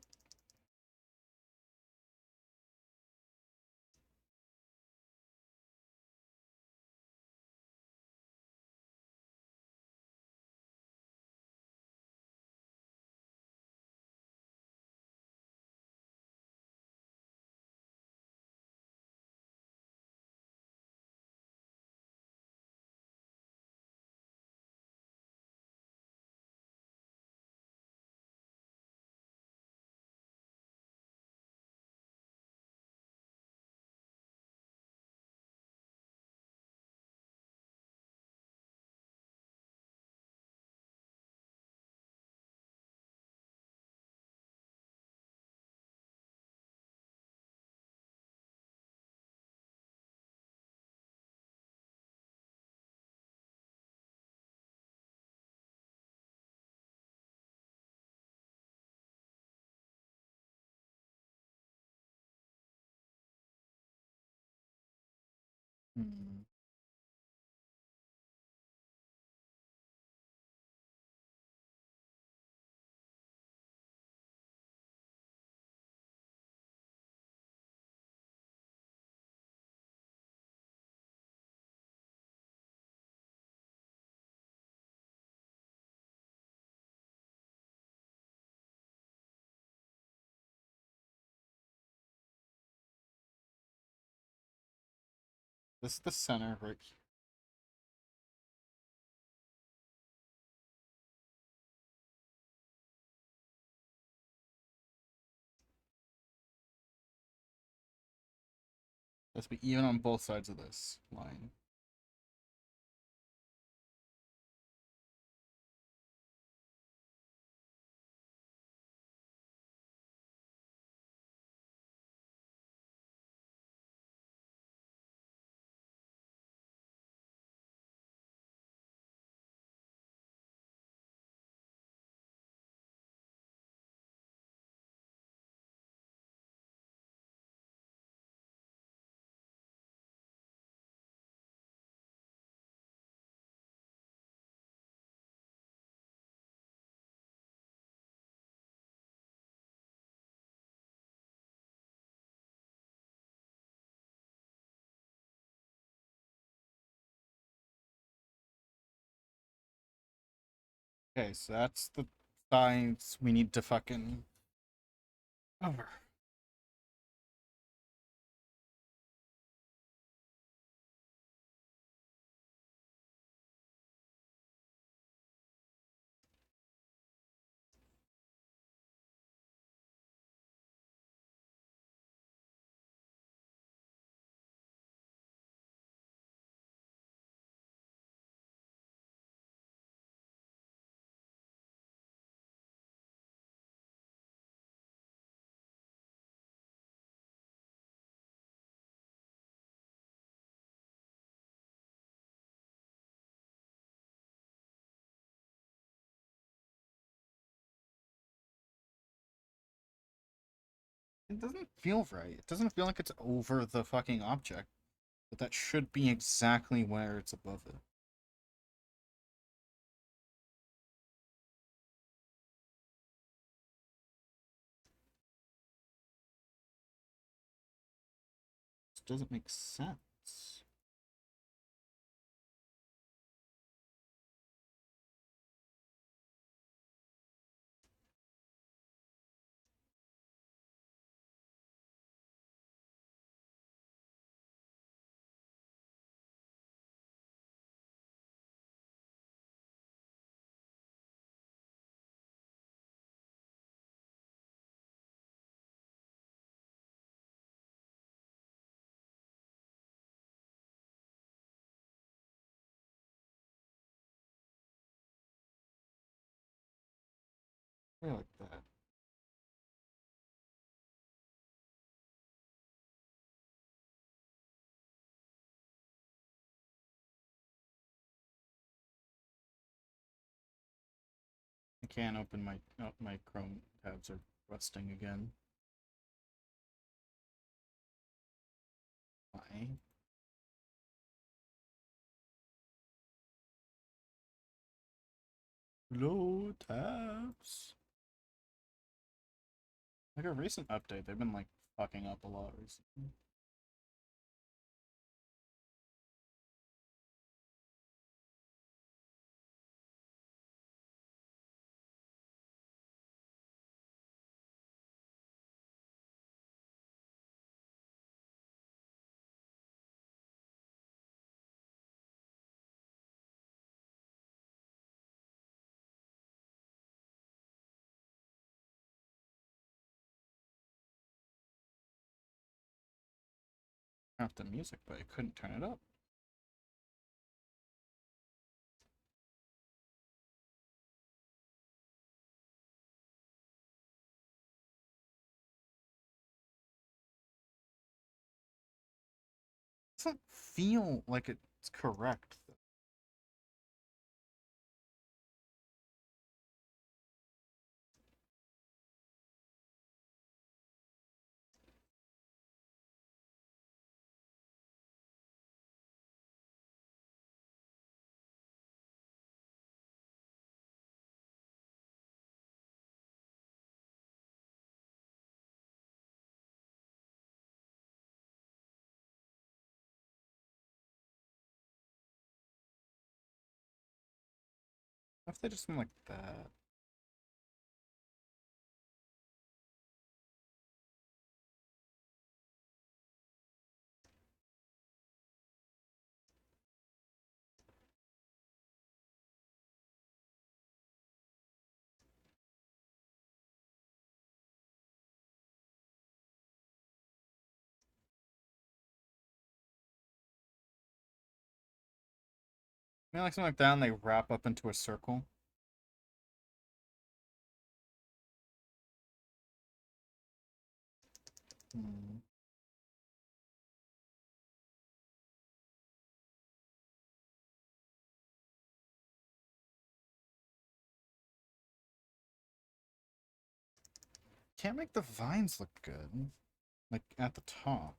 Speaker 1: Hmm. This is the center right here. Let's be even on both sides of this line. Okay, so that's the sides we need to fucking cover. It doesn't feel right. It doesn't feel like it's over the fucking object. But that should be exactly where it's above it. This doesn't make sense. I like that. I can't open my my Chrome tabs are rusting again. Why? Low tabs. Like a recent update, they've been like fucking up a lot recently. Off the music, but I couldn't turn it up. It doesn't feel like it's correct. What if they just went like that? Maybe like something like that and they wrap up into a circle. Hmm. Can't make the vines look good. Like at the top.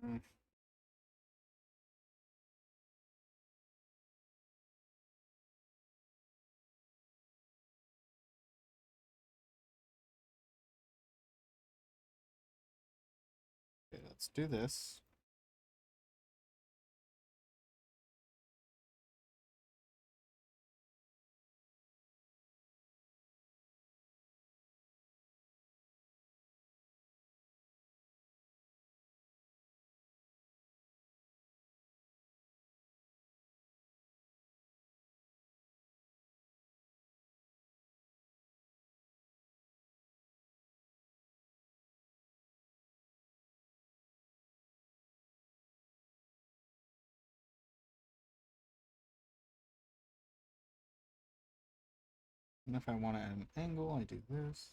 Speaker 1: Mm. Okay, let's do this. And if I want to add an angle, I do this.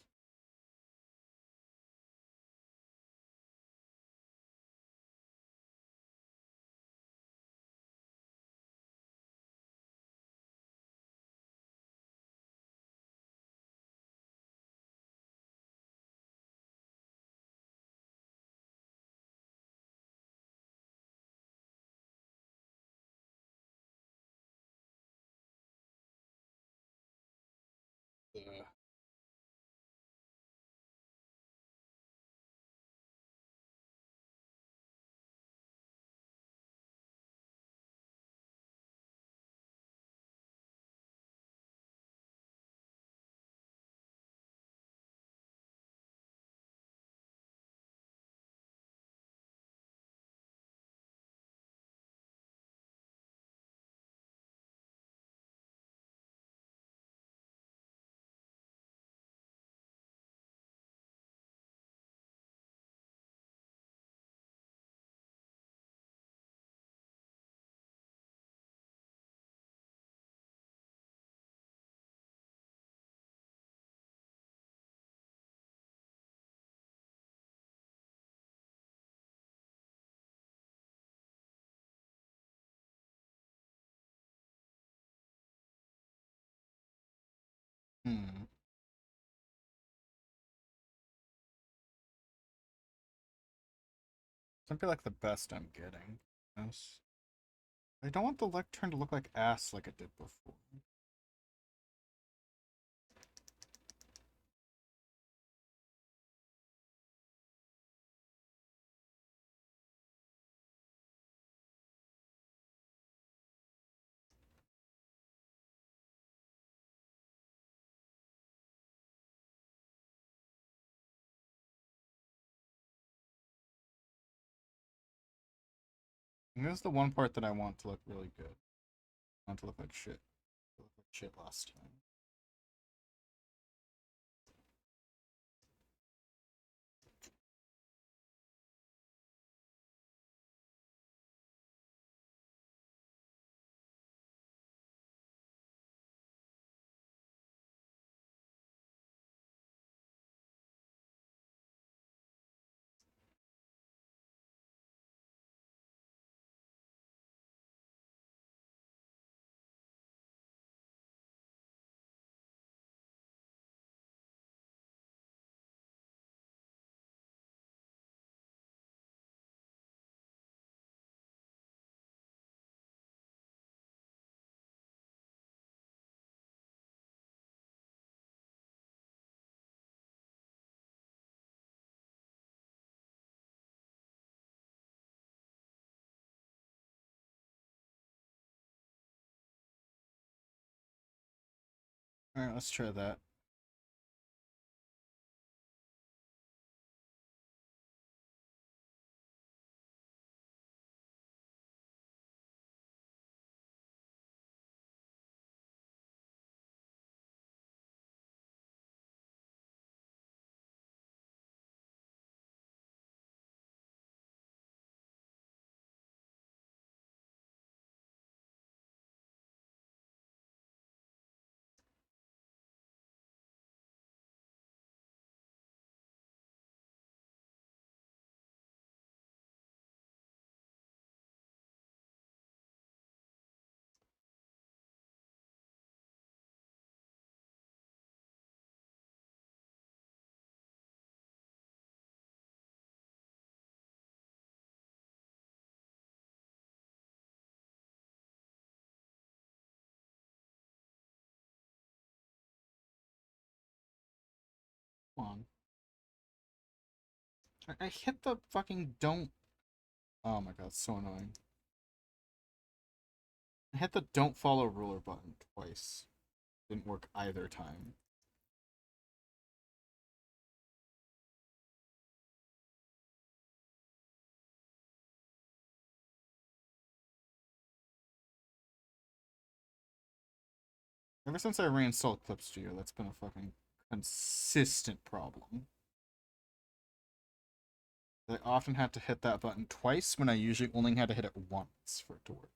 Speaker 3: Ugh. Hmm. Might be like the best I'm getting. Yes. I don't want the lectern to look like ass like it did before. And this is the one part that I want to look really good. I want to look like shit. To look like shit last time. Alright, let's try that. Come on. I hit the fucking don't. Oh my god, it's so annoying. I hit the don't follow ruler button twice. Didn't work either time. Ever since I reinstalled Clip Studio, that's been a fucking consistent problem. I often had to hit that button twice when I usually only had to hit it once for it to work.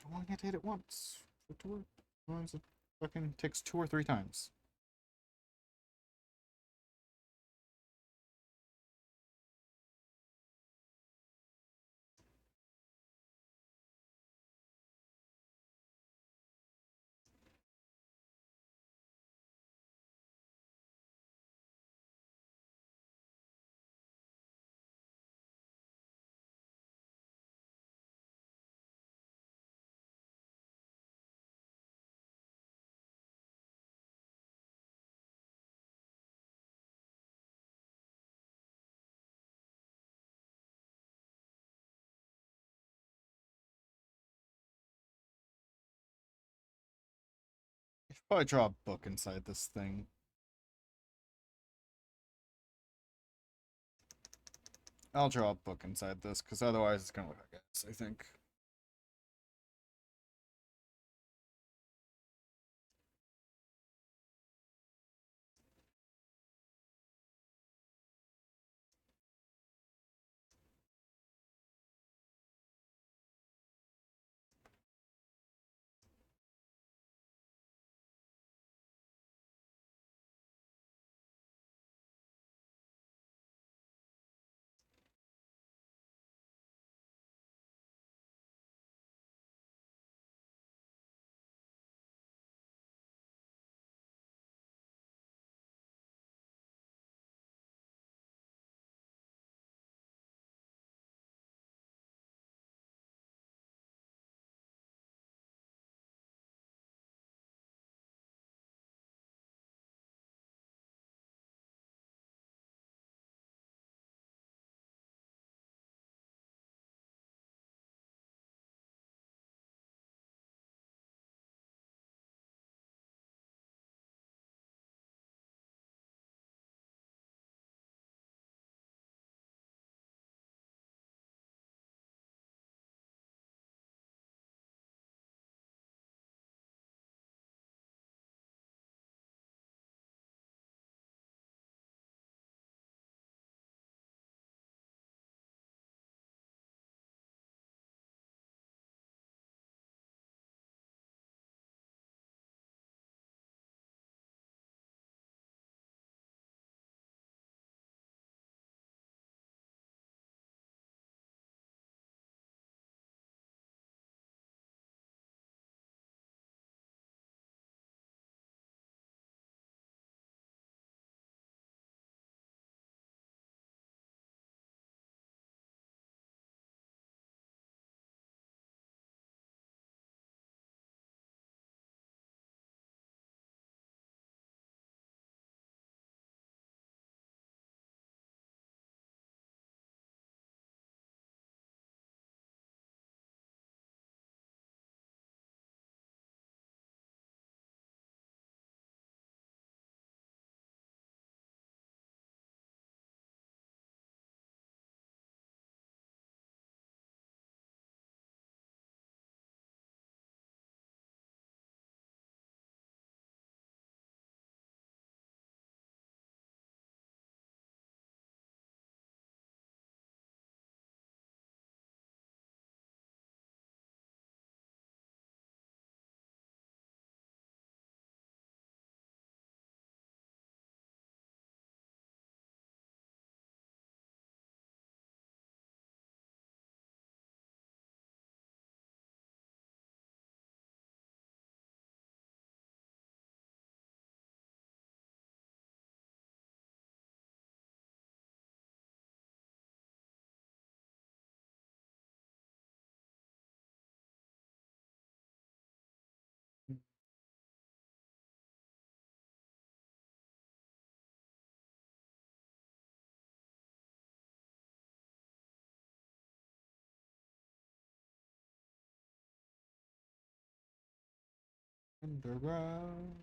Speaker 3: I only had to hit it once for it to work. Sometimes it fucking takes 2 or 3 times.
Speaker 1: should probably draw a book inside this thing. I'll draw a book inside this, because otherwise it's gonna look like this, I think. Underground.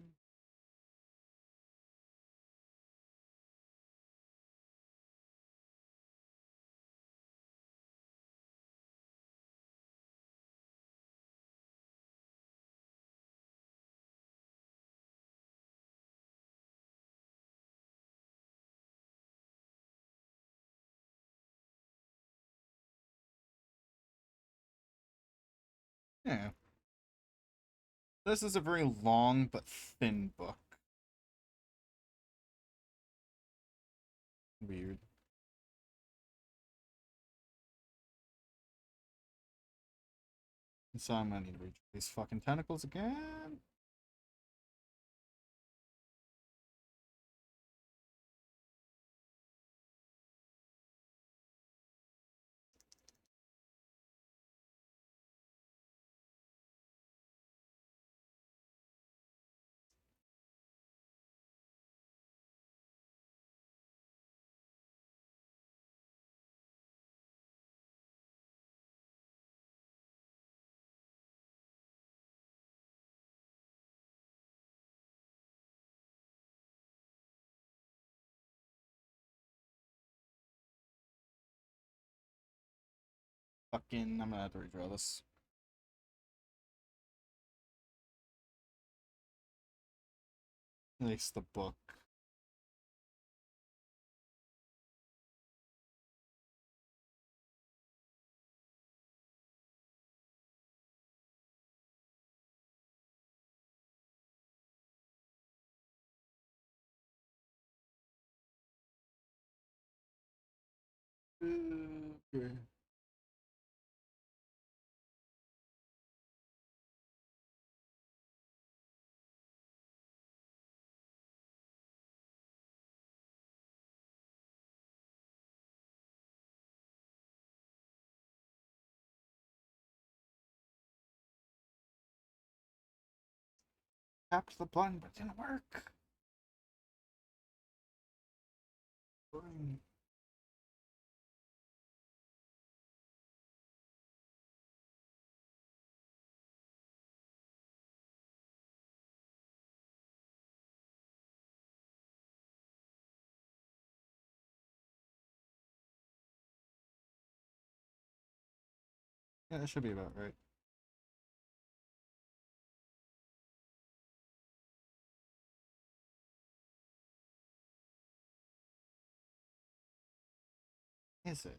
Speaker 1: Yeah. This is a very long but thin book. Weird. So I'm gonna need to reach these fucking tentacles again. Fucking, I'm gonna have to redraw this. At least the book. Okay. Tapped the button, but it didn't work. Brain. Yeah, that should be about right. Is it?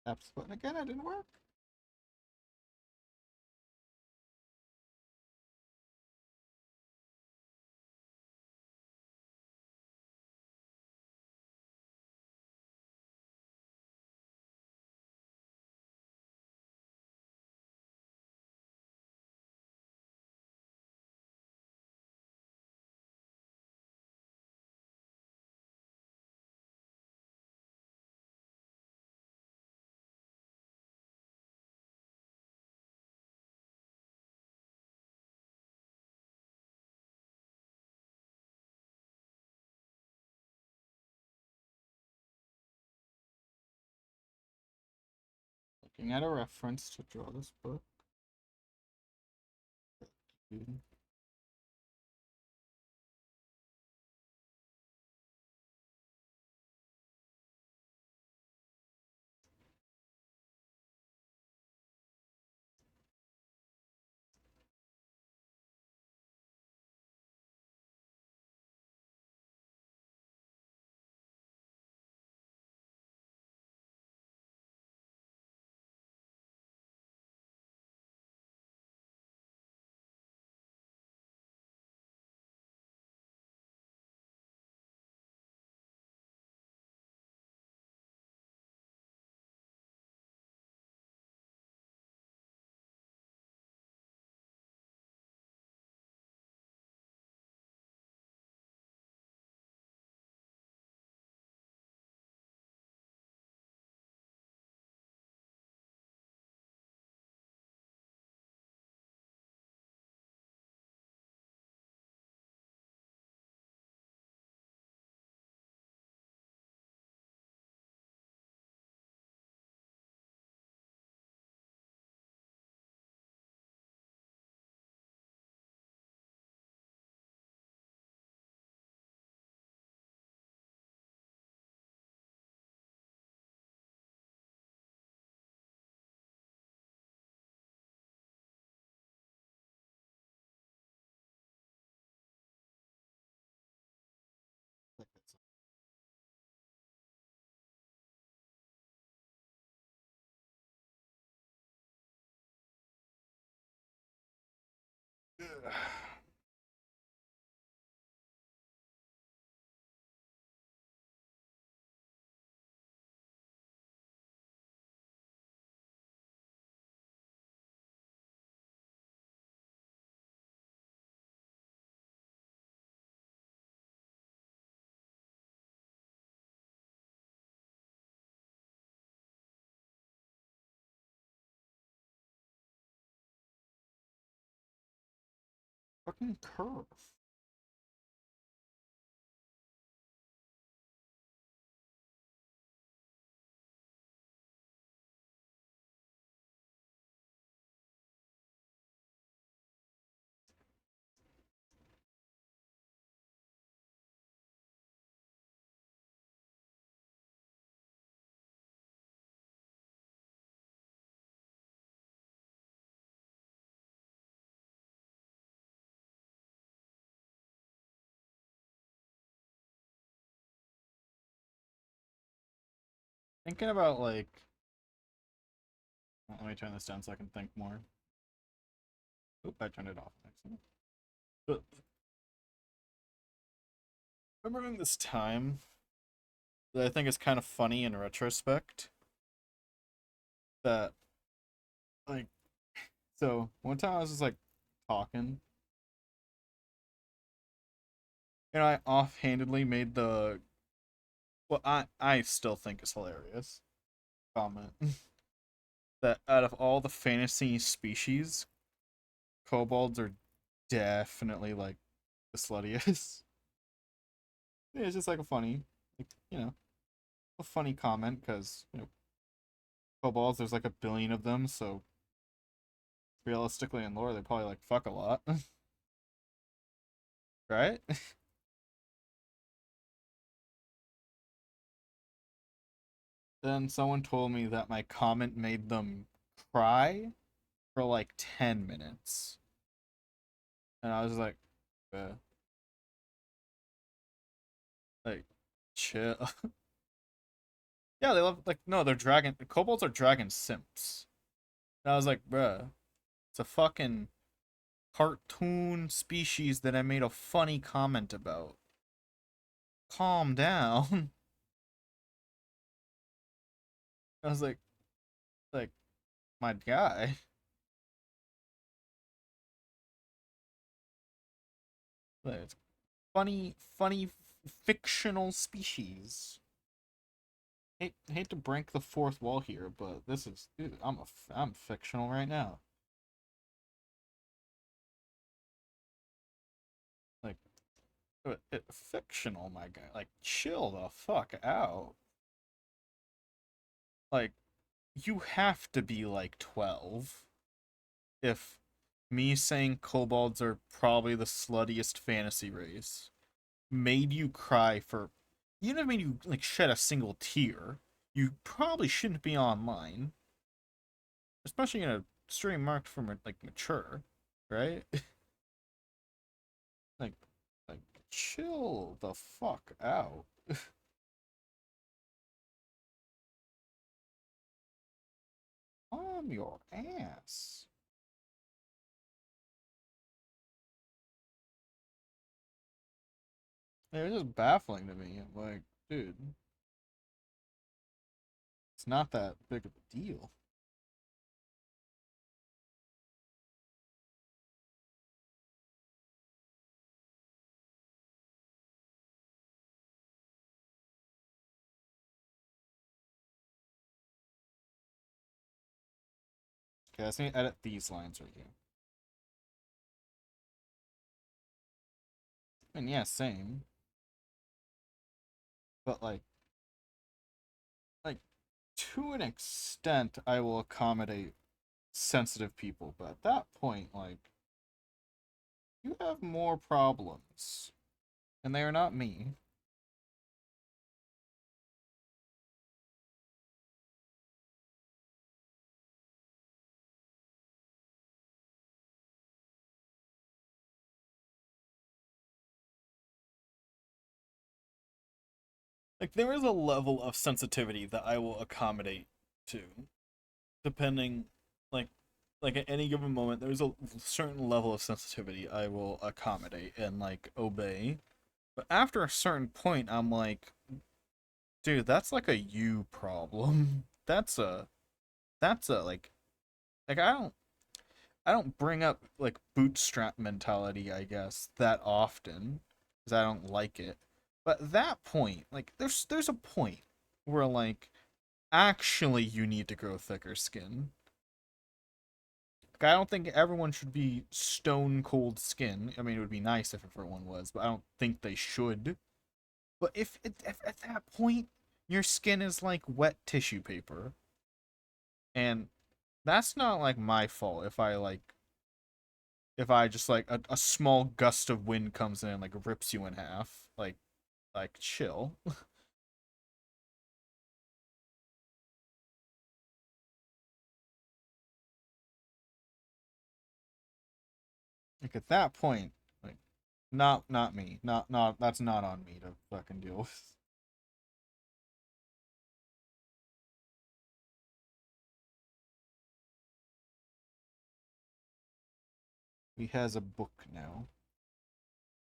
Speaker 1: Tapped the button again, it didn't work. Looking at a reference to draw this book.
Speaker 3: Fucking curve. Thinking about like, well, let me turn this down so I can think more. Oop, I turned it off. Excellent. But remembering this time that I think is kind of funny in retrospect. That like, so one time I was just like talking, and I offhandedly made the what I still think is hilarious comment that out of all the fantasy species, kobolds are definitely like the sluttiest. Yeah, it's just like a funny, like, a funny comment because kobolds there's like a billion of them, so realistically in lore they probably like fuck a lot, right? Then someone told me that my comment made them cry for like 10 minutes. And I was uh, like, chill. Yeah, they love, like, no, they're dragon, kobolds are dragon simps. And I was like, bruh, it's a fucking cartoon species that I made a funny comment about. Calm down. I was like, my guy. Like, it's funny fictional species. Hate to break the fourth wall here, but this is, dude, I'm fictional right now. Like, fictional, my guy. Like, chill the fuck out. Like, you have to be like 12 if me saying kobolds are probably the sluttiest fantasy race made you cry for, even if it made you like shed a single tear, you probably shouldn't be online, especially in a stream marked for like mature, right? like like chill the fuck out. Calm your ass. It's just baffling to me. I'm like, dude, it's not that big of a deal. Okay, let's need to edit these lines right here. And yeah, same. But like to an extent, I will accommodate sensitive people. But at that point, like, you have more problems, and they are not me. Like, there is a level of sensitivity that I will accommodate to, depending, like, like at any given moment, there's a certain level of sensitivity I will accommodate and like obey. But after a certain point, I'm like, dude, that's like a you problem. That's a like I don't bring up like bootstrap mentality, I guess, that often because I don't like it. But at that point, like there's a point where like actually you need to grow thicker skin.
Speaker 1: Like, I don't think everyone should be stone cold skin. I mean, it would be nice if everyone was, but I don't think they should. But if at that point your skin is like wet tissue paper, and that's not like my fault if I just like a small gust of wind comes in and like rips you in half, like chill. Like at that point, like not me, not that's not on me to fucking deal with. He has a book now.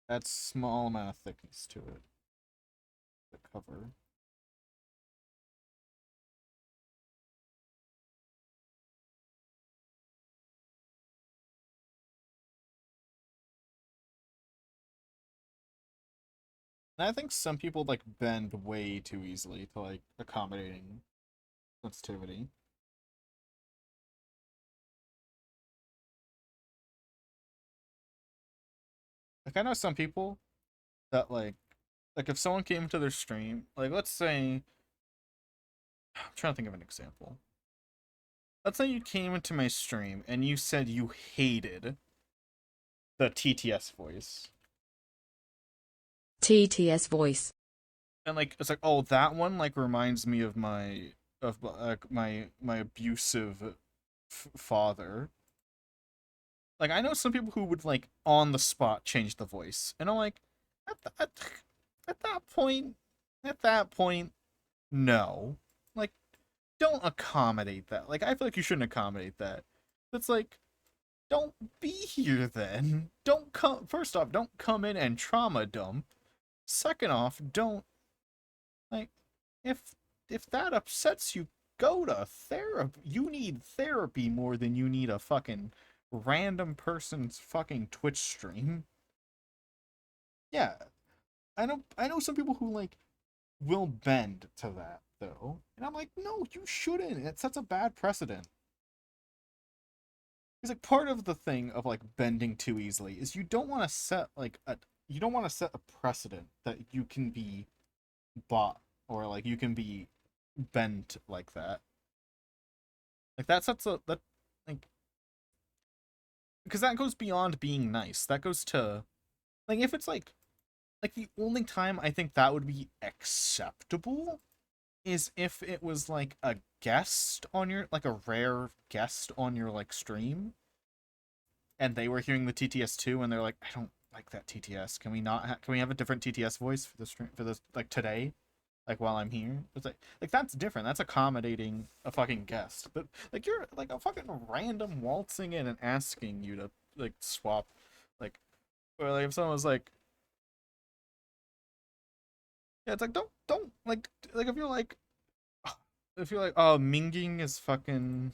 Speaker 1: That's small amount of thickness to it. The cover. And I think some people like bend way too easily to like accommodating sensitivity. Like I know some people that like if someone came to their stream, like let's say I'm trying to think of an example. Let's say you came into my stream and you said you hated the TTS voice.
Speaker 2: TTS voice.
Speaker 1: And like it's like, oh, that one like reminds me of my abusive father. Like I know some people who would like on the spot change the voice, and I'm like, at, th- at, at that point, at that point, no, like don't accommodate that. Like I feel like you shouldn't accommodate that. It's like, don't be here then. Don't come. First off, don't come in and trauma dump. Second off, don't like if that upsets you, go to therapy. You need therapy more than you need a fucking random person's fucking Twitch stream. Yeah, I know some people who like will bend to that though. And I'm like, no, you shouldn't. It sets a bad precedent. Because like part of the thing of like bending too easily is you don't want to set a precedent that you can be bought or like you can be bent like that. Like that sets a that like because that goes beyond being nice. That goes to like if it's like the only time I think that would be acceptable is if it was like a guest on your like a rare guest on your like stream and they were hearing the TTS too and they're like, I don't like that TTS. Can we not can we have a different TTS voice for the stream for this like today? Like while I'm here. It's like that's different. That's accommodating a fucking guest. But like you're like a fucking random waltzing in and asking you to like swap like or like if someone was like yeah, it's like don't like if you're like oh minging is fucking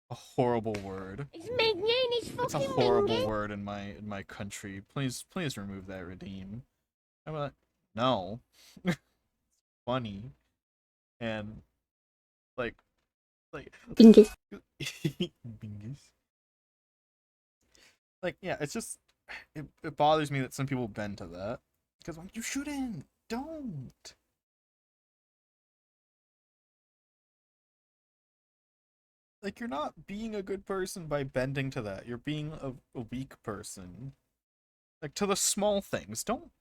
Speaker 1: a horrible word.
Speaker 4: It's minging, it's
Speaker 1: It's a
Speaker 4: fucking
Speaker 1: horrible
Speaker 4: minging.
Speaker 1: word in my country. Please remove that redeem. I'm like no. Funny and like
Speaker 4: Bingus.
Speaker 1: Bingus. Like yeah, it's just it bothers me that some people bend to that because like, you shouldn't. Don't. Like you're not being a good person by bending to that. You're being a weak person. Like to the small things. Don't.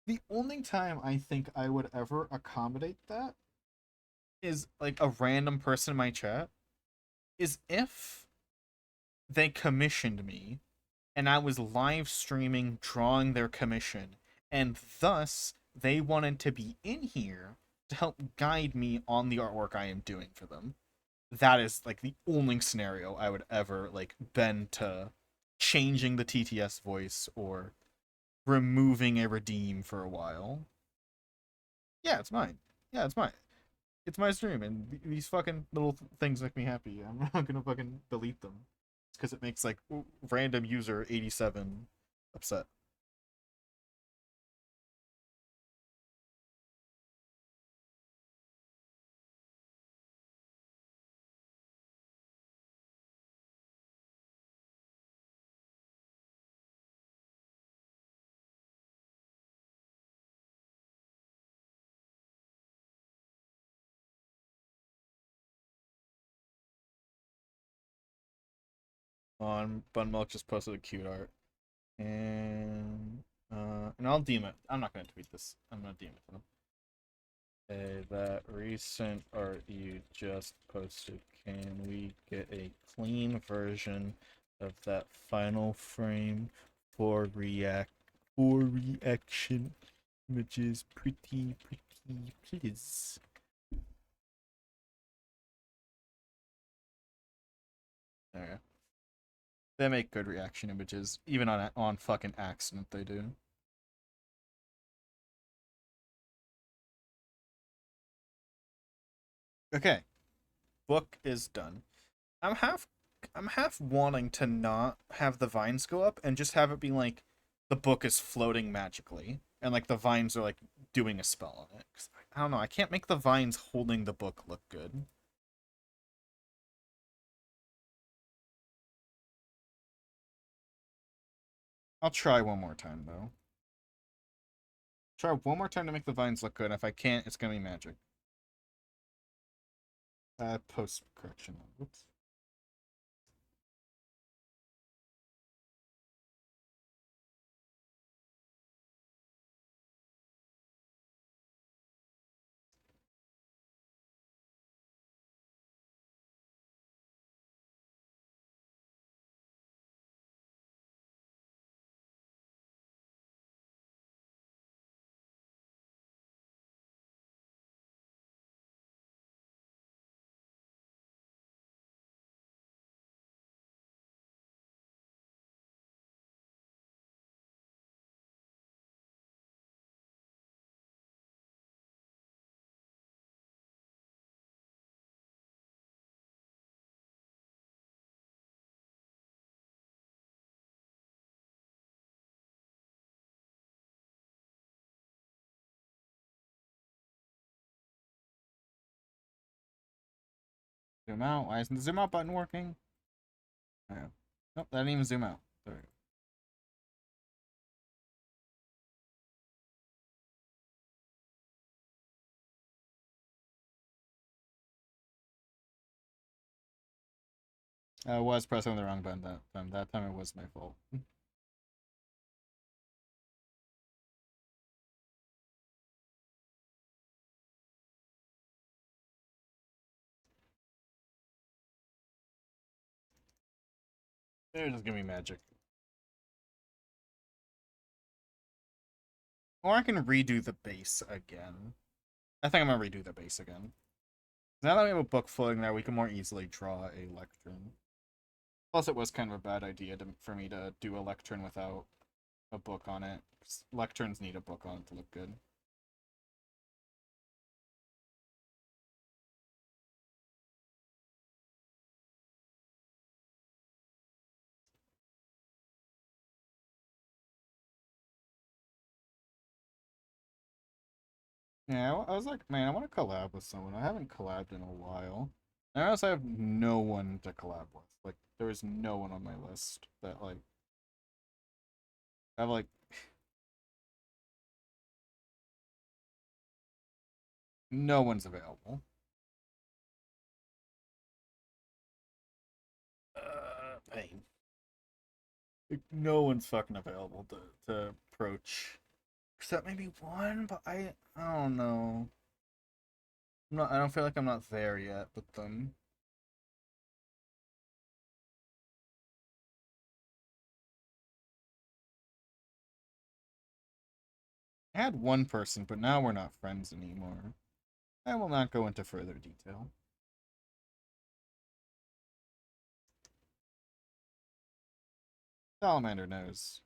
Speaker 1: The only time I think I would ever accommodate that is like a random person in my chat is if they commissioned me and I was live streaming drawing their commission, and thus they wanted to be in here to help guide me on the artwork I am doing for them. That is like the only scenario I would ever like bend to changing the TTS voice or removing a redeem for a while. Yeah, it's mine. Yeah, it's mine. It's my stream, and these fucking little things make me happy. I'm not gonna fucking delete them because it makes like random user 87 upset. on Bunmilk just posted a cute art. And I'll DM it. I'm not gonna tweet this. I'm gonna DM it to them. Hey, that recent art you just posted, can we get a clean version of that final frame for reaction, which is pretty, please. There you go. They make good reaction images, even on fucking accident they do. Okay, book is done. I'm half wanting to not have the vines go up and just have it be like the book is floating magically and like the vines are like doing a spell on it. 'Cause I don't know, I can't make the vines holding the book look good. I'll try one more time though. Try one more time to make the vines look good. If I can't, it's gonna be magic. Post correction. Whoops. Zoom out. Why isn't the zoom out button working? Oh. Nope, that didn't even zoom out. There we go. I was pressing the wrong button that time. That time it was my fault. They're just giving me magic. Or I can redo the base again. I think I'm gonna redo the base again. Now that we have a book floating there, we can more easily draw a lectern. Plus, it was kind of a bad idea for me to do a lectern without a book on it. Lecterns need a book on it to look good. Yeah, I was like, man, I want to collab with someone. I haven't collabed in a while. I honestly have no one to collab with. Like, there is no one on my list that, like, I have, like, no one's available. Pain. Like, no one's fucking available to approach. Except maybe one, but I don't know. I don't feel like I'm not there yet with them. I had one person, but now we're not friends anymore. I will not go into further detail. Salamander knows.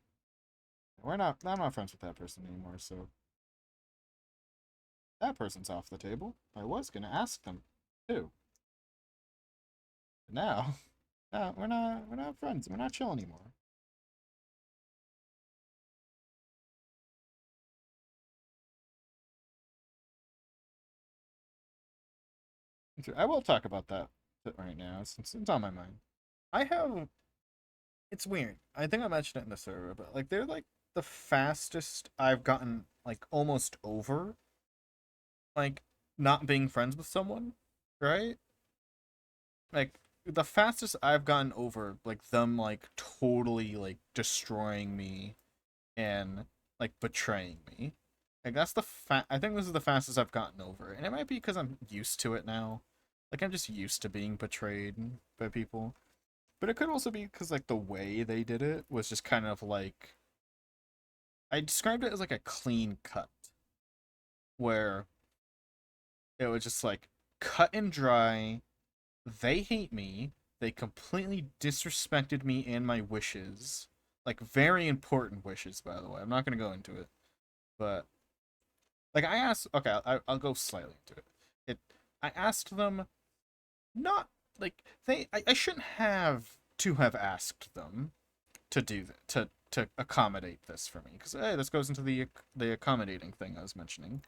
Speaker 1: I'm not friends with that person anymore, so that person's off the table. I was gonna ask them too. But now, no, we're not friends. We're not chill anymore. I will talk about that right now since it's on my mind. I have. It's weird. I think I mentioned it in the server, but like they're like the fastest I've gotten like almost over like not being friends with someone, right? Like the fastest I've gotten over like them like totally like destroying me and like betraying me. Like that's I think this is the fastest I've gotten over. And it might be because I'm used to it now. Like I'm just used to being betrayed by people. But it could also be because like the way they did it was just kind of like I described it as like a clean cut where it was just like cut and dry. They hate me. They completely disrespected me and my wishes. Like very important wishes, by the way. I'm not gonna go into it, but like I asked. Okay, I'll go slightly into it. I asked them not like I shouldn't have to have asked them to do that to accommodate this for me because hey, this goes into the accommodating thing I was mentioning.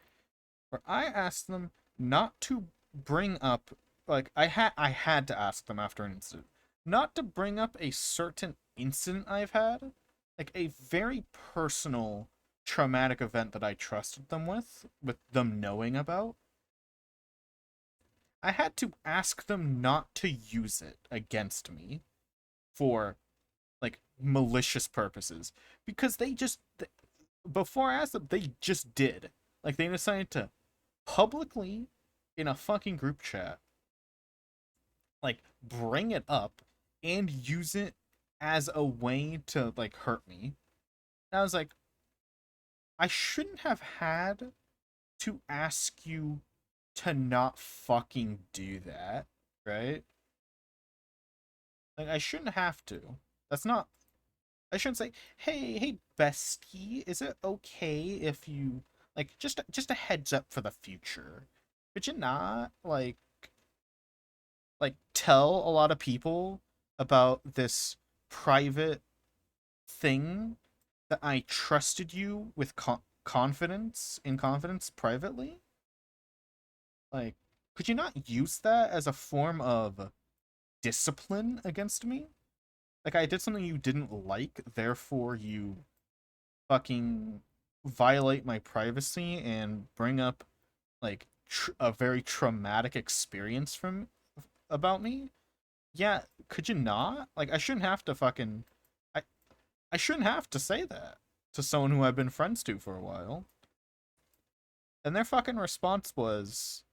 Speaker 1: Where I asked them not to bring up like I had to ask them after an incident not to bring up a certain incident I've had, like a very personal traumatic event that I trusted them with them knowing about. I had to ask them not to use it against me for like malicious purposes because before I asked them they just did. Like they decided to publicly in a fucking group chat like bring it up and use it as a way to like hurt me. And I was like, I shouldn't have had to ask you to not fucking do that, right? Like I shouldn't have to. That's not I shouldn't say, hey, bestie, is it okay if you like just a heads up for the future? Could you not like tell a lot of people about this private thing that I trusted you with confidence privately? Like, could you not use that as a form of discipline against me? Like, I did something you didn't like, therefore you fucking violate my privacy and bring up like a very traumatic experience from about me. Yeah, could you not? Like, I shouldn't have to fucking. I I shouldn't have to say that to someone who I've been friends to for a while. And their fucking response was,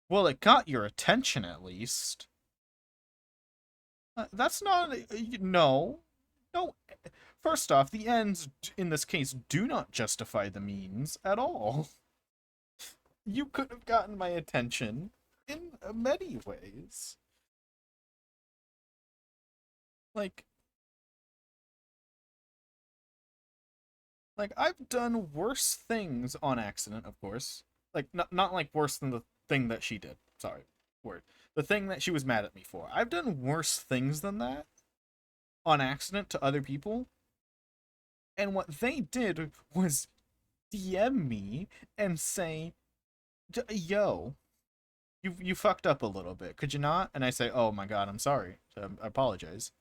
Speaker 1: "Well, it got your attention at least." That's not no, no. First off, the ends in this case do not justify the means at all. You could have gotten my attention in many ways. Like Like I've done worse things on accident, of course. Like not like worse than the thing that she did. Sorry, word. The thing that she was mad at me for. I've done worse things than that on accident to other people. And what they did was DM me and say, "Yo, you fucked up a little bit. Could you not?" And I say, "Oh my god, I'm sorry. I apologize."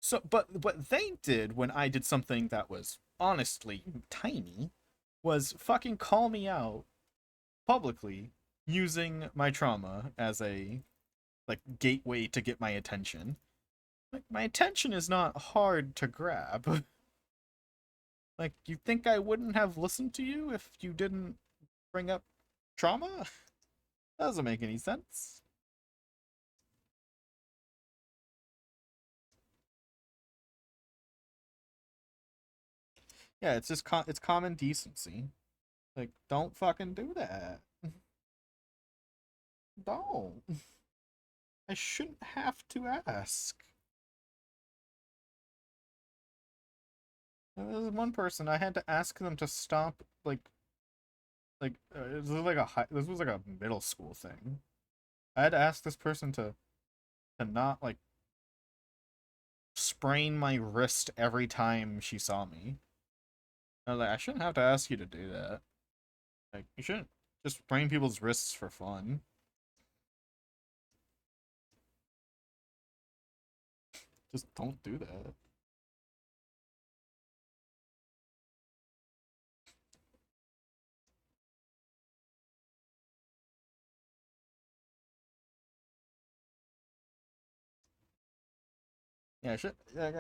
Speaker 1: So, but what they did when I did something that was honestly tiny was fucking call me out publicly using my trauma as a like gateway to get my attention. Like my attention is not hard to grab. Like you think I wouldn't have listened to you if you didn't bring up trauma? That doesn't make any sense. Yeah, it's just it's common decency. Like don't fucking do that. Don't. I shouldn't have to ask. There was one person I had to ask them to stop this was like this was like a middle school thing. I had to ask this person to not like sprain my wrist every time she saw me. I was like, I shouldn't have to ask you to do that. Like, you shouldn't just sprain people's wrists for fun. Just don't do that. Yeah,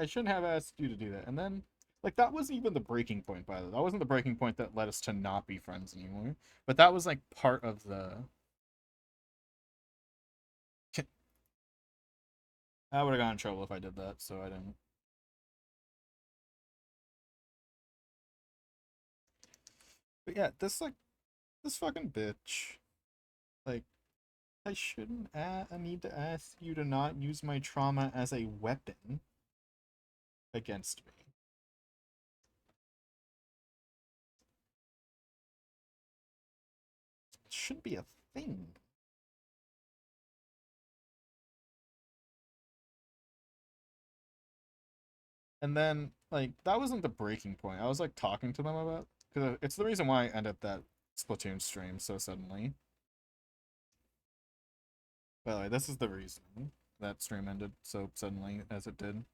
Speaker 1: I shouldn't have asked you to do that. And then, like, that wasn't even the breaking point, by the way. That wasn't the breaking point that led us to not be friends anymore. But that was, like, part of the... I would have gotten in trouble if I did that, so I didn't. But yeah, this fucking bitch. Like, I shouldn't I need to ask you to not use my trauma as a weapon against me. It shouldn't be a thing. And then, like, that wasn't the breaking point. I was, like, talking to them about... Because it's the reason why I ended that Splatoon stream so suddenly. By the way, this is the reason that stream ended so suddenly as it did.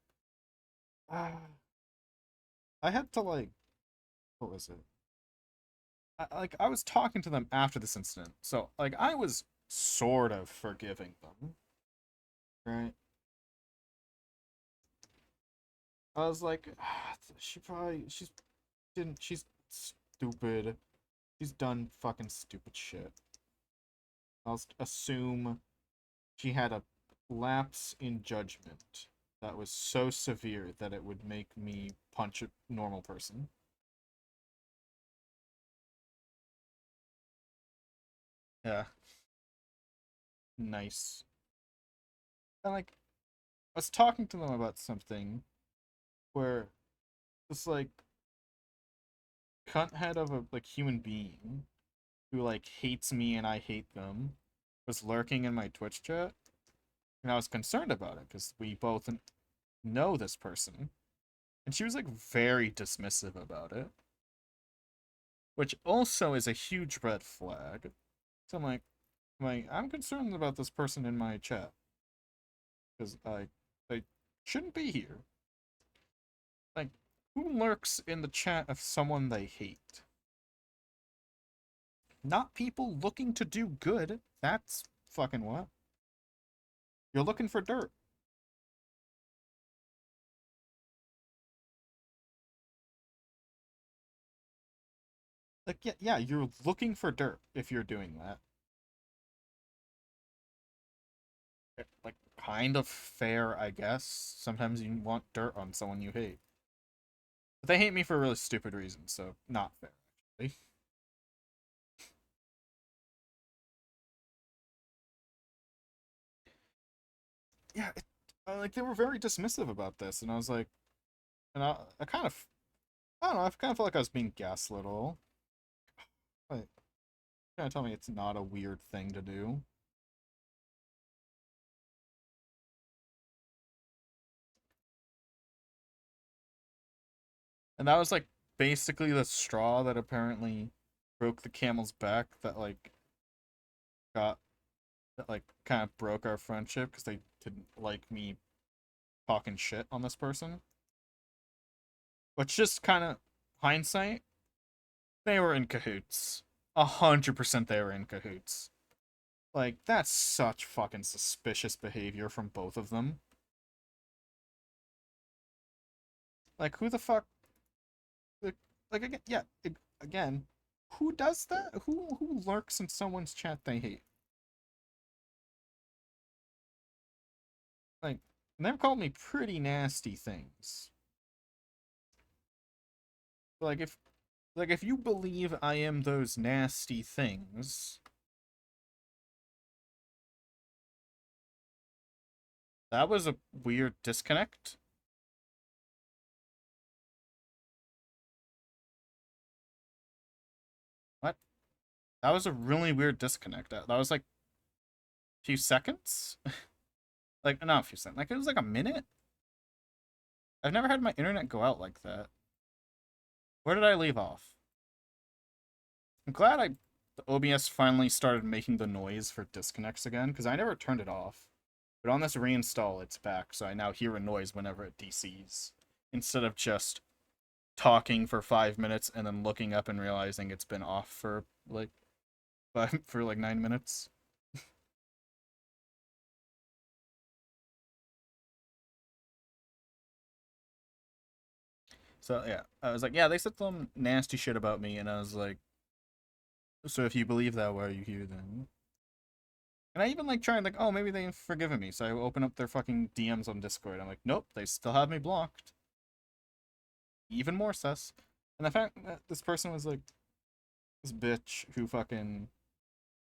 Speaker 1: I had to, like... What was it? I was talking to them after this incident. So, like, I was sort of forgiving them. Right? I was like, she's stupid. She's done fucking stupid shit. I'll assume she had a lapse in judgment that was so severe that it would make me punch a normal person. Yeah. Nice. And, like, I was talking to them about something where this, like, cunt head of a, like, human being who, like, hates me and I hate them was lurking in my Twitch chat. And I was concerned about it because we both know this person. And she was, like, very dismissive about it. Which also is a huge red flag. So I'm concerned about this person in my chat. Because they shouldn't be here. Like, who lurks in the chat of someone they hate? Not people looking to do good. That's fucking what? You're looking for dirt. Like, yeah, you're looking for dirt if you're doing that. Like, kind of fair, I guess. Sometimes you want dirt on someone you hate. But they hate me for really stupid reasons, so not fair, actually. Yeah, like, they were very dismissive about this, and I was like, and I kind of, I don't know, I kind of felt like I was being gaslit a little. Like, trying to tell me it's not a weird thing to do. And that was, like, basically the straw that apparently broke the camel's back that, like, kind of broke our friendship because they didn't like me talking shit on this person. Which, just kind of hindsight, they were in cahoots. 100% they were in cahoots. Like, that's such fucking suspicious behavior from both of them. Like, who the fuck? Like again, yeah, again, who does that? Who lurks in someone's chat they hate? Like, they've called me pretty nasty things. Like, if you believe I am those nasty things, that was a weird disconnect. What? That was a really weird disconnect. That was like a few seconds? Like, not a few seconds. Like, it was like a minute? I've never had my internet go out like that. Where did I leave off? I'm glad the OBS finally started making the noise for disconnects again, because I never turned it off. But on this reinstall, it's back, so I now hear a noise whenever it DCs. Instead of just talking for 5 minutes and then looking up and realizing it's been off for, like, 9 minutes. So yeah, I was like, yeah, they said some nasty shit about me, and I was like, so if you believe that, why are you here then? And I even like tried like, oh, maybe they've forgiven me. So I open up their fucking DMs on Discord. I'm like, nope, they still have me blocked. Even more sus. And the fact that this person was like this bitch who fucking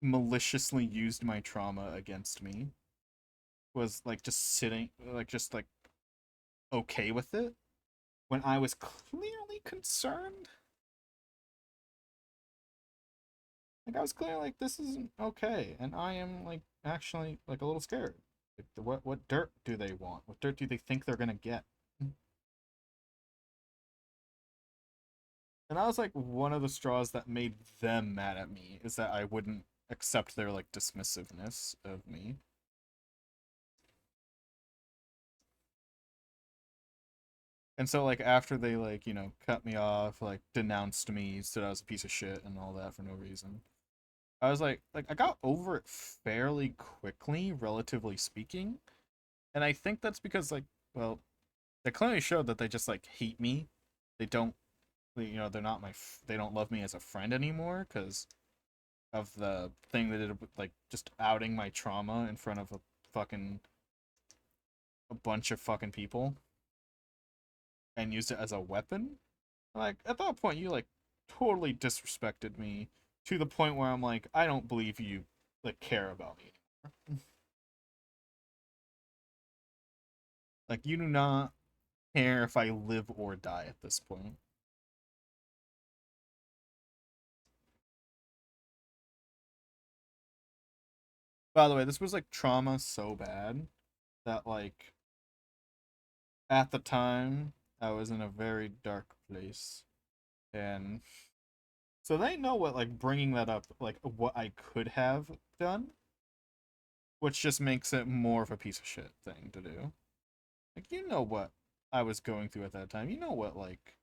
Speaker 1: maliciously used my trauma against me was like just sitting like just like okay with it when I was clearly concerned. Like I was clearly like this isn't okay, and I am like actually like a little scared. Like what dirt do they want? What dirt do they think they're gonna get? And that was like one of the straws that made them mad at me is that I wouldn't accept their like dismissiveness of me. And so like after they like, you know, cut me off, like denounced me, said I was a piece of shit and all that for no reason. I was like I got over it fairly quickly, relatively speaking. And I think that's because like, well, they clearly showed that they just like hate me. They don't, you know, they're not they don't love me as a friend anymore because of the thing they did with like just outing my trauma in front of a bunch of fucking people and used it as a weapon. Like at that point you like totally disrespected me to the point where I'm like, I don't believe you like care about me anymore. Like you do not care if I live or die at this point. By the way, this was like trauma so bad that like at the time I was in a very dark place. And so they know what like bringing that up like what I could have done, which just makes it more of a piece of shit thing to do. Like you know what I was going through at that time. You know what like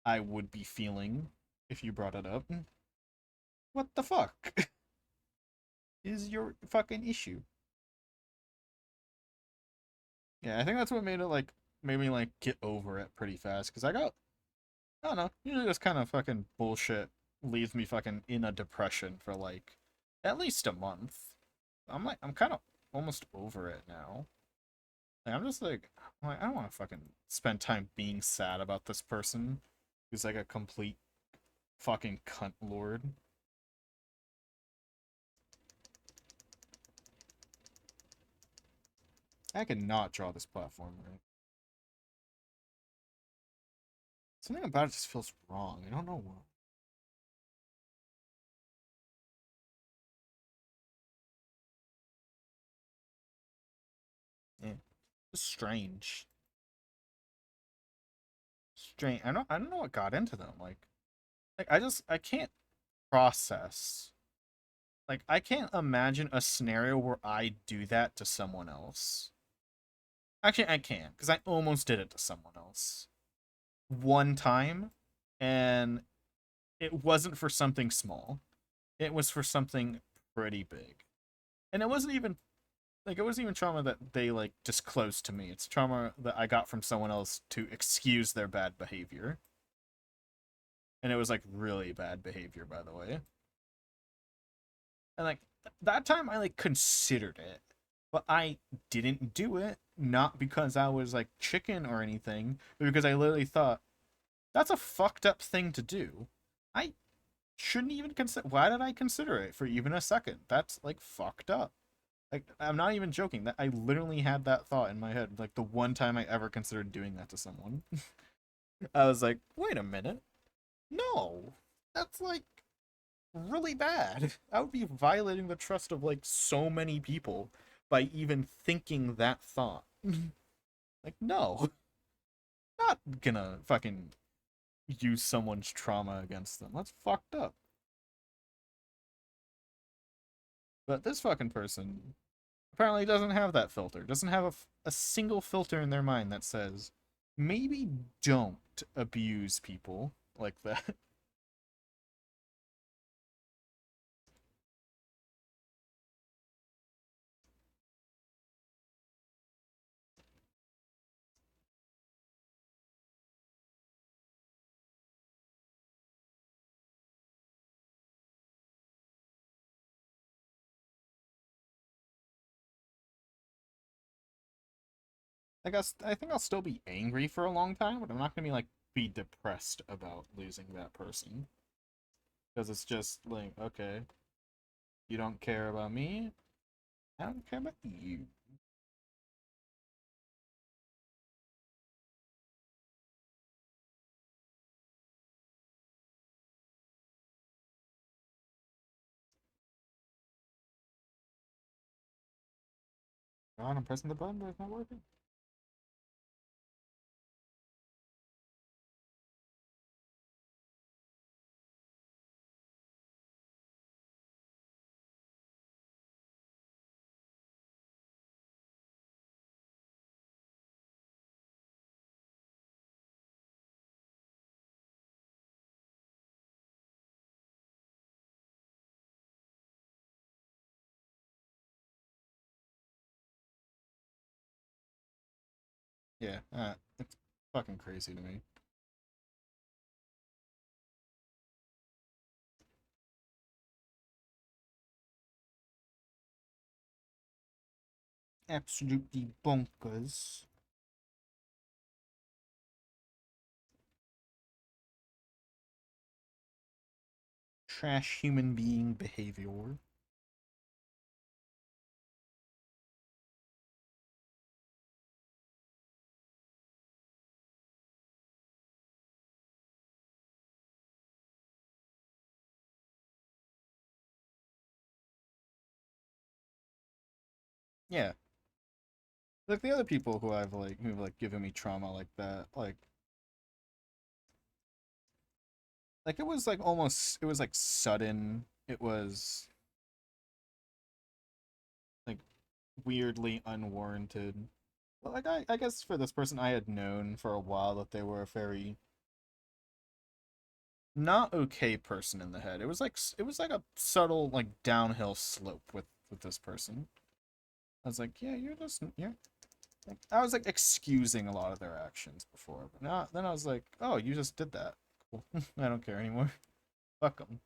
Speaker 1: I would be feeling if you brought it up. What the fuck is your fucking issue? Yeah, I think that's what made me like get over it pretty fast because I don't know, usually this kind of fucking bullshit leaves me fucking in a depression for like at least a month. I'm kind of almost over it now. Like, I'm like I don't want to fucking spend time being sad about this person who's like a complete fucking cunt lord. I cannot draw this platform right. Something about it just feels wrong. I don't know what. Yeah, it's strange. Strange. I don't know what got into them. Like I can't process. Like I can't imagine a scenario where I do that to someone else. Actually, I can because I almost did it to someone else one time, and it wasn't for something small. It was for something pretty big, and it wasn't even trauma that they like disclosed to me. It's trauma that I got from someone else to excuse their bad behavior, and it was like really bad behavior, by the way. And like that time I like considered it, but I didn't do it, not because I was like chicken or anything, but because I literally thought that's a fucked up thing to do. I shouldn't even consider. Why did I consider it for even a second? That's like fucked up. Like I'm not even joking. That I literally had that thought in my head. Like the one time I ever considered doing that to someone, I was like, wait a minute, no, that's like really bad. I would be violating the trust of like so many people by even thinking that thought. Like, no, not gonna fucking use someone's trauma against them. That's fucked up. But this fucking person apparently doesn't have that filter. Doesn't have a single filter in their mind that says maybe don't abuse people like that. I think I'll still be angry for a long time, but I'm not gonna be like be depressed about losing that person. Because it's just like, okay, you don't care about me, I don't care about you. God, I'm pressing the button, but it's not working. Yeah, it's fucking crazy to me. Absolutely bonkers. Trash human being behavior. Yeah. Like the other people who've like given me trauma like that, like it was like almost it was like sudden. It was like weirdly unwarranted. But like I guess for this person I had known for a while that they were a very not okay person in the head. It was like a subtle like downhill slope with this person. I was like, yeah, you're like, I was like excusing a lot of their actions before, but now then I was like, oh, you just did that. Cool. I don't care anymore. Fuck them.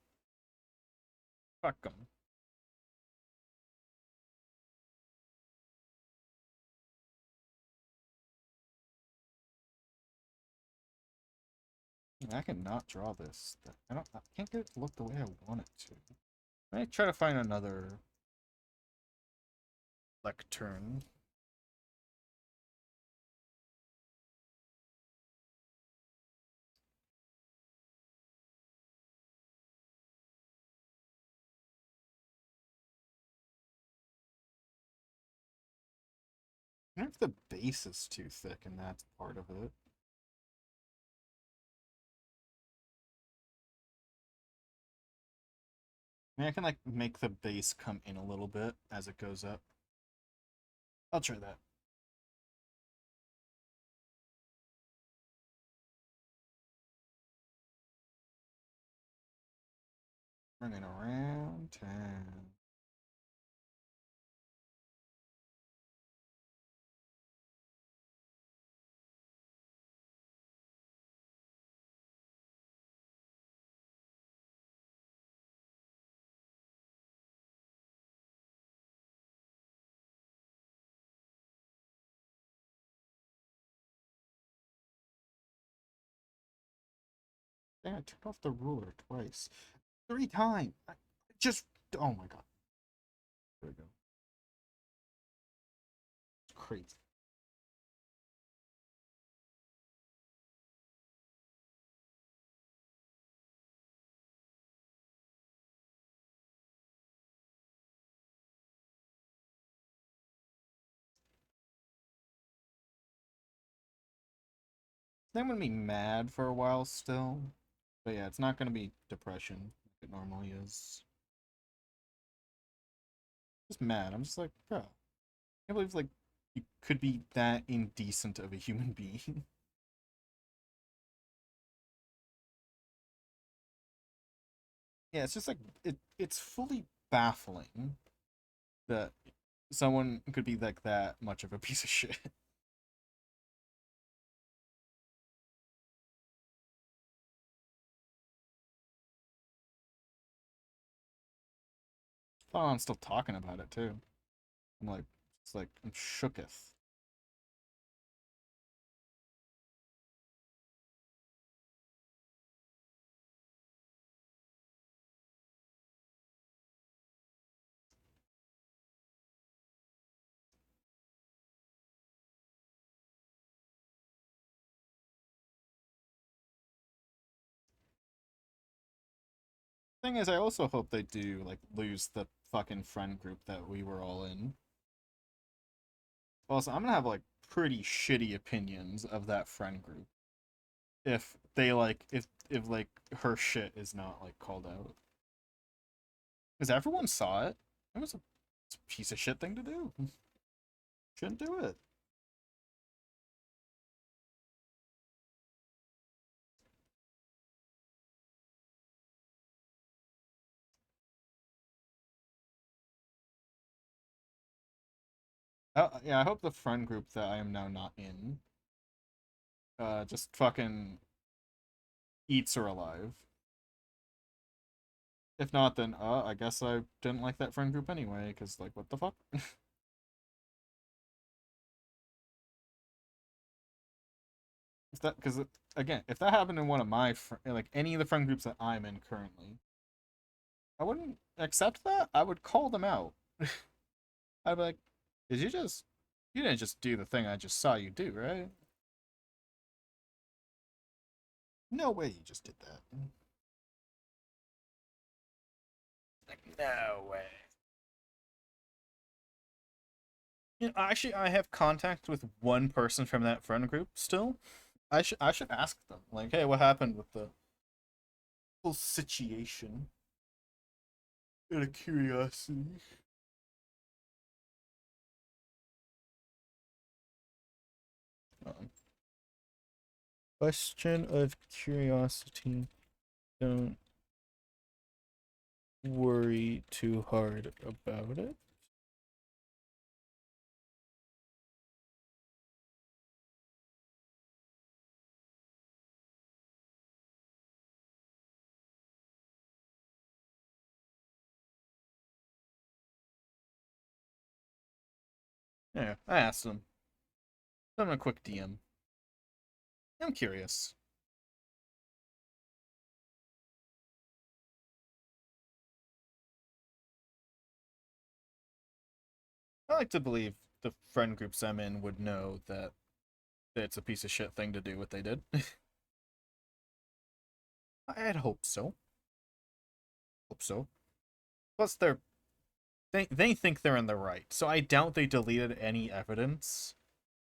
Speaker 1: Fuck them. I cannot draw this. I can't get it to look the way I want it to. Let me try to find another lectern. I wonder if the base is too thick and that's part of it. Maybe I can like make the base come in a little bit as it goes up. I'll try that. Running around town. Dang, I turned off the ruler twice. 3 times. I just. Oh my god. There we go. It's crazy. I'm gonna be mad for a while still. But yeah, it's not gonna be depression like it normally is. Just mad. I'm just like, bro. I can't believe like you could be that indecent of a human being. Yeah, it's just like it's fully baffling that someone could be like that much of a piece of shit. Oh, I'm still talking about it too. I'm like, it's like I'm shooketh. Thing is, I also hope they do like lose the fucking friend group that we were all in. Also, I'm gonna have like pretty shitty opinions of that friend group if they like if like her shit is not like called out. Because everyone saw it. It was a piece of shit thing to do. Shouldn't do it. Yeah, I hope the friend group that I am now not in just fucking eats her alive. If not, then I guess I didn't like that friend group anyway, because like what the fuck? If that, because again, if that happened in one of my like any of the friend groups that I'm in currently, I wouldn't accept that. I would call them out. I'd be like, "Did you didn't just do the thing I just saw you do, right? No way you just did that." Like, no way. You know, actually, I have contact with one person from that friend group still. I should ask them, like, hey, what happened with the whole situation? Out of curiosity. Question of curiosity. Don't worry too hard about it. Yeah, I asked him. Send him a quick DM. I'm curious. I like to believe the friend groups I'm in would know that it's a piece of shit thing to do what they did. I'd hope so. Hope so. Plus, they think they're in the right, so I doubt they deleted any evidence.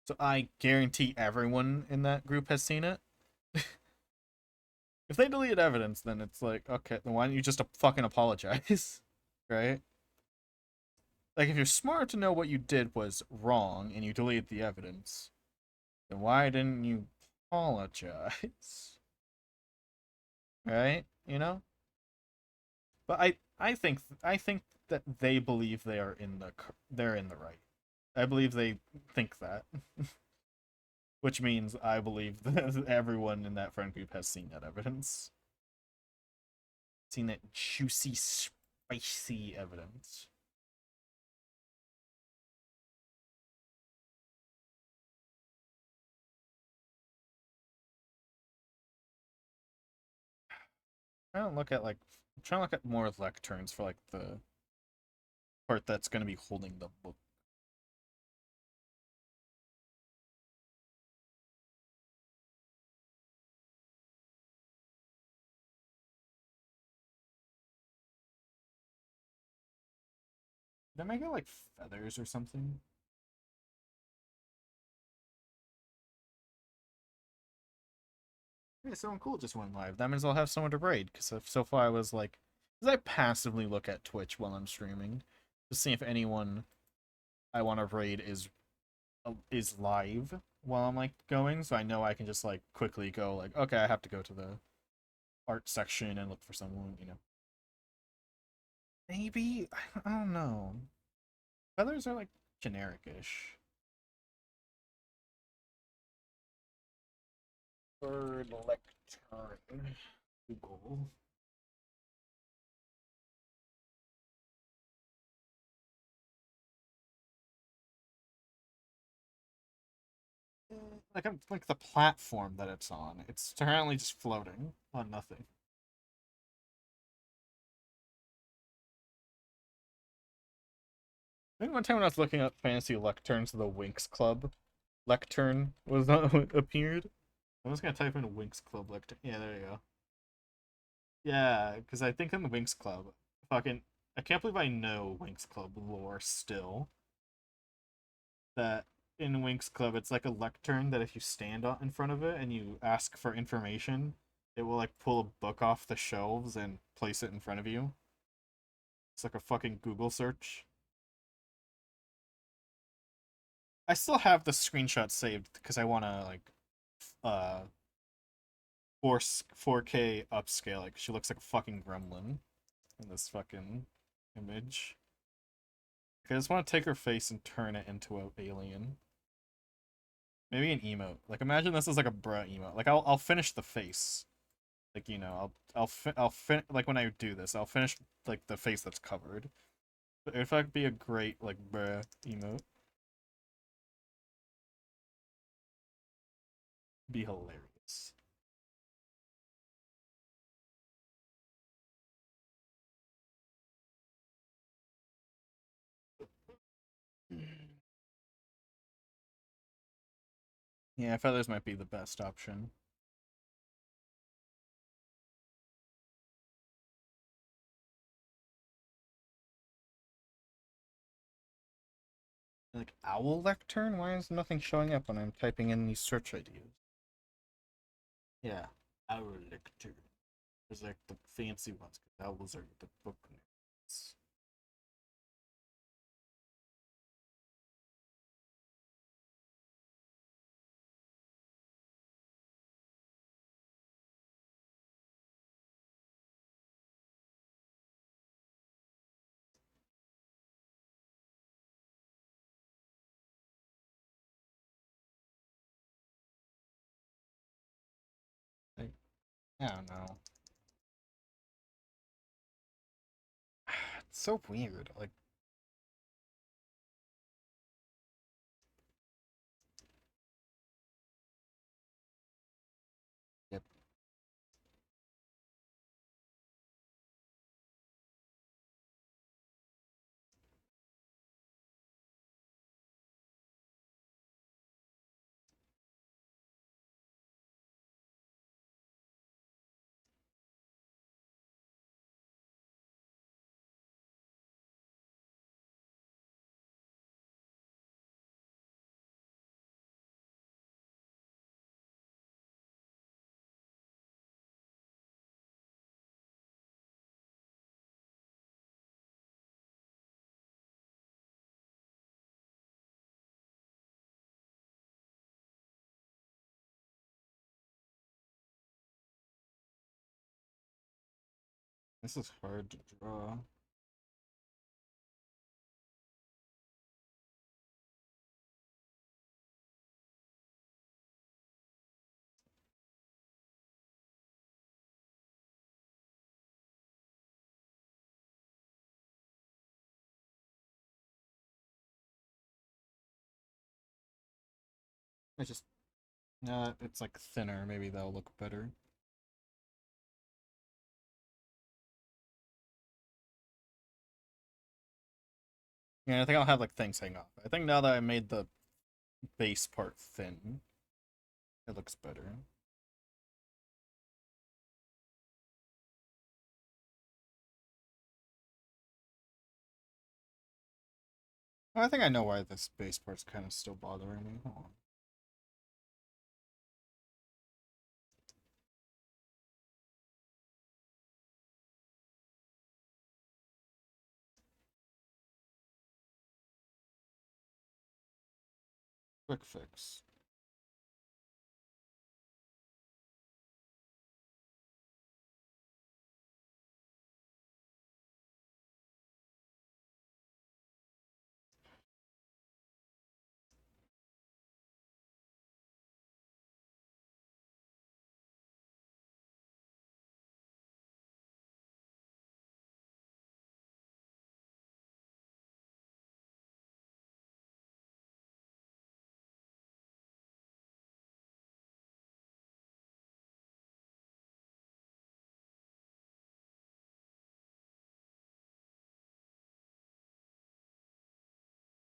Speaker 1: So I guarantee everyone in that group has seen it. If they deleted evidence, then it's like, okay, then why don't you just fucking apologize? Right? Like, if you're smart to know what you did was wrong and you deleted the evidence, then why didn't you apologize? Right? You know? But I think that they believe they're in the right. I believe they think that. Which means I believe that everyone in that friend group has seen that evidence. Seen that juicy, spicy evidence. I don't look at like I'm trying to look at more lecterns for like the part that's gonna be holding the book. Did I make it like feathers or something? Yeah, someone cool just went live. That means I'll have someone to raid. Because so far I was like, because I passively look at Twitch while I'm streaming to see if anyone I want to raid is live while I'm like going. So I know I can just like quickly go like, okay, I have to go to the art section and look for someone. You know, maybe I don't know. Feathers are like generic-ish. Bird lectern. Google. Like the platform that it's on. It's apparently just floating on nothing. I think one time when I was looking up fantasy lecterns, the Winx Club lectern was appeared. I was gonna type in Winx Club lectern. Yeah, there you go.
Speaker 3: Yeah, because I think in the Winx Club, fucking, I can't believe I know Winx Club lore still. That in Winx Club, it's like a lectern that if you stand in front of it and you ask for information, it will like pull a book off the shelves and place it in front of you. It's like a fucking Google search. I still have the screenshot saved because I want to like uh 4K upscale. Like she looks like a fucking gremlin in this fucking image. I just want to take her face and turn it into an alien. Maybe an emote. Like imagine this is like a bruh emote. Like I'll finish the face. Like you know like when I do this I'll finish like the face that's covered. But if that could be a great like bruh emote, be hilarious. Yeah, feathers might be the best option. Like owl lectern? Why is nothing showing up when I'm typing in these search ideas? Yeah, owl lectern. There's like the fancy ones, because owls are the book nerds. Like, I don't know. It's so weird. Like, yep. This is hard to draw. It's just, it's like thinner. Maybe that'll look better. Yeah, I think I'll have like things hang off. I think now that I made the base part thin, it looks better. I think I know why this base part's kind of still bothering me. Hold on. Quick fix.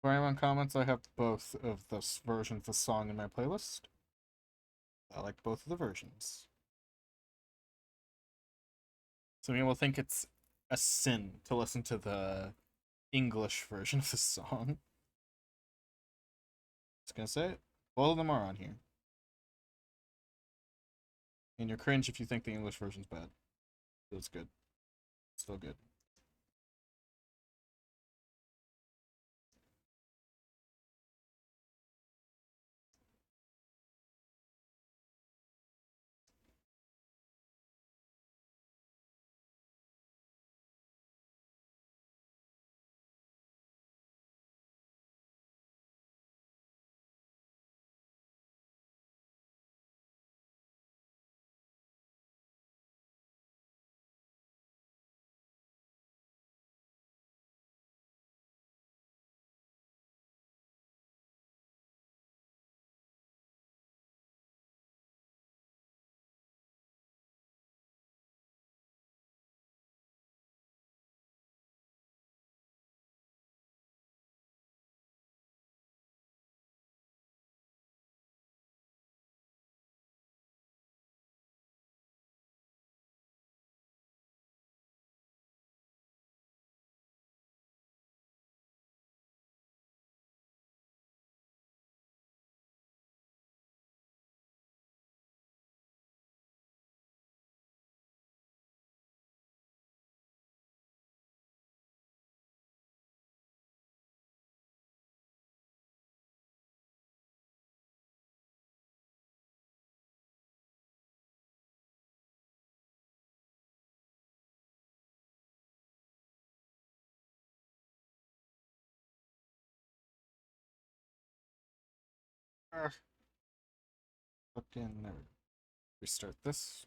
Speaker 3: For anyone comments, I have both of the versions of the song in my playlist. I like both of the versions. Some people think it's a sin to listen to the English version of the song. Just gonna say it. Both of them are on here. And you're cringe if you think the English version's bad. But it's good. It's still good. Fucking restart this.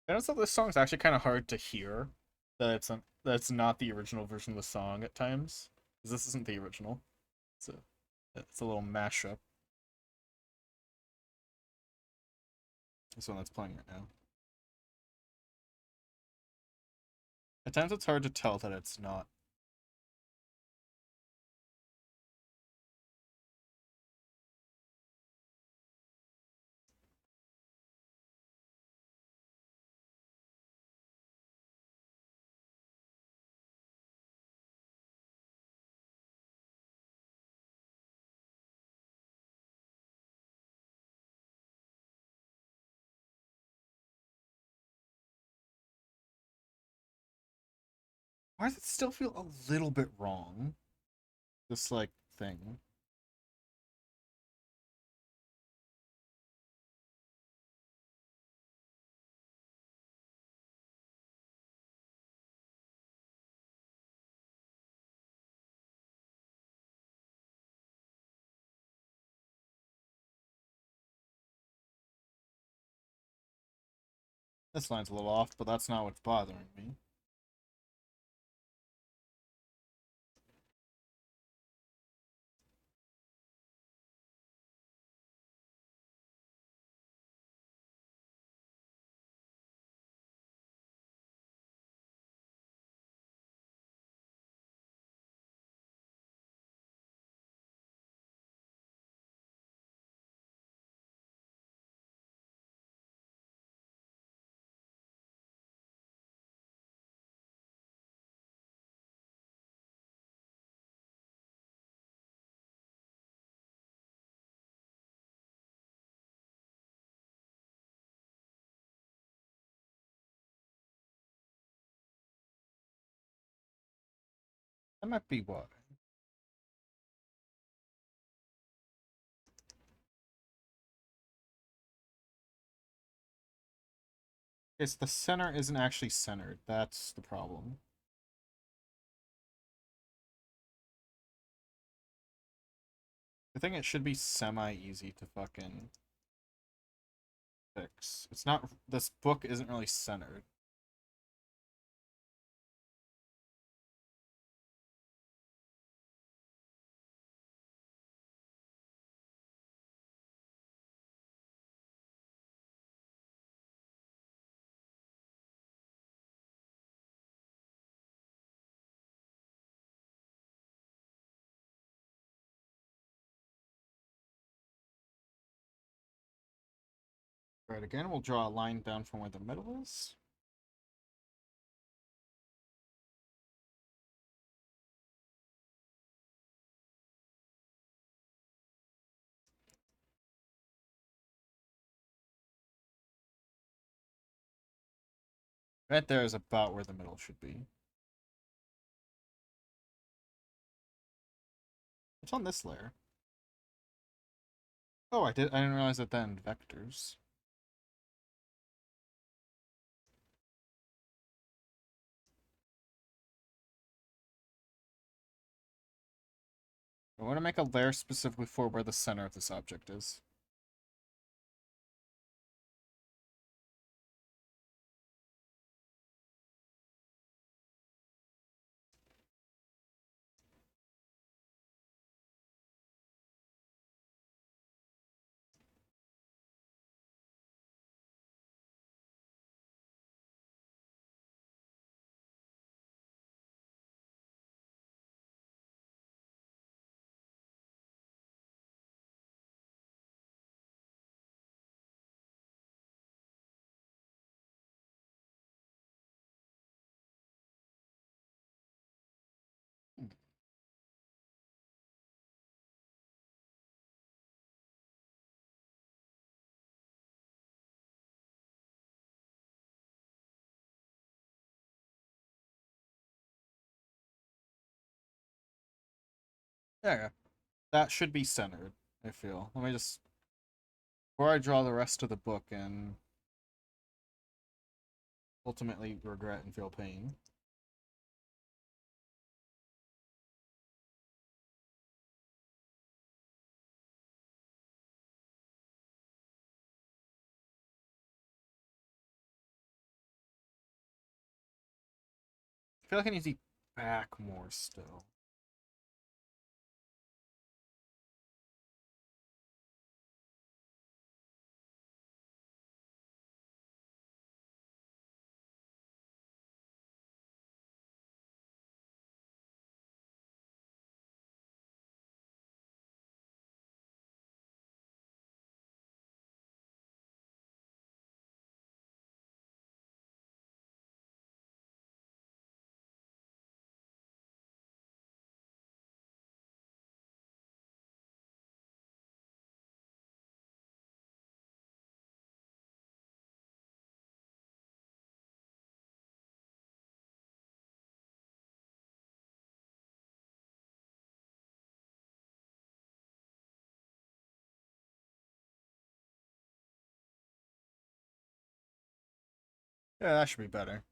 Speaker 3: I noticed that this song's actually kind of hard to hear. That's not the original version of the song at times. Because this isn't the original. It's a little mashup. This one that's playing right now. At times it's hard to tell that it's not. Why does it still feel a little bit wrong? This, like, thing. This line's a little off, but that's not what's bothering me. That might be why. It's the center isn't actually centered. That's the problem. I think it should be semi-easy to fucking fix. It's not. This book isn't really centered.
Speaker 1: Right, again, we'll draw a line down from where the middle is. Right there is about where the middle should be. What's on this layer? Oh, I didn't realize that then vectors. I want to make a layer specifically for where the center of this object is. There you go. That should be centered, I feel. Let me just... Before I draw the rest of the book and ultimately regret and feel pain. I feel like I need to be back more still. Yeah, that should be better.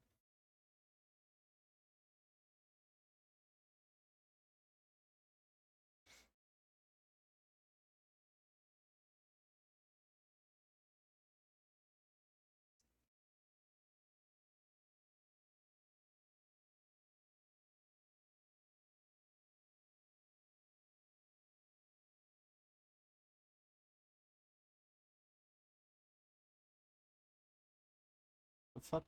Speaker 1: The fuck?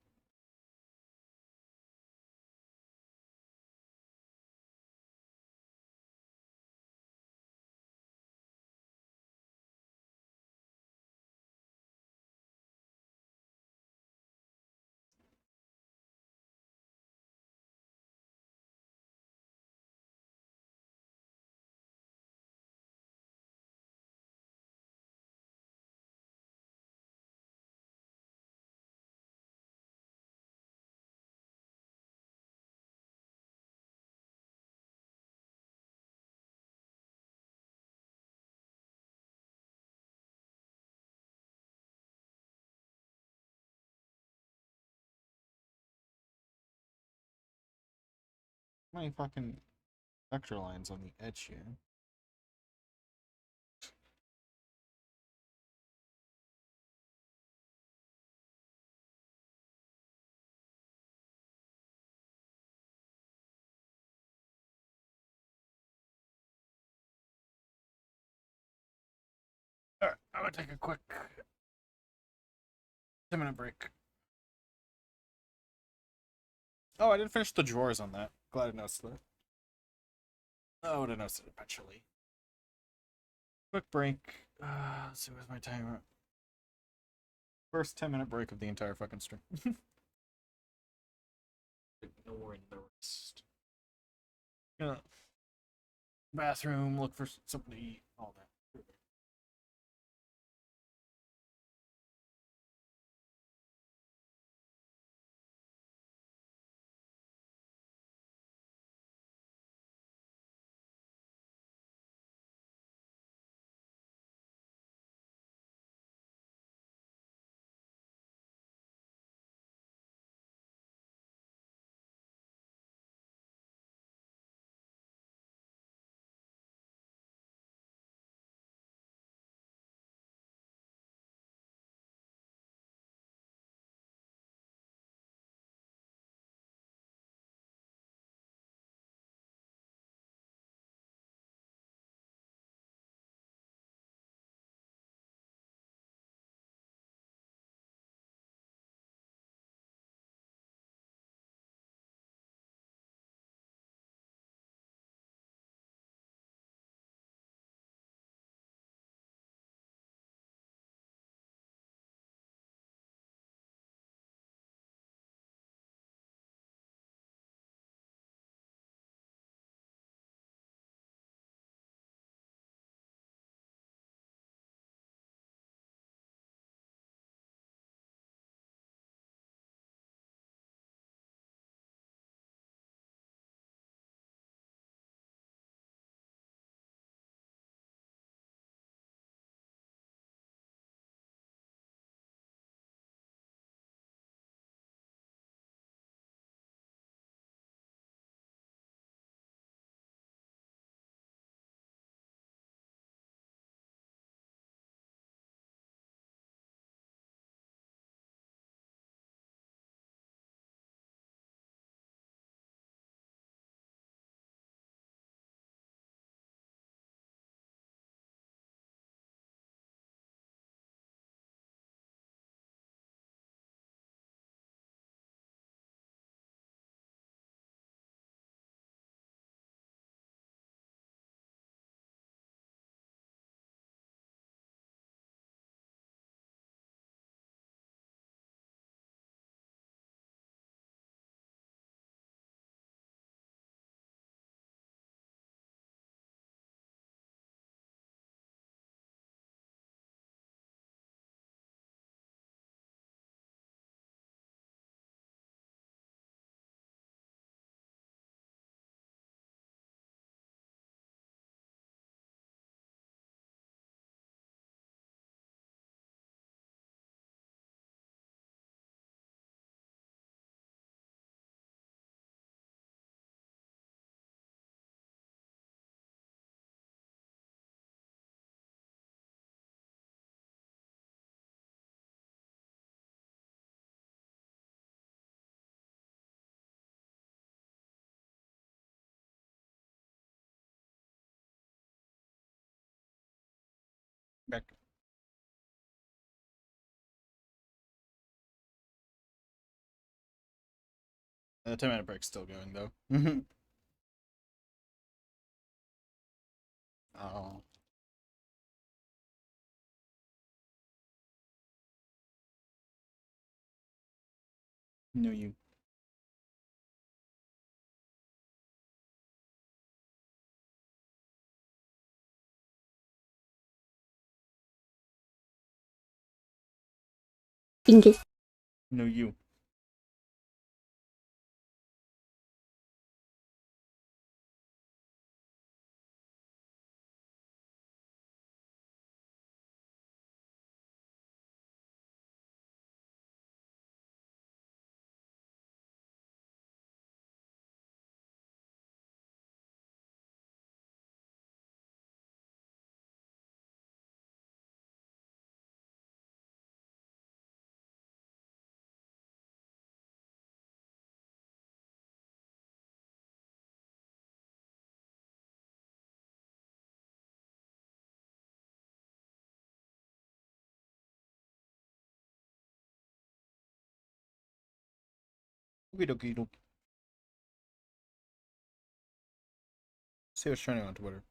Speaker 1: How many fucking vector lines on the edge here? Alright, I'm gonna take a quick 10-minute break. Oh, I didn't finish the drawers on that. Glad I noticed that. Oh, I would have noticed it eventually. Quick break. Let's see, where's my timer? First 10-minute break of the entire fucking stream. Ignoring the rest. Yeah. Bathroom, look for something to eat, all that. Back. The 10-minute break's still going though. Oh. No, you.
Speaker 4: Dingus.
Speaker 1: No, you. Okie dokie dokie. See what's trending on Twitter.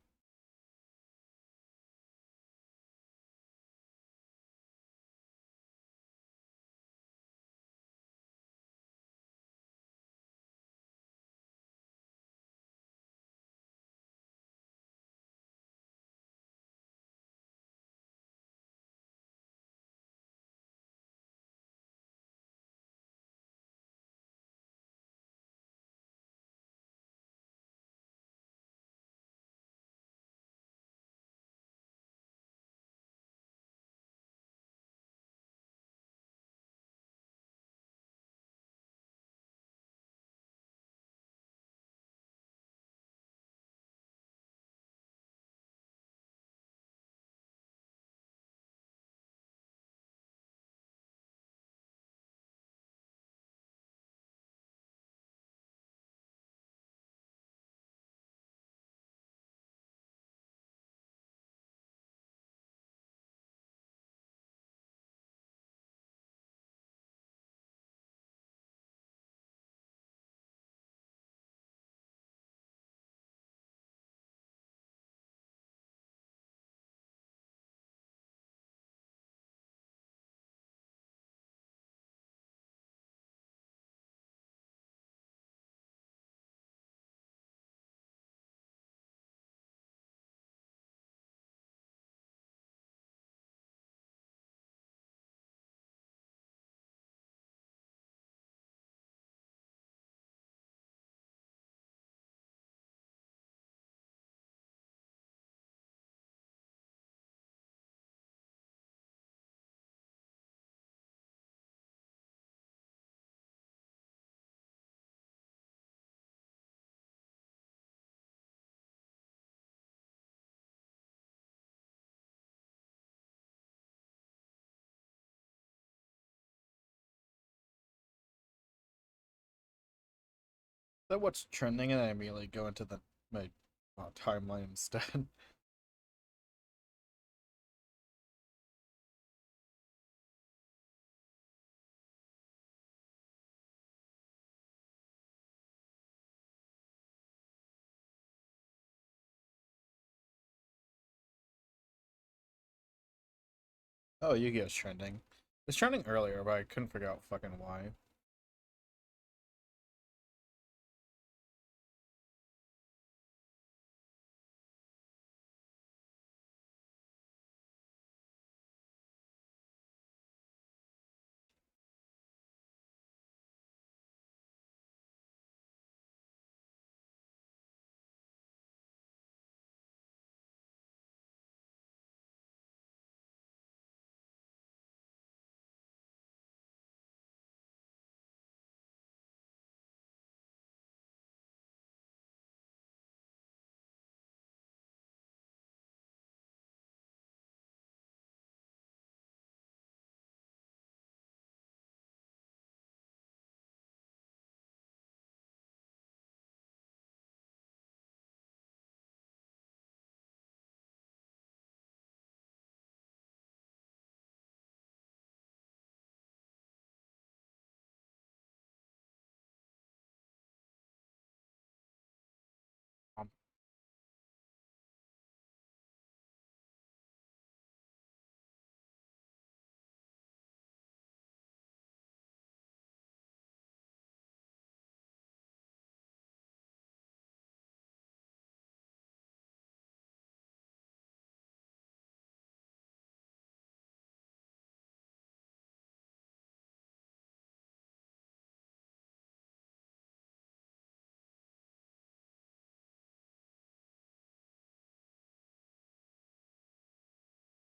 Speaker 1: That what's trending, and I immediately go into my timeline instead. Oh, Yu-Gi-Oh's trending. It was trending earlier, but I couldn't figure out fucking why. Um,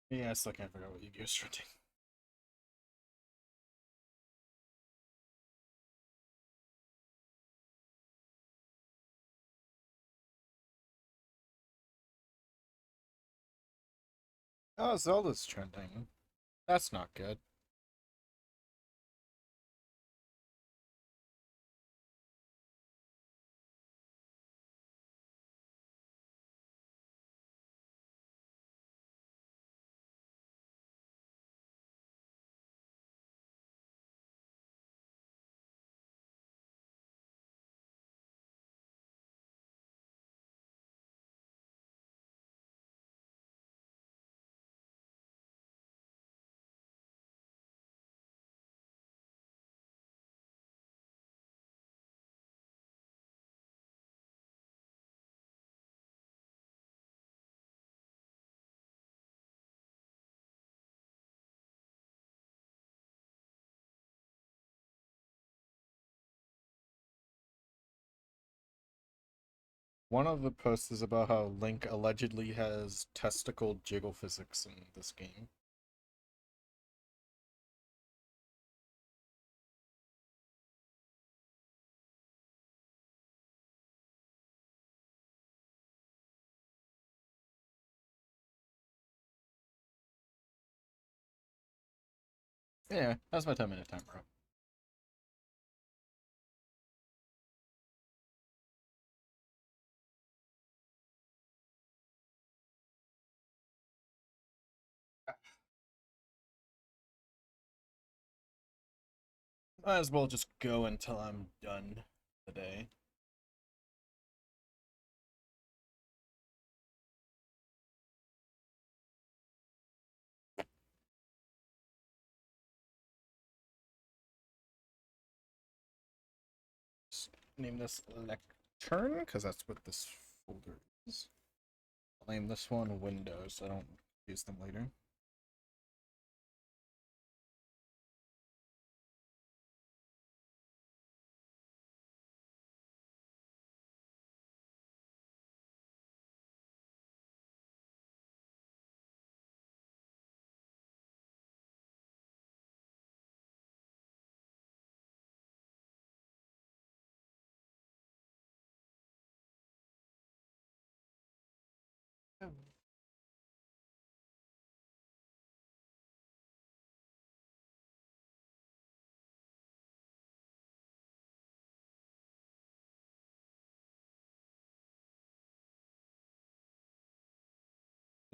Speaker 1: yeah, I still can't figure out what Yu-Gi-Oh's trending. Oh, Zelda's trending. That's not good. One of the posts is about how Link allegedly has testicle jiggle physics in this game. Yeah, that's my 10-minute timer. Might as well just go until I'm done today. Just name this Lectern, because that's what this folder is. I'll name this one Windows, so I don't use them later.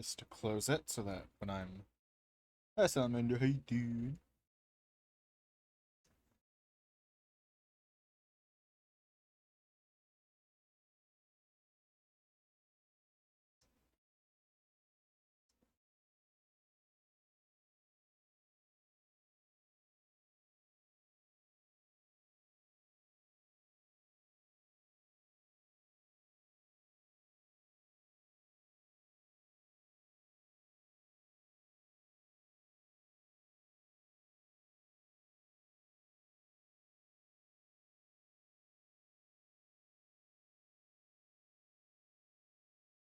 Speaker 1: just to close it so that when I'm Salamander, hey dude.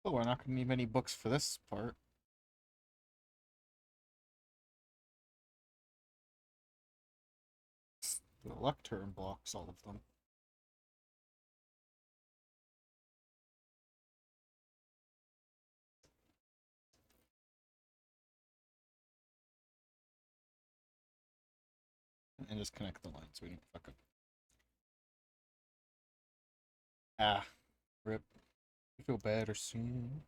Speaker 1: Oh, we're not gonna need many books for this part. The lectern blocks all of them. And just connect the lines so we don't fuck up. Ah, rip. I feel better soon.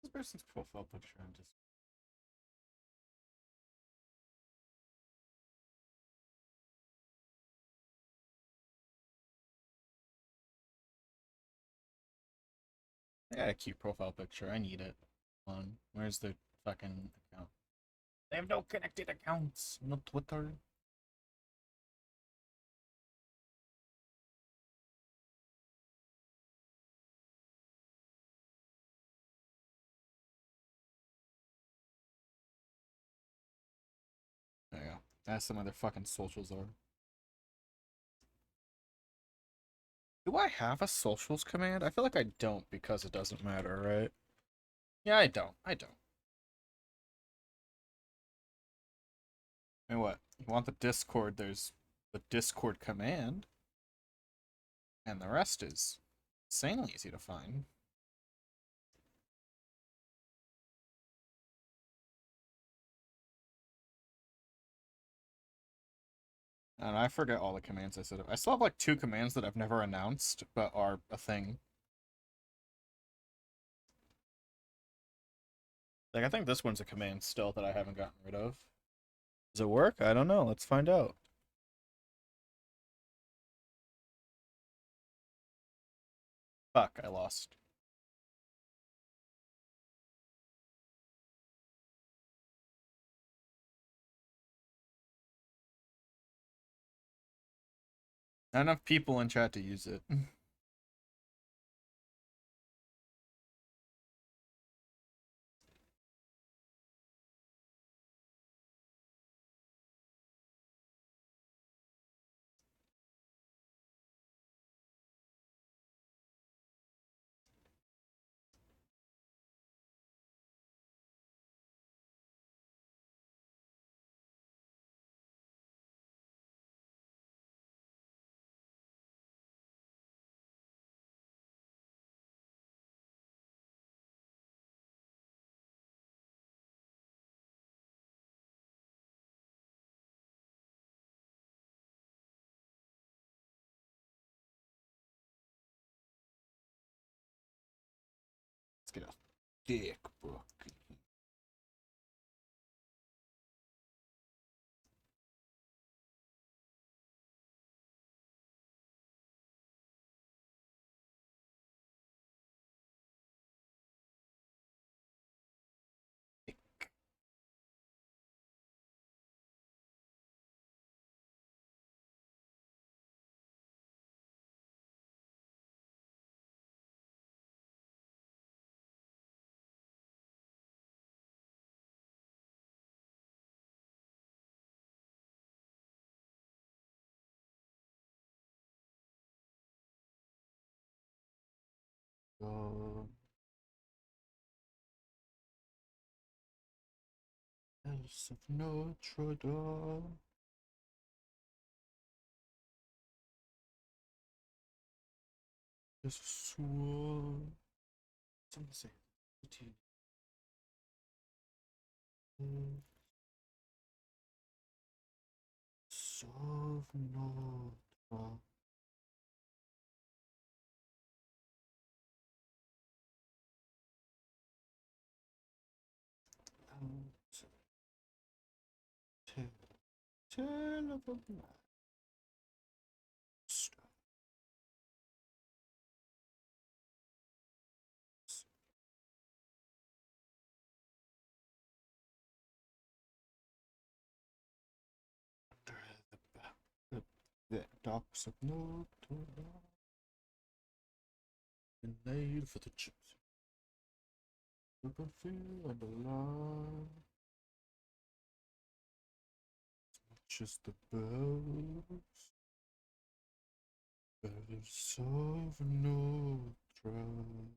Speaker 1: This person's profile picture, I'm just. I got a cute profile picture. I need it. Where's the fucking account? They have no connected accounts. No Twitter. There you go. That's some other fucking socials are. Do I have a socials command? I feel like I don't because it doesn't matter, right? Yeah, I don't. I don't. And what? You want the Discord, there's the Discord command. And the rest is insanely easy to find. And I forget all the commands I said. I still have like 2 commands that I've never announced, but are a thing. Like, I think this one's a command still that I haven't gotten rid of. Does it work? I don't know. Let's find out. Fuck, I lost. Not enough people in chat to use it. Let's get a thick book.
Speaker 3: Dame. Bells of Notre Dame. There's a sword. Something to say. Of Notre Dame. Tale of a master. Under the docks of Notre Dame, been made for the gypsy. Feel and alive. Just the bells of Notre Dame.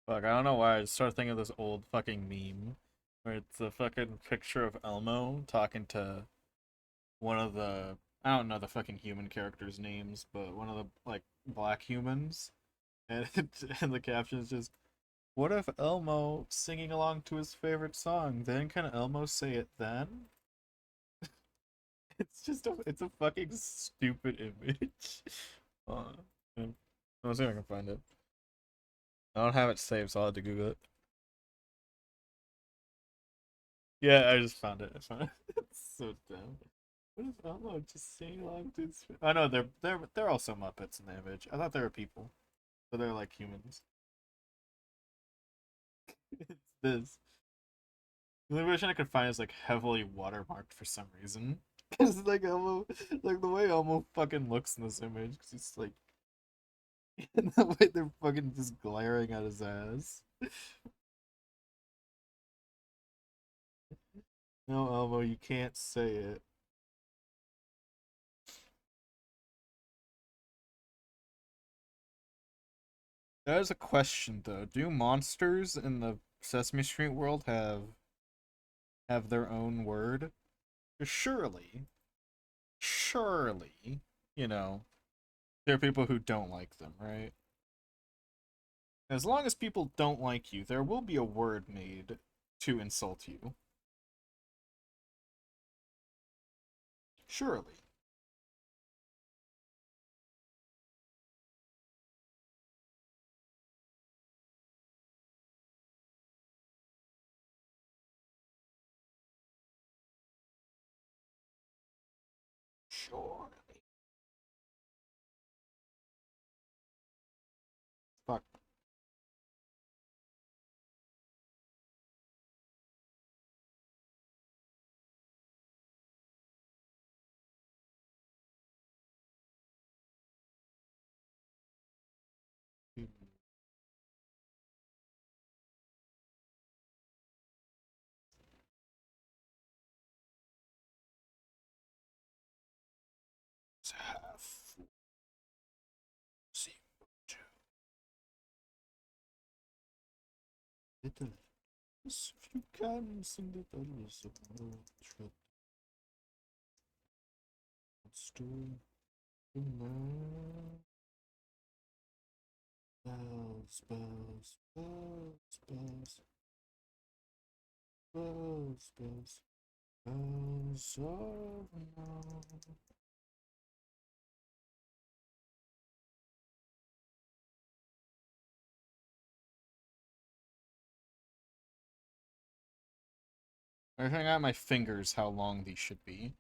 Speaker 3: Fuck, I don't know why I just started thinking of this old fucking meme where it's a fucking picture of Elmo talking to one of the, I don't know the fucking human characters' names, but one of the like black humans, and and the caption is just, "What if Elmo singing along to his favorite song? Then can Elmo say it then?" It's just it's a fucking stupid image. Yeah. Let's see if I can find it. I don't have it saved, so I'll have to Google it. Yeah, I just found it. I found it. It's so dumb. What is Elmo just singing along to his? Oh no, they're also Muppets in the image. I thought they were people, but they're like humans. It's this. The only version I could find is like heavily watermarked for some reason. Cause like Elmo, like the way Elmo fucking looks in this image, cause he's like, and the way they're fucking just glaring at his ass. No, Elmo, you can't say it. That is a question though. Do monsters in the Sesame Street world have their own word? Surely, surely, you know, there are people who don't like them, right? As long as people don't like you, there will be a word made to insult you. Surely. Surely. Fuck. Half. See. Little. If you can sing the bells of Notre Dame. Bells, bells, bells, bells, bells, bells, bells of Notre. I think out my fingers how long these should be.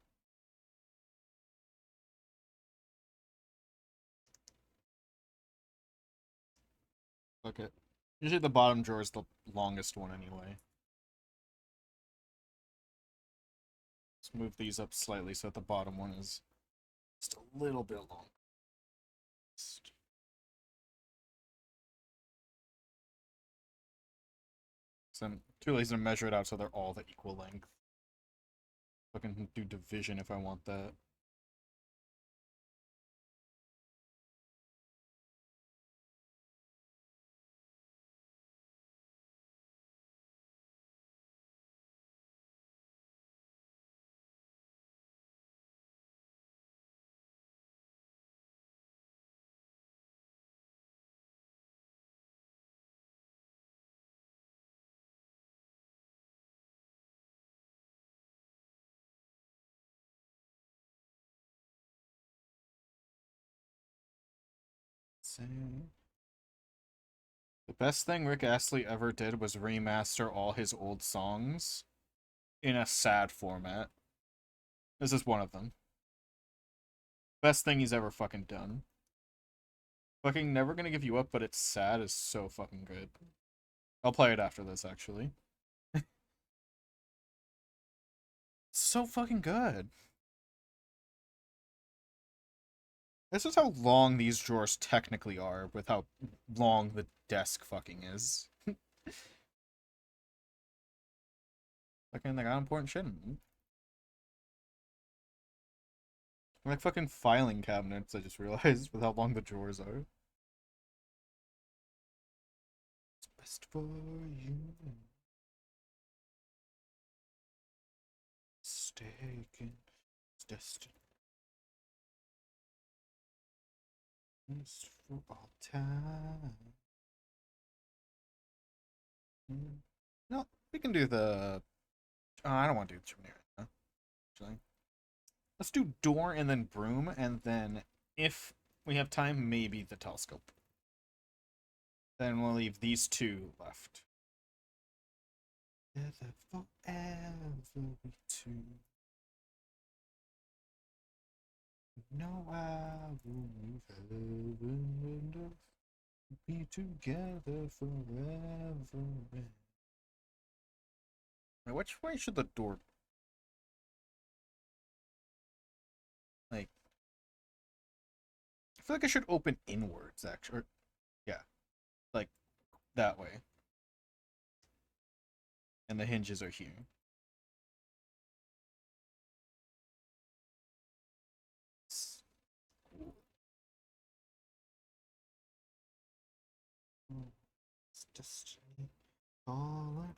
Speaker 3: Okay. Usually the bottom drawer is the longest one anyway. Let's move these up slightly so that the bottom one is just a little bit long. So I'm too lazy to measure it out so they're all the equal length.
Speaker 1: fucking do Division if I want that. Same. The best thing Rick Astley ever did was remaster all his old songs in a sad format. This is one of them. Best thing he's ever fucking done. Fucking Never Gonna Give You Up, but it's sad is so fucking good. I'll play it after this, actually. So fucking good. This is how long these drawers technically are, with how long the desk fucking is. Fucking, they got important shit in them. Like fucking filing cabinets, I just realized, with how long the drawers are. It's best for you. Mistaken. It's destiny. It's for all time. No, we can do the... Oh, I don't want to do the chimney right now, actually. Let's do door and then broom, and then if we have time, maybe the telescope. Then we'll leave these two left. Together forever we two. No, I will move heaven and earth. Be together forever. Now, which way should the door? Like, I feel like I should open inwards, actually. Or, yeah, like that way. And the hinges are here. It's destiny calling.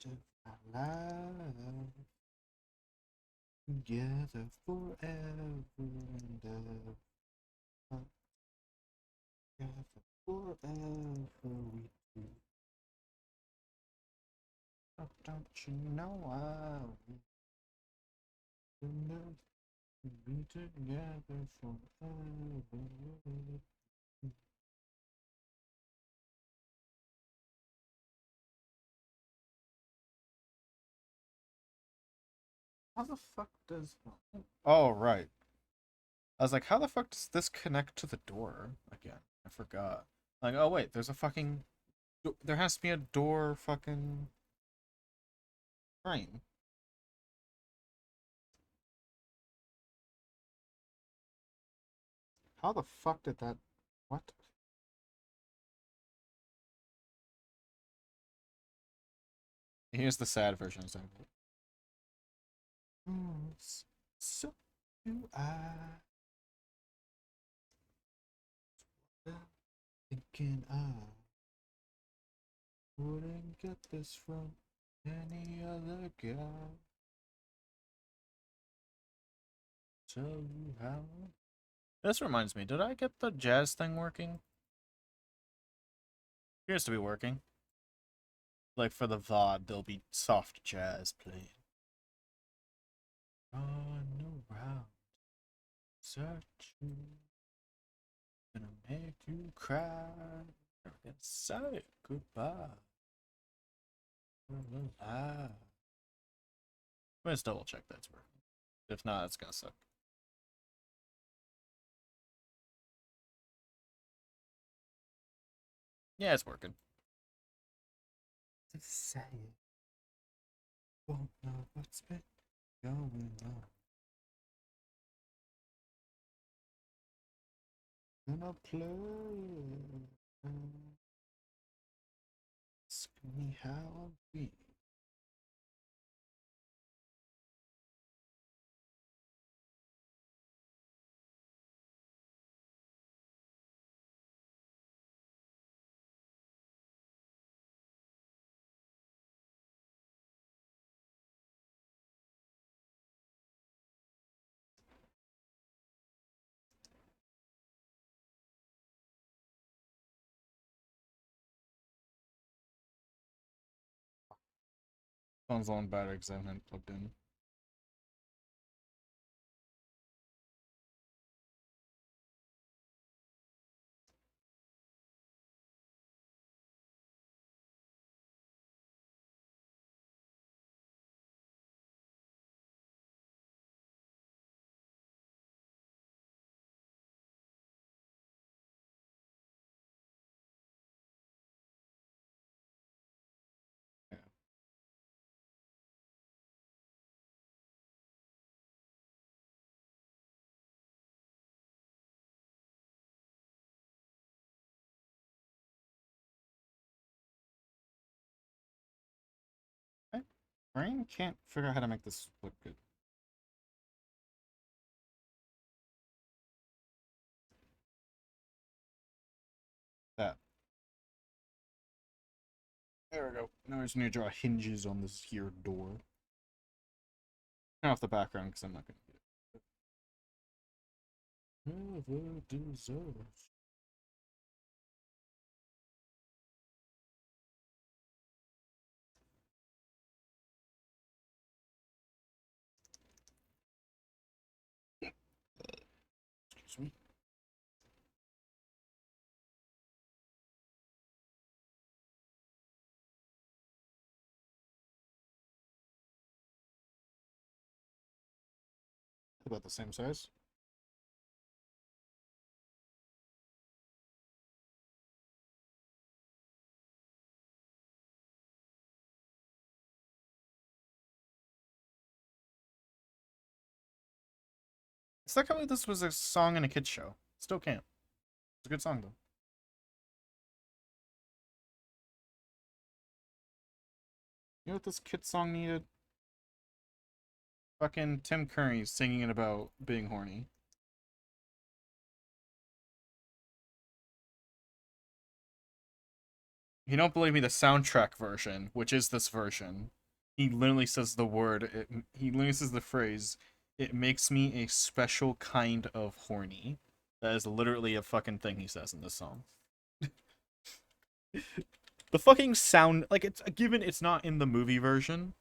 Speaker 1: Of our life together forever and ever. Together forever we two. Oh, don't you know I will be together forever. How the fuck does... Oh, right. I was like, how the fuck does this connect to the door again? I forgot. Like, oh wait, there's a fucking... There has to be a door fucking... frame. How the fuck did that... What? Here's the sad version of it. So do I. Thinking I wouldn't get this from any other guy. Tell you how. This reminds me, did I get the jazz thing working? Appears to be working. Like for the VOD, there'll be soft jazz playing. Run around, searching, gonna make you cry, and say goodbye. Let's double check that's working. If not, it's gonna suck. Yeah, it's working. To say it, won't know what's been going on.
Speaker 3: gonna play. Ask me how I'll be.
Speaker 1: Phone's on battery because I haven't had it plugged in. Yeah. My brain can't figure out how to make this look good. That. There we go. Now I just need to draw hinges on this here door. Turn off the background because I'm not going to get it. Never deserves. Excuse me. About the same size. It's like how this was a song in a kid's show. Still can't. It's a good song though. You know what this kid song needed? Fucking Tim Curry singing it about being horny. You don't believe me, the soundtrack version, which is this version, he literally says the word, he literally says the phrase, "It makes me a special kind of horny." That is literally a fucking thing he says in this song. The fucking sound, like, it's given it's not in the movie version,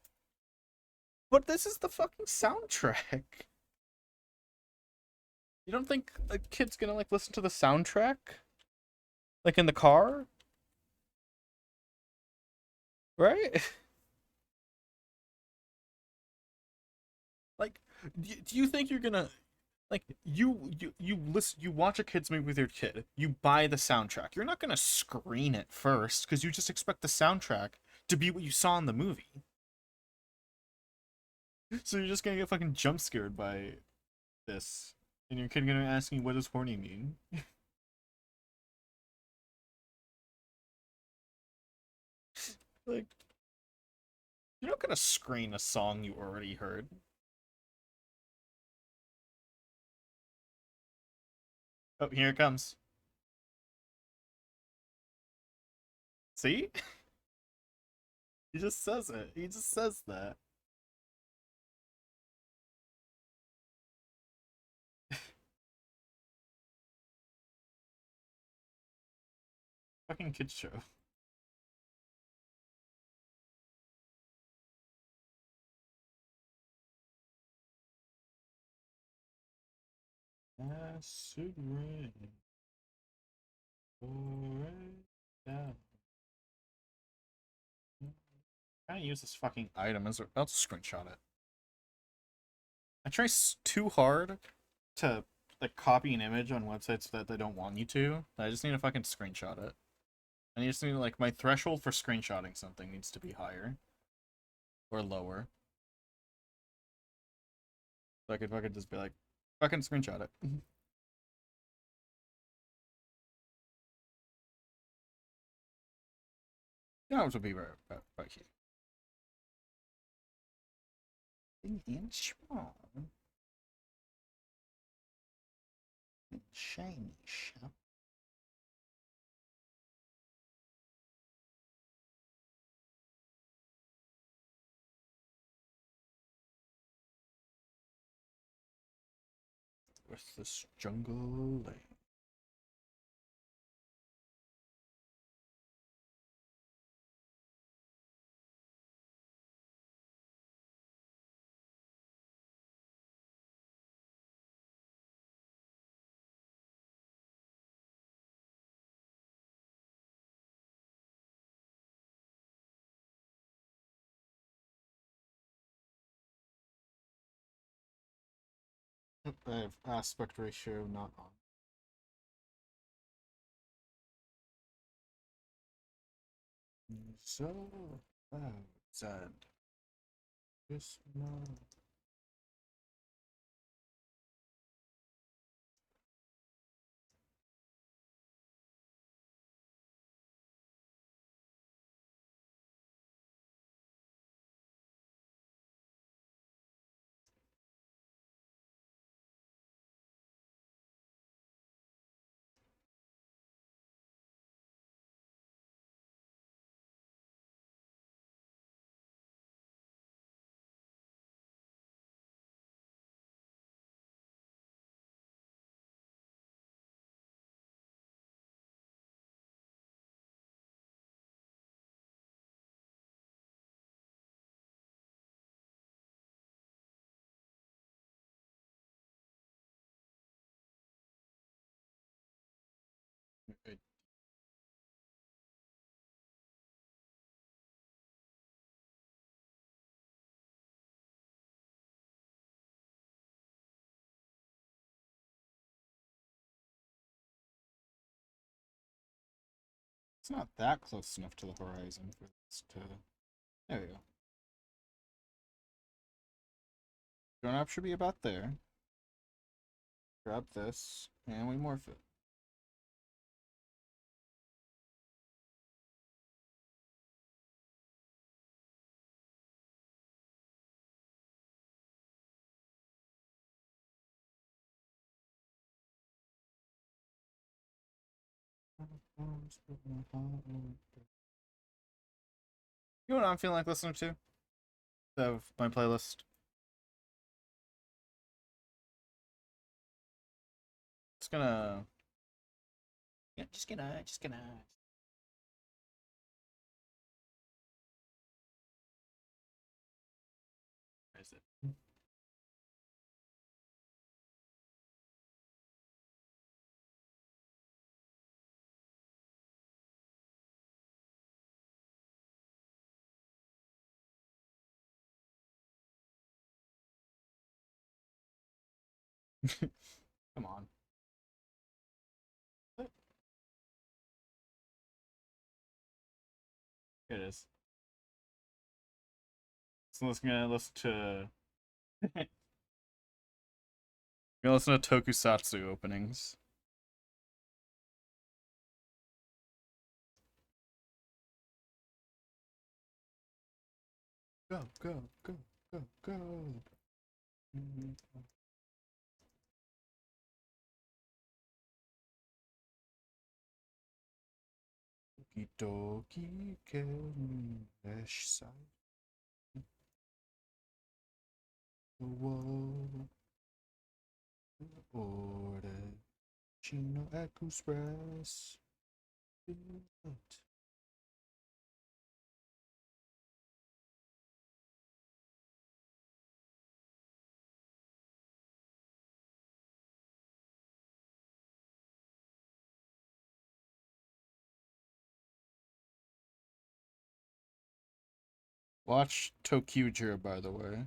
Speaker 1: but this is the fucking soundtrack. You don't think a kid's gonna, like, listen to the soundtrack? Like, in the car? Right? Like, do you think you're gonna, like, you listen, you watch a kids movie with your kid, you buy the soundtrack, you're not gonna screen it first because you just expect the soundtrack to be what you saw in the movie. So you're just gonna get fucking jump scared by this, and your kid gonna ask you, what does horny mean? Like, you're not gonna screen a song you already heard. Oh, here it comes. See? He just says it. He just says that. Fucking kids show. Acid rain. Pouring down. I use this fucking item as I'll just screenshot it. I try too hard to, like, copy an image on websites that they don't want you to. I just need to fucking screenshot it. I just need, like, my threshold for screenshotting something needs to be higher or lower. So I could fucking just be like, fucking screenshot it. Arms will be right here. And strong. And shiny sharp. With this jungle lane. I have aspect ratio not on. So, and this month. It's not that close enough to the horizon for this to. There we go. Drone should be about there. Grab this, and we morph it. You know what I'm feeling like listening to? Of my playlist. Just gonna. Yeah, just gonna. Where is it? Come on. Here it is. So let's gonna listen to. Gonna listen to Tokusatsu openings. Go, go, go, go, go. Doki ken sai wo ore Chino Express. Watch Tokyuja, by the way.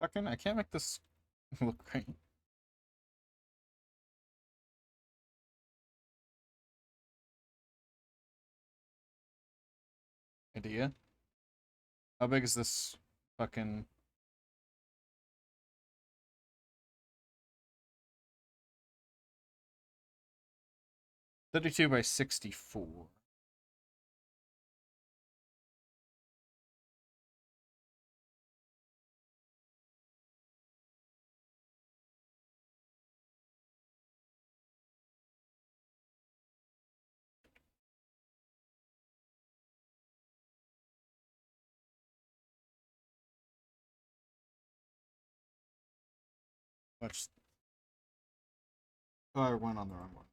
Speaker 1: Fucking, I can't make this look great. Idea? How big is this fucking... 32 by 64. Which... Oh, I went on the wrong one.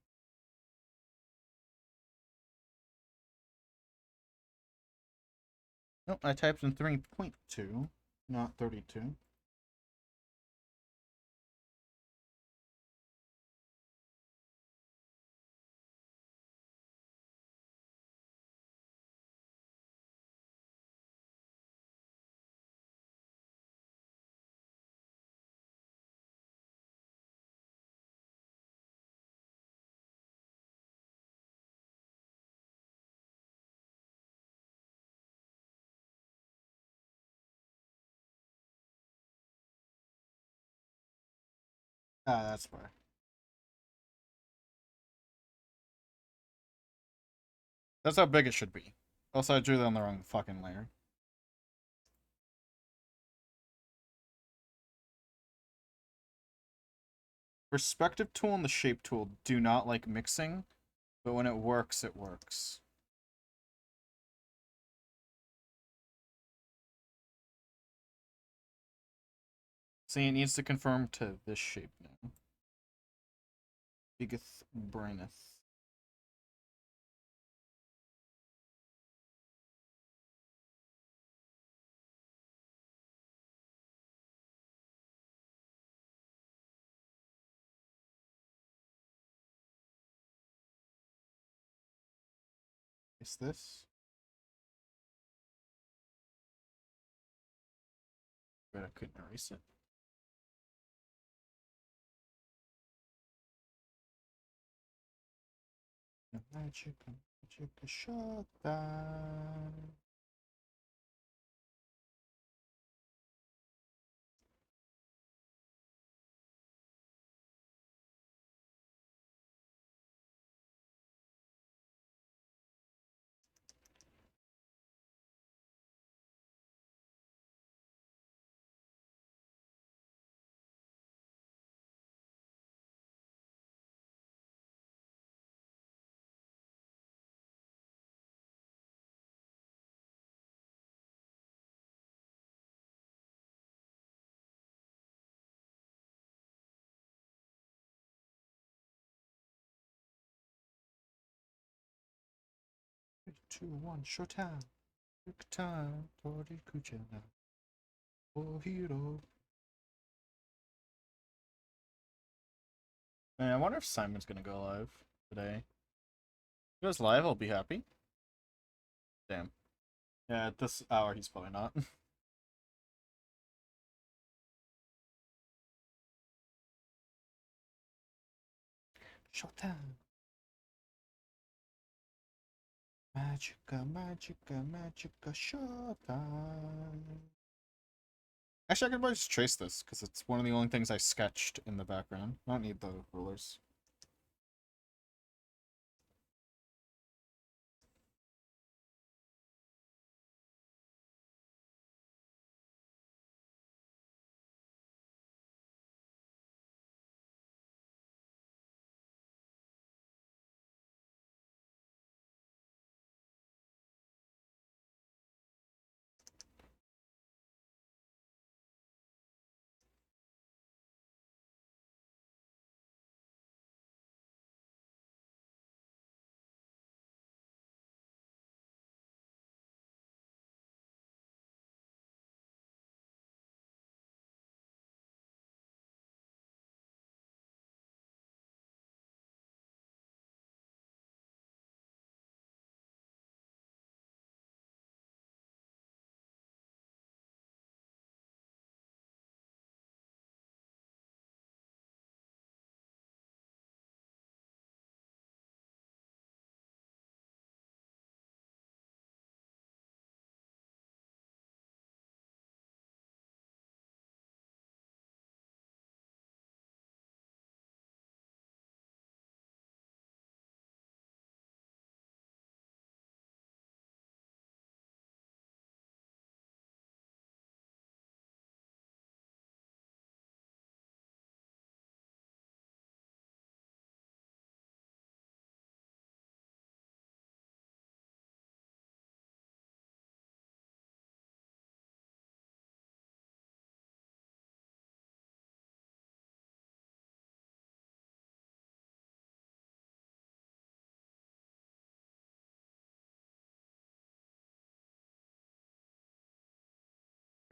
Speaker 1: Nope, I typed in 3.2, not 32. Ah, that's why. That's how big it should be. Also, I drew that on the wrong fucking layer. Perspective tool and the shape tool do not like mixing, but when it works, it works. See, it needs to conform to this shape now. Biggeth braineth. Is this? But I couldn't erase it. Magic, magic, shut down. Three, two, one, showtime. Quick time, Tori Kuchana. Oh, hero. Man, I wonder if Simon's gonna go live today. If he goes live, I'll be happy. Damn. Yeah, at this hour, he's probably not. Showtime. Magica, magica, magica, showtime. Actually, I could probably just trace this, because it's one of the only things I sketched in the background. I don't need the rulers.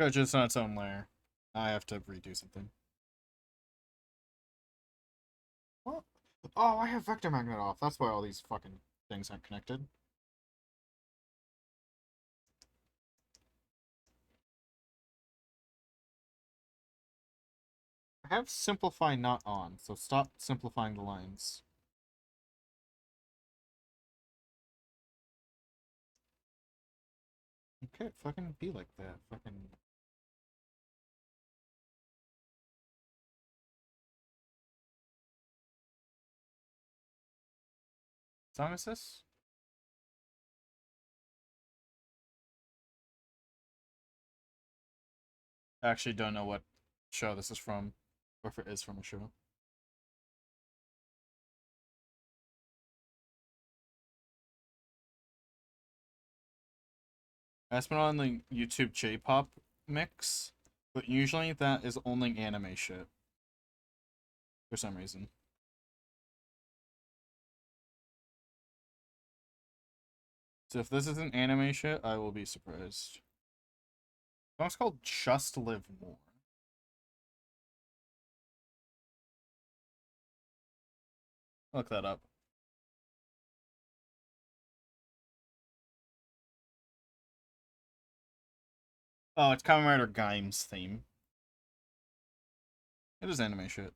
Speaker 1: Coach, it's on its own layer. I have to redo something. What? Oh, I have vector magnet off. That's why all these fucking things aren't connected. I have simplify not on, so stop simplifying the lines. Okay, fucking be like that. Fucking. What song is this? I actually don't know what show this is from, or if it is from a show. It's been on the YouTube J-pop mix, but usually that is only anime shit. For some reason. So if this isn't anime shit, I will be surprised. The song's called Just Live More. Look that up. Oh, it's Kamen Rider Gaim's theme. It is anime shit.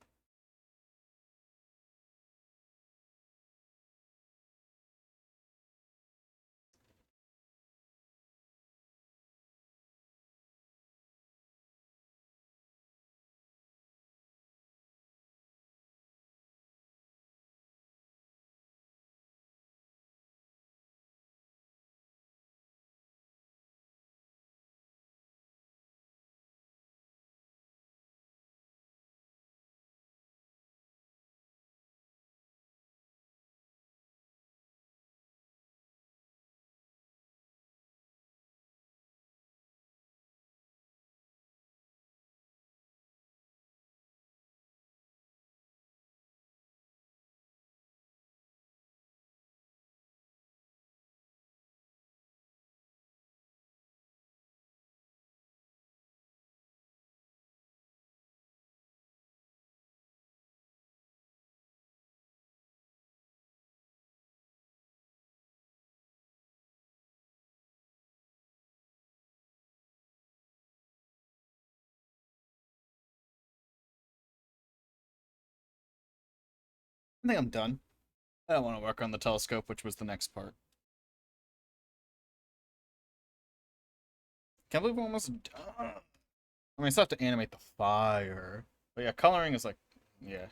Speaker 1: I think I'm done. I don't want to work on the telescope, which was the next part. Can't believe we're almost done. I mean, I still have to animate the fire. But yeah, coloring is like, yeah.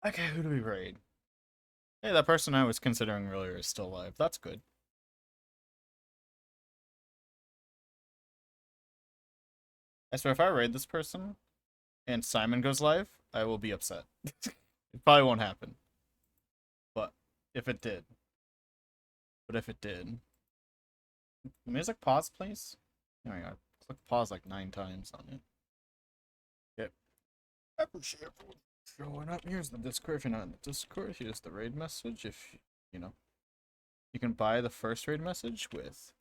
Speaker 1: Okay, who do we raid? Hey, that person I was considering earlier is still alive. That's good. I swear, if I raid this person and Simon goes live, I will be upset. It probably won't happen. But if it did. But if it did. Music pause, please. Oh my god. Click pause like 9 times on it. Yep. I appreciate everyone showing up. Here's the Discord. If you're not in the Discord, here's the raid message. If, you know, you can buy the first raid message with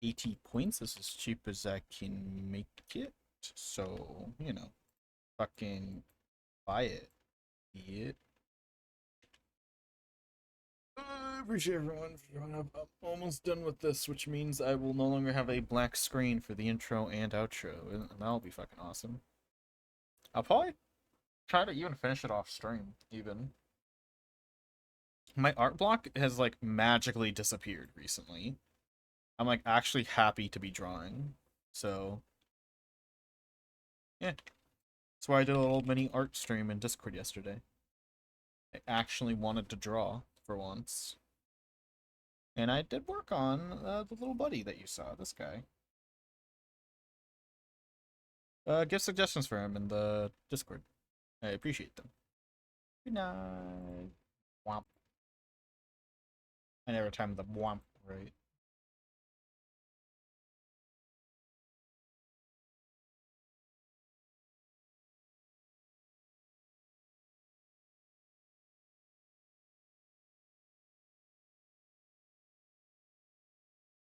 Speaker 1: 80 points. This is as cheap as I can make it. So, you know, fucking buy it. Yeah. I appreciate everyone for showing up. I'm almost done with this, which means I will no longer have a black screen for the intro and outro, and that'll be fucking awesome. I'll probably try to even finish it off stream, even. My art block has, like, magically disappeared recently. I'm, like, actually happy to be drawing. So, yeah. That's why I did a little mini art stream in Discord yesterday. I actually wanted to draw, for once. And I did work on the little buddy that you saw, this guy. Give suggestions for him in the Discord. I appreciate them. Good night. Womp. I never timed the womp right.